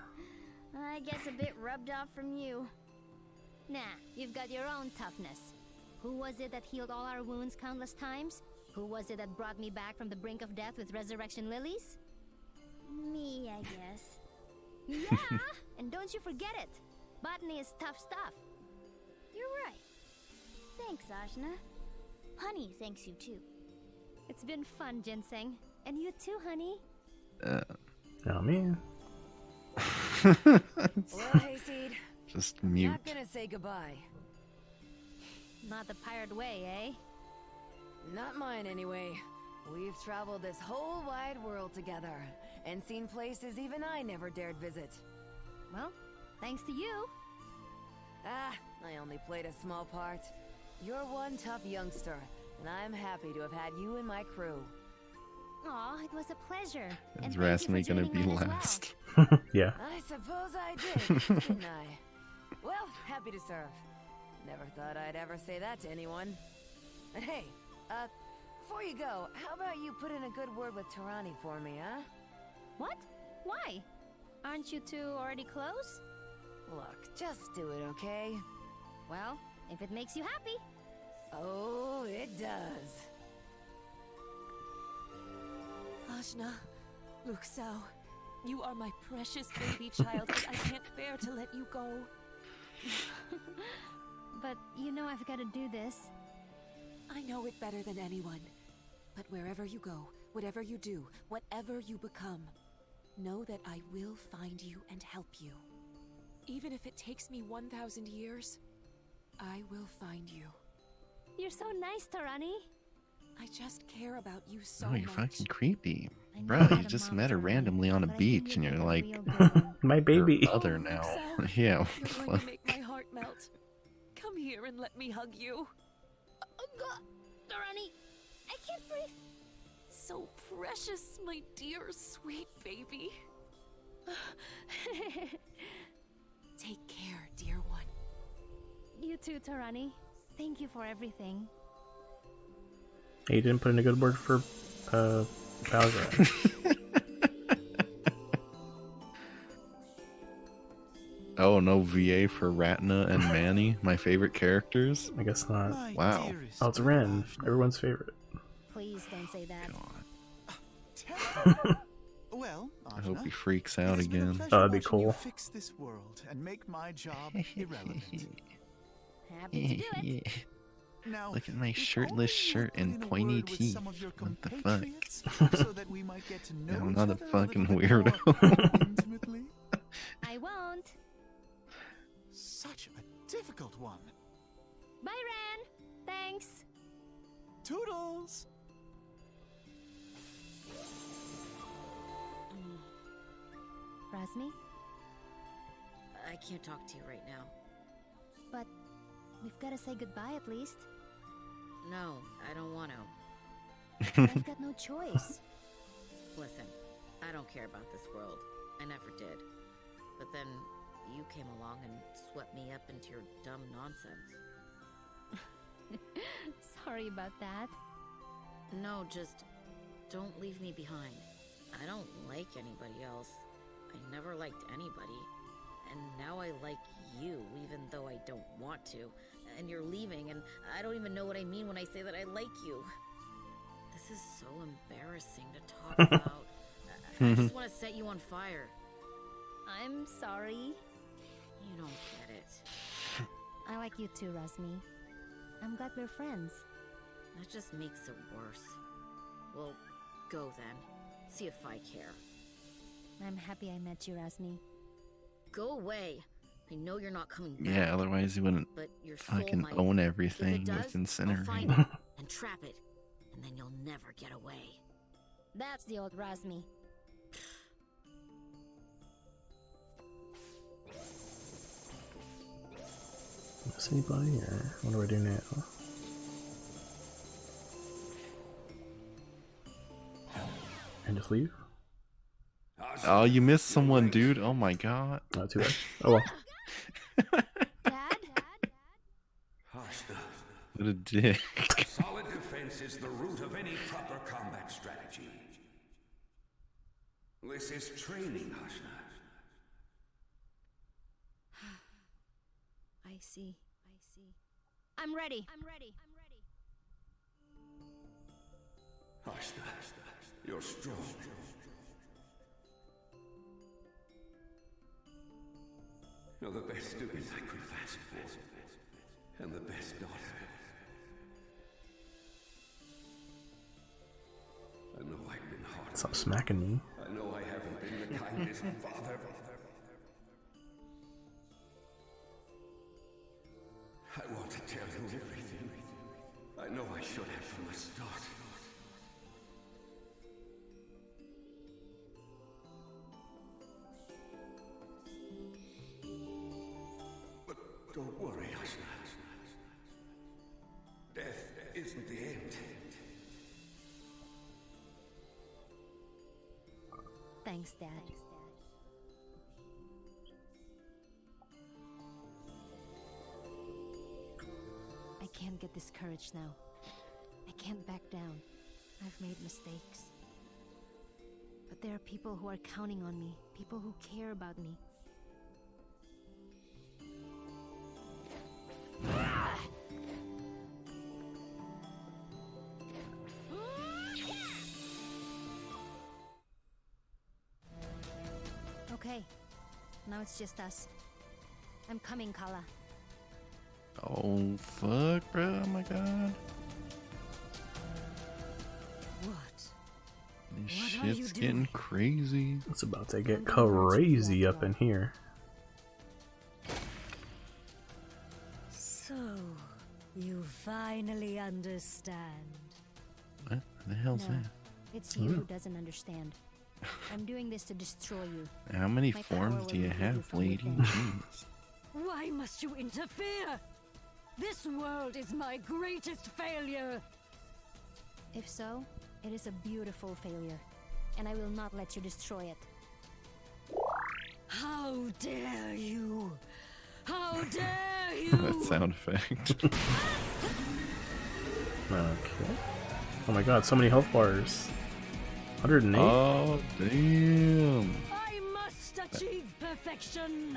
I guess a bit rubbed off from you. Nah, you've got your own toughness. Who was it that healed all our wounds countless times? Who was it that brought me back from the brink of death with resurrection lilies? Me, I guess. Yeah, and don't you forget it. Botany is tough stuff. You're right. Thanks, Ajna. Honey thanks you too. It's been fun, Ginseng. And you too, honey. Oh, man. Well, Hayseed. Just mute. Not gonna say goodbye. Not the pirate way, eh? Not mine, anyway. We've traveled this whole wide world together, and seen places even I never dared visit. Well, thanks to you. Ah, I only played a small part. You're one tough youngster, and I'm happy to have had you in my crew. Aw, it was a pleasure. Is Rasmi gonna be last? Yeah. I suppose I did, didn't I? Well, happy to serve. Never thought I'd ever say that to anyone. And hey, before you go, how about you put in a good word with Tarani for me, huh? What? Why? Aren't you two already close? Look, just do it, okay? Well, if it makes you happy. Oh, it does. Ajna, Luxao, you are my precious baby child, and I can't bear to let you go. But you know I've got to do this. I know it better than anyone. But wherever you go, whatever you do, whatever you become, know that I will find you and help you. Even if it takes me 1,000 years, I will find you. You're so nice, Tarani. I just care about you so Oh, you're much. fucking creepy. I know Bro, I'm you not a just mom, met her Tarani, randomly on a but I think beach and you'd you're make a like, real good one. My baby. your mother now. Luxao, Yeah, what you're the going to fuck? make my heart melt. Come here and let me hug you. Tarani, I can't breathe. So precious, my dear, sweet baby. Take care, dear one. You too, Tarani. Thank you for everything. Hey, you didn't put in a good word for Balgrad. Oh, no VA for Ratna and Manny, my favorite characters? I guess not. Wow. Oh, it's Ren, everyone's favorite. Please don't say that. Well, I hope Ajna, he freaks it out has been a again. pleasure Oh, that'd be watching you cool. fix this world and make my job irrelevant. Happy to do it. Now, Look at my if shirtless only you shirt would put and in a pointy word with teeth. some of your What the fuck? compatriots so that we might get to know Yeah, I'm each not a other fucking little bit more weirdo. intimately. I won't. Such a difficult one. Bye, Ren. Thanks. Toodles. Rasmi, I can't talk to you right now. but we've got to say goodbye at least. No, I don't want to. I've got no choice. Listen, I don't care about this world. I never did. But then you came along and swept me up into your dumb nonsense. Sorry about that. No, just don't leave me behind. I don't like anybody else. I never liked anybody. And now I like you, even though I don't want to. And you're leaving, and I don't even know what I mean when I say that I like you. This is so embarrassing to talk about. I just want to set you on fire. I'm sorry. You don't get it. I like you too, Rasmi. I'm glad we're friends. That just makes it worse. Well, go then. See if I care. I'm happy I met you, Rasmi. Go away. I know you're not coming back. Yeah, otherwise he wouldn't But your soul fucking might. own If everything it does, with Incinerate. I'll find it and trap it, and then you'll never get away. That's the old Rasmi. Miss anybody, or what do I do now? And just leave? Oh, you missed someone, dude. Oh my god. Not too bad. Oh well. What a dick. Solid defense is the root of any proper combat strategy. This is training, Ajna. I see. I'm ready. Ajna, you're strong. stupid I could have asked for. And the best daughter. I know I've been hard. Stop smacking me. I know I haven't been the kindest father. I want to tell you everything. I know I should have from the start. But don't worry, Ashna. Death isn't the end. Thanks, Dad. I can't get discouraged now. I can't back down. I've made mistakes. But there are people who are counting on me, people who care about me. Okay, now it's just us. I'm coming, Kala. Oh fuck, bro! Oh my god. What? This What are you shit's doing? getting crazy. It's about to get crazy up in here. So, you finally understand. What the hell's No, that? it's you who doesn't understand. I'm doing this to destroy you. How many My power forms will do you remove you have, from lady? within. Jeez. Why must you interfere? This world is my greatest failure. If so, it is a beautiful failure, and I will not let you destroy it. How dare you? How dare you? That sound effect. Okay. Oh my god, so many health bars. 108? Oh, damn. I must achieve perfection.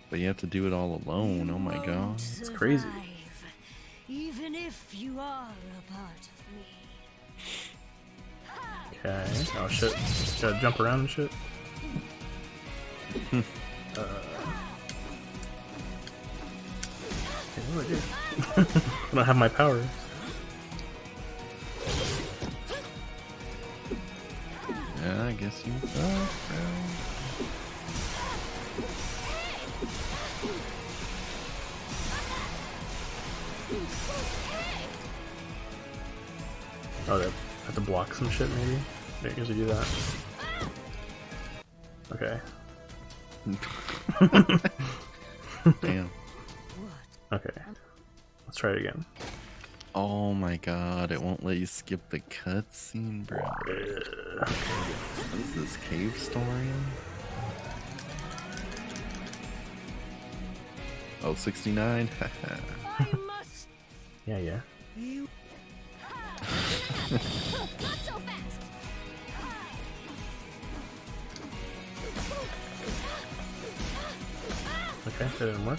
But you have to do it all alone. Oh my god. It's crazy. Even if you are a part of me. Okay. Oh shit. Gotta jump around and shit. Okay, what do I do? I don't have my power. Yeah, I guess you suck, bro. Oh, they have to block some shit, maybe? They usually do that. Okay. Damn. Okay. Let's try it again. Oh my god, it won't let you skip the cutscene, bro. What is this, cave story? Oh, 69? Yeah. You. Not so fast. Okay, that didn't work.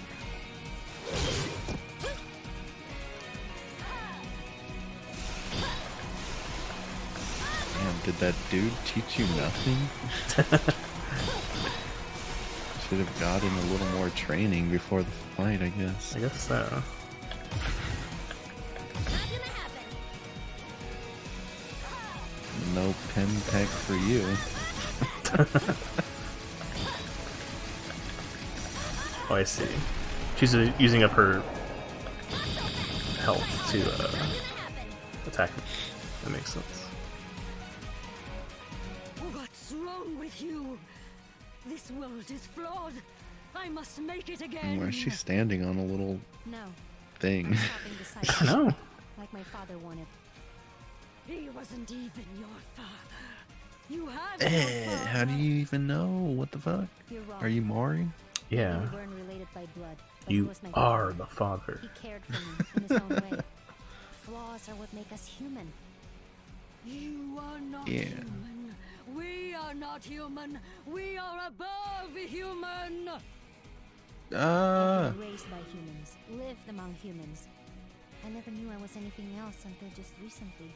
Damn, did that dude teach you nothing? Should have gotten a little more training before the fight, I guess. I guess so. No pen tech for you. Oh, I see. She's using up her health to attack me. That makes sense. What's wrong with you? This world is flawed. I must make it again. Why is she standing on a little No. thing? I'm stopping the cycle. I know. Like my father wanted. He wasn't even your father. You had no father. How do you even know? What the fuck? You're wrong. Are you Mari? Yeah. We weren't related by blood, but he You was my are father. the father. He cared for me in his own way. Flaws are what make us human. You are not Yeah. human. We are not human. We are above human. I've been raised by humans, lived among humans. I never knew I was anything else until just recently.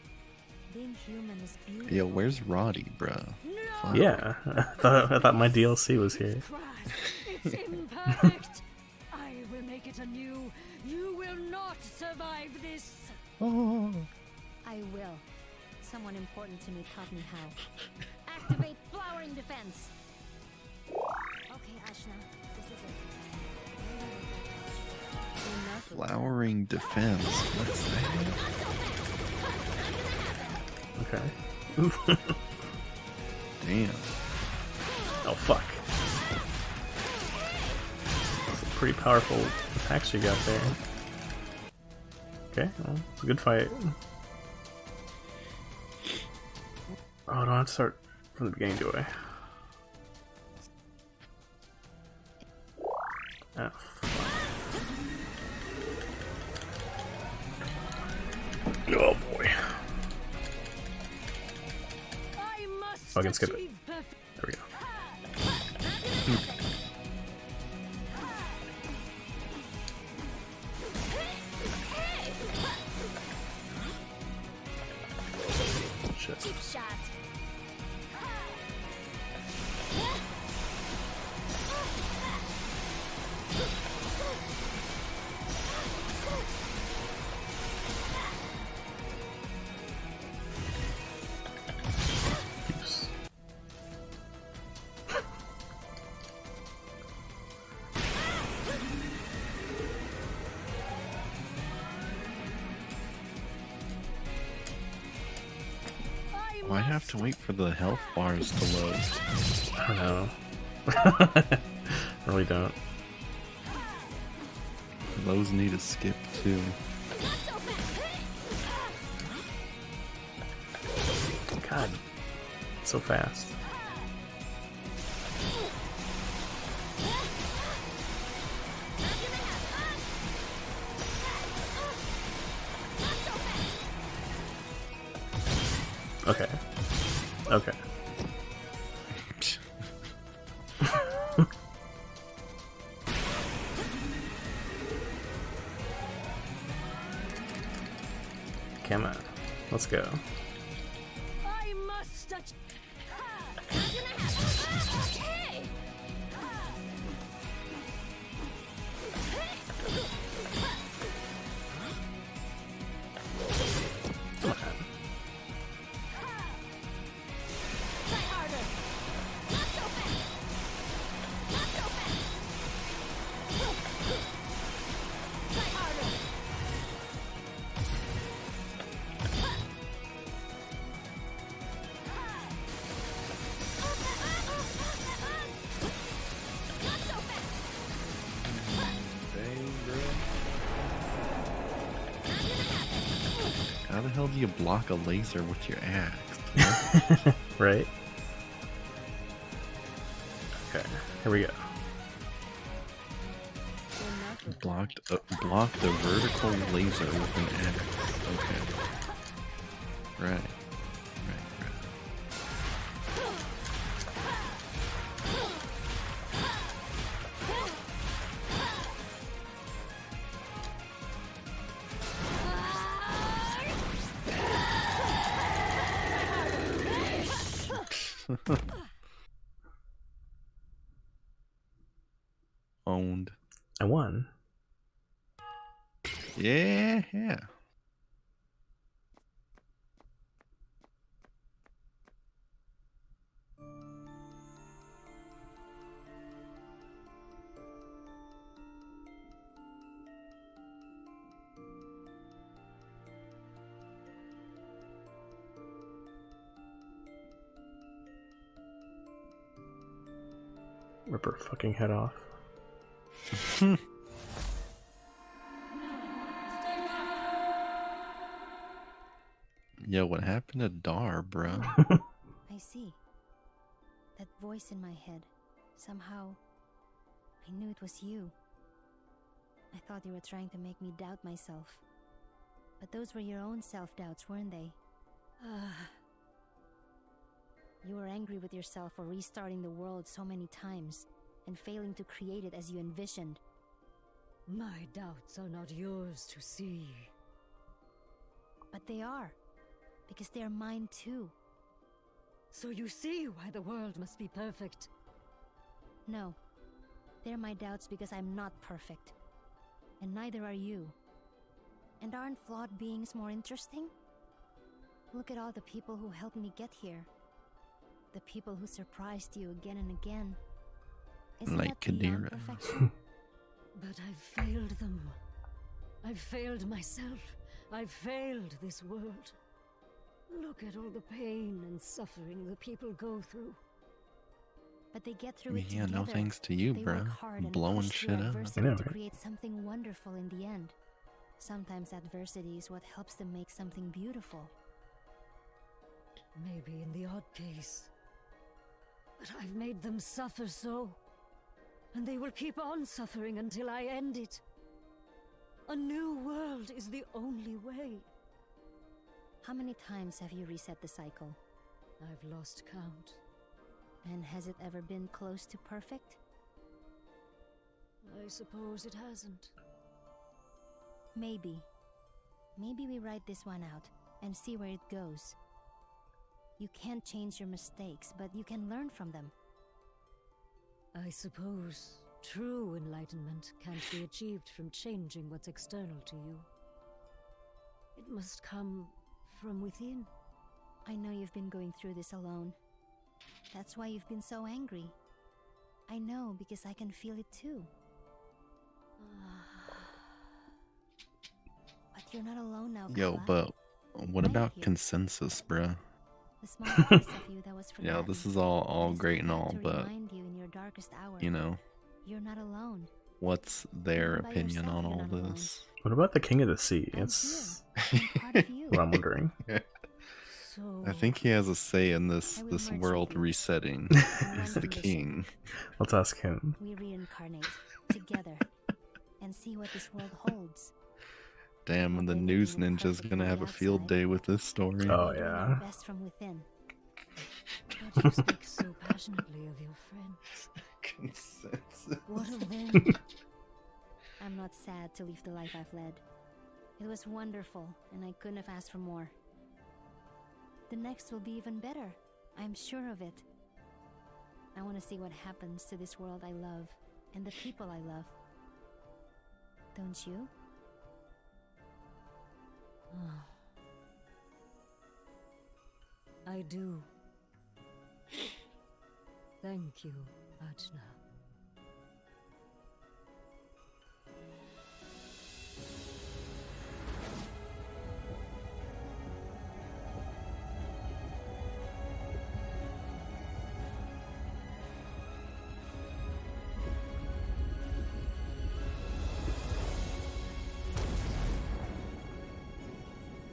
Being human is beautiful. Yo, where's Roddy, bruh? Fuck. Yeah. I thought my DLC was here. It's imperfect. make it anew. You will not survive this. Oh. I will. Someone important to me taught me how. Activate flowering defense. Okay, Ashna, this is it. Enough. Flowering defense. What's that? Okay. Oof. Damn. Oh fuck. Some pretty powerful attacks you got there. Okay, well, it's a good fight. Oh, I don't have to start from the beginning, do I? Oh, fuck. Oh boy. Oh, I can skip it. There we go. Shit. Cheap shot. Oops. Why have to wait for the health bars to load? I don't know. I really don't. Those need to skip too. God, so fast. Okay. Okay. Come on. Let's go. I must touch. How the hell do you block a laser with your axe? Right? Okay, here we go. Blocked the vertical laser with an axe. Okay. Right. Owned. I won. Yeah. Rip her fucking head off. Yo, what happened to Dar, bro? I see. That voice in my head. Somehow, I knew it was you. I thought you were trying to make me doubt myself. But those were your own self-doubts, weren't they? You were angry with yourself for restarting the world so many times and failing to create it as you envisioned. My doubts are not yours to see. But they are, because they are mine too. So you see why the world must be perfect. No, they're my doubts because I'm not perfect. And neither are you. And aren't flawed beings more interesting? Look at all the people who helped me get here. The people who surprised you again and again. Isn't Like that beyond Kadira. perfection? But I've failed them. I've failed myself. I've failed this world. Look at all the pain and suffering the people go through. But they get through it Yeah, together. no thanks to you, They bro. work hard and Blowing push through shit up. adversity I know, to right? create something wonderful in the end. Sometimes adversity is what helps them make something beautiful. Maybe in the odd case. But I've made them suffer so. And they will keep on suffering until I end it. A new world is the only way. How many times have you reset the cycle? I've lost count. And has it ever been close to perfect? I suppose it hasn't. Maybe. Maybe we write this one out and see where it goes. You can't change your mistakes, but you can learn from them. I suppose true enlightenment can't be achieved from changing what's external to you. It must come from within. I know you've been going through this alone. That's why you've been so angry. I know because I can feel it too. But you're not alone now, Yo, Kala. but what I'm about here. consensus, bruh? The small piece of you that was Yeah, forgotten. this is all Just great and there all, to but remind you in your darkest hour, you know, you're not alone. what's their Even by opinion yourself, on you're all not alone. this? What about the King of the Sea? I'm It's here. I'm part of you. what I'm wondering. So I think he has a say in I this will this merge world with you. resetting. On He's one the condition. king. Let's ask him. We reincarnate together and see what this world holds. Damn, and the Nothing news will be ninja's perfect gonna from have the a field outside. day with this story. Oh, We're doing yeah. our best from within. But you speak so passionately of your friends. Consensus. What of them? I'm not sad to leave the life I've led. It was wonderful, and I couldn't have asked for more. The next will be even better. I'm sure of it. I want to see what happens to this world I love and the people I love. Don't you? I do. Thank you, Ajna.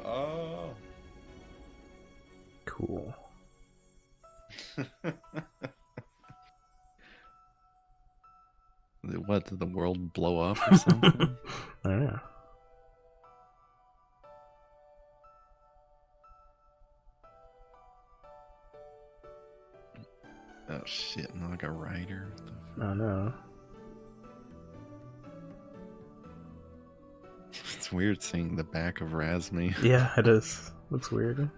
Oh. Cool. What, did the world blow up or something? I don't know. Oh shit, not like a writer. Oh no. It's weird seeing the back of Razmi. Yeah, it is. Looks weird.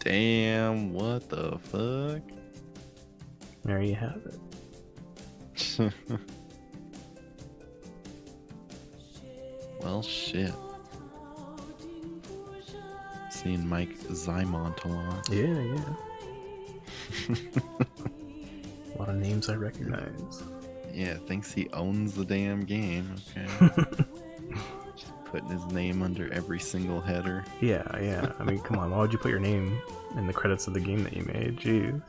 Damn, what the fuck? There you have it. Well, shit. Seeing Mike Zymont a lot. Yeah, yeah. A lot of names I recognize. Yeah, thinks he owns the damn game. Okay. putting his name under every single header. Yeah, yeah. I mean, come on, why would you put your name in the credits of the game that you made? Jeez.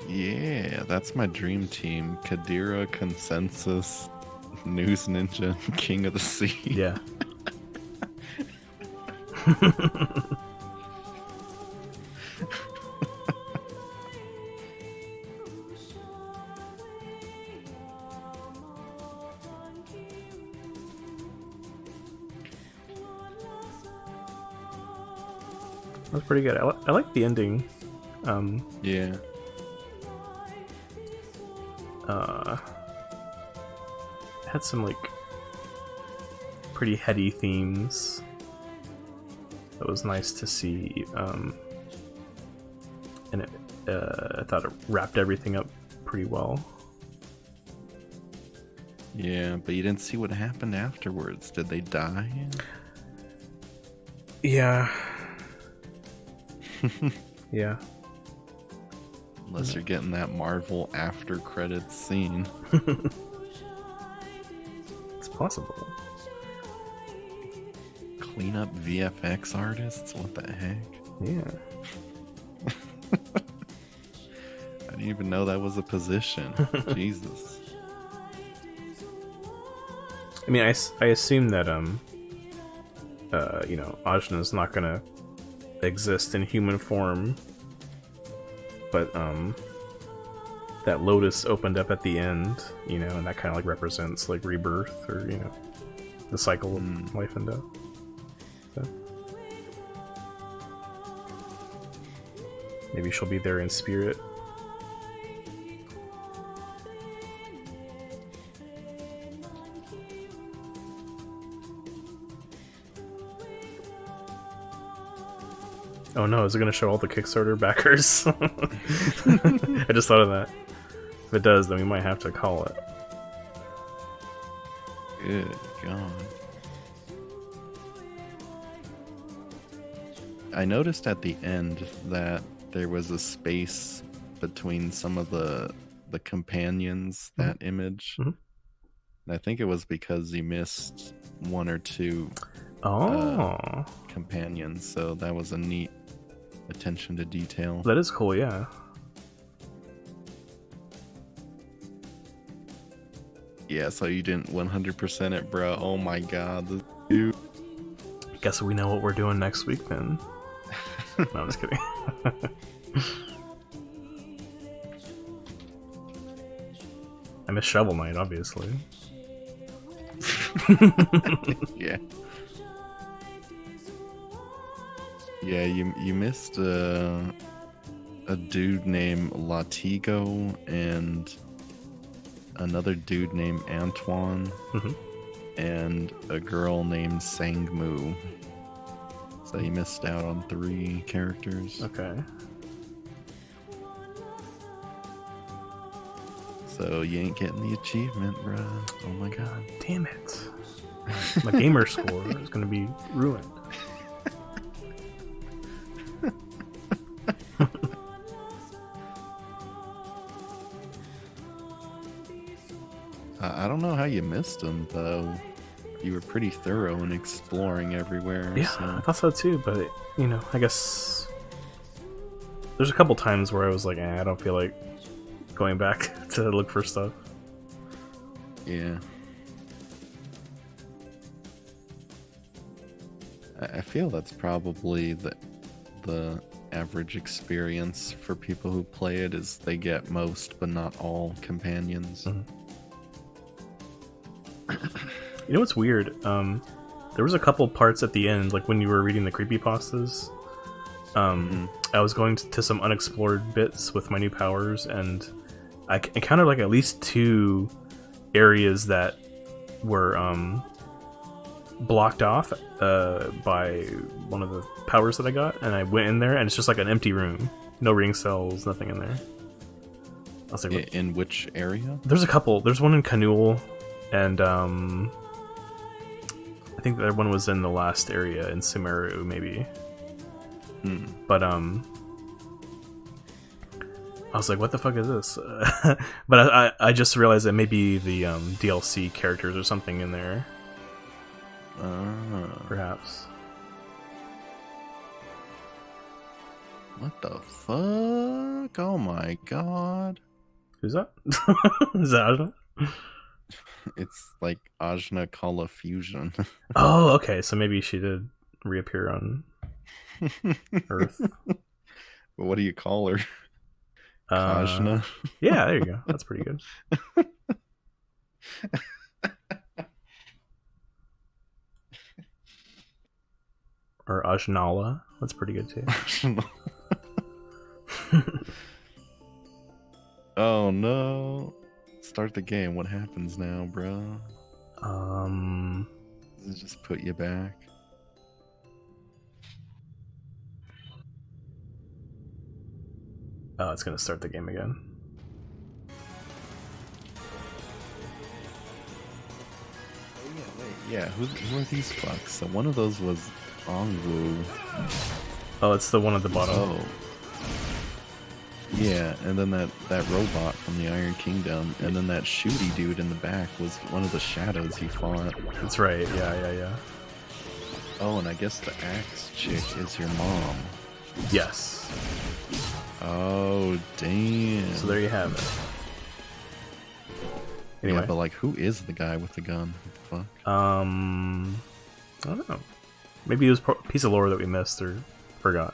Yeah, that's my dream team. Kadira, Consensus, News Ninja, King of the Sea. Yeah. That's pretty good. I like the ending. Yeah. Had some like pretty heady themes. That was nice to see. And I thought it wrapped everything up pretty well. Yeah, but you didn't see what happened afterwards. Did they die? Yeah. Yeah. Unless you're getting that Marvel after credits scene. It's possible. Clean up VFX artists? What the heck? Yeah. I didn't even know that was a position. Jesus. I mean, I assume that you know, Ajna's not gonna exist in human form, but that lotus opened up at the end, you know, and that kind of like represents like rebirth, or you know, the cycle of life and death. So maybe she'll be there in spirit. Oh no, is it going to show all the Kickstarter backers? I just thought of that. If it does, then we might have to call it. Good God. I noticed at the end that there was a space between some of the companions, that image. And I think it was because you missed one or two companions, so that was a neat attention to detail. That is cool, yeah. Yeah, so you didn't 100% it, bro. Oh my god. Dude. Guess we know what we're doing next week then. No, I'm just kidding. I miss Shovel Knight, obviously. Yeah. Yeah, you missed a dude named Latigo and another dude named Antoine and a girl named Sangmu. So you missed out on 3 characters. Okay. So you ain't getting the achievement, bruh. Oh my god. Damn it. My gamer score is going to be ruined. I don't know how you missed them, though. You were pretty thorough in exploring everywhere. Yeah, so. I thought so too, but, you know, I guess there's a couple times where I was like, I don't feel like going back to look for stuff. Yeah. I feel that's probably the average experience for people who play it, is they get most but not all companions. You know what's weird? There was a couple parts at the end, like when you were reading the creepypastas. I was going to some unexplored bits with my new powers, and I encountered like at least 2 areas that were blocked off by one of the powers that I got, and I went in there, and it's just like an empty room, no ring cells, nothing in there. I was like, in which area? There's a couple. There's one in Canul, and I think the other one was in the last area in Sumeru, maybe. But I was like, what the fuck is this? But I just realized that maybe the DLC characters or something in there. Perhaps. What the fuck? Oh my god. Who's that? Is that Ajna? It's like Ajna Kala Fusion. Oh, okay. So maybe she did reappear on Earth. But what do you call her? Ajna? Yeah, there you go. That's pretty good. Or Ajnala. That's pretty good too. Oh no. Start the game. What happens now, bro? Does it just put you back? Oh, it's gonna start the game again. Oh yeah, wait. Yeah, who are these fucks? So one of those was Ongwu. Oh, it's the one at the bottom. Oh. Yeah, and then that robot from the Iron Kingdom, and then that shooty dude in the back was one of the shadows you fought. That's right, yeah. Oh, and I guess the axe chick is your mom. Yes. Oh, damn. So there you have it. Anyway. Yeah, but like, who is the guy with the gun? What the fuck? I don't know. Maybe it was a piece of lore that we missed or forgot.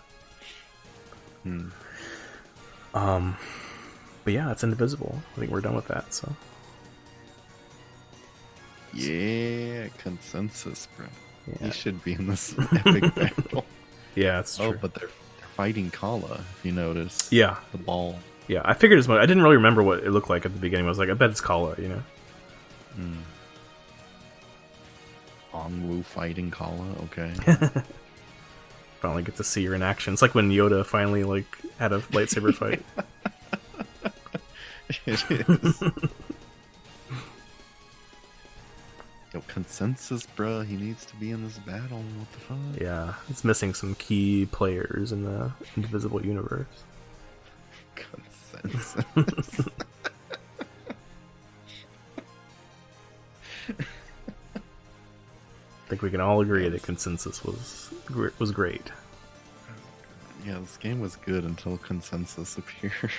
But yeah, it's Indivisible. I think we're done with that, so. Yeah, consensus, bro. Yeah. He should be in this epic battle. Yeah, it's true. Oh, but they're fighting Kala, if you notice. Yeah. The ball. Yeah, I figured as much. I didn't really remember what it looked like at the beginning. I was like, I bet it's Kala, you know? Ongwu fighting Kala, okay. Finally get to see her in action. It's like when Yoda finally like had a lightsaber fight. It is. Yo, consensus, bruh. He needs to be in this battle. What the fuck? Yeah, it's missing some key players in the Indivisible universe. Consensus. I think we can all agree that consensus was great. Yeah, this game was good until consensus appeared.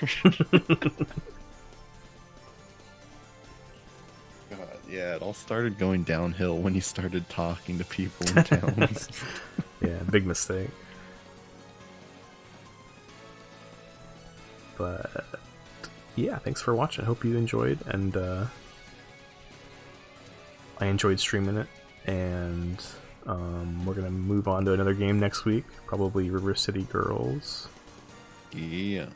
God, yeah, it all started going downhill when you started talking to people in towns. Yeah, big mistake. But yeah, thanks for watching. Hope you enjoyed, and I enjoyed streaming it. And we're gonna move on to another game next week, probably River City Girls. Yeah.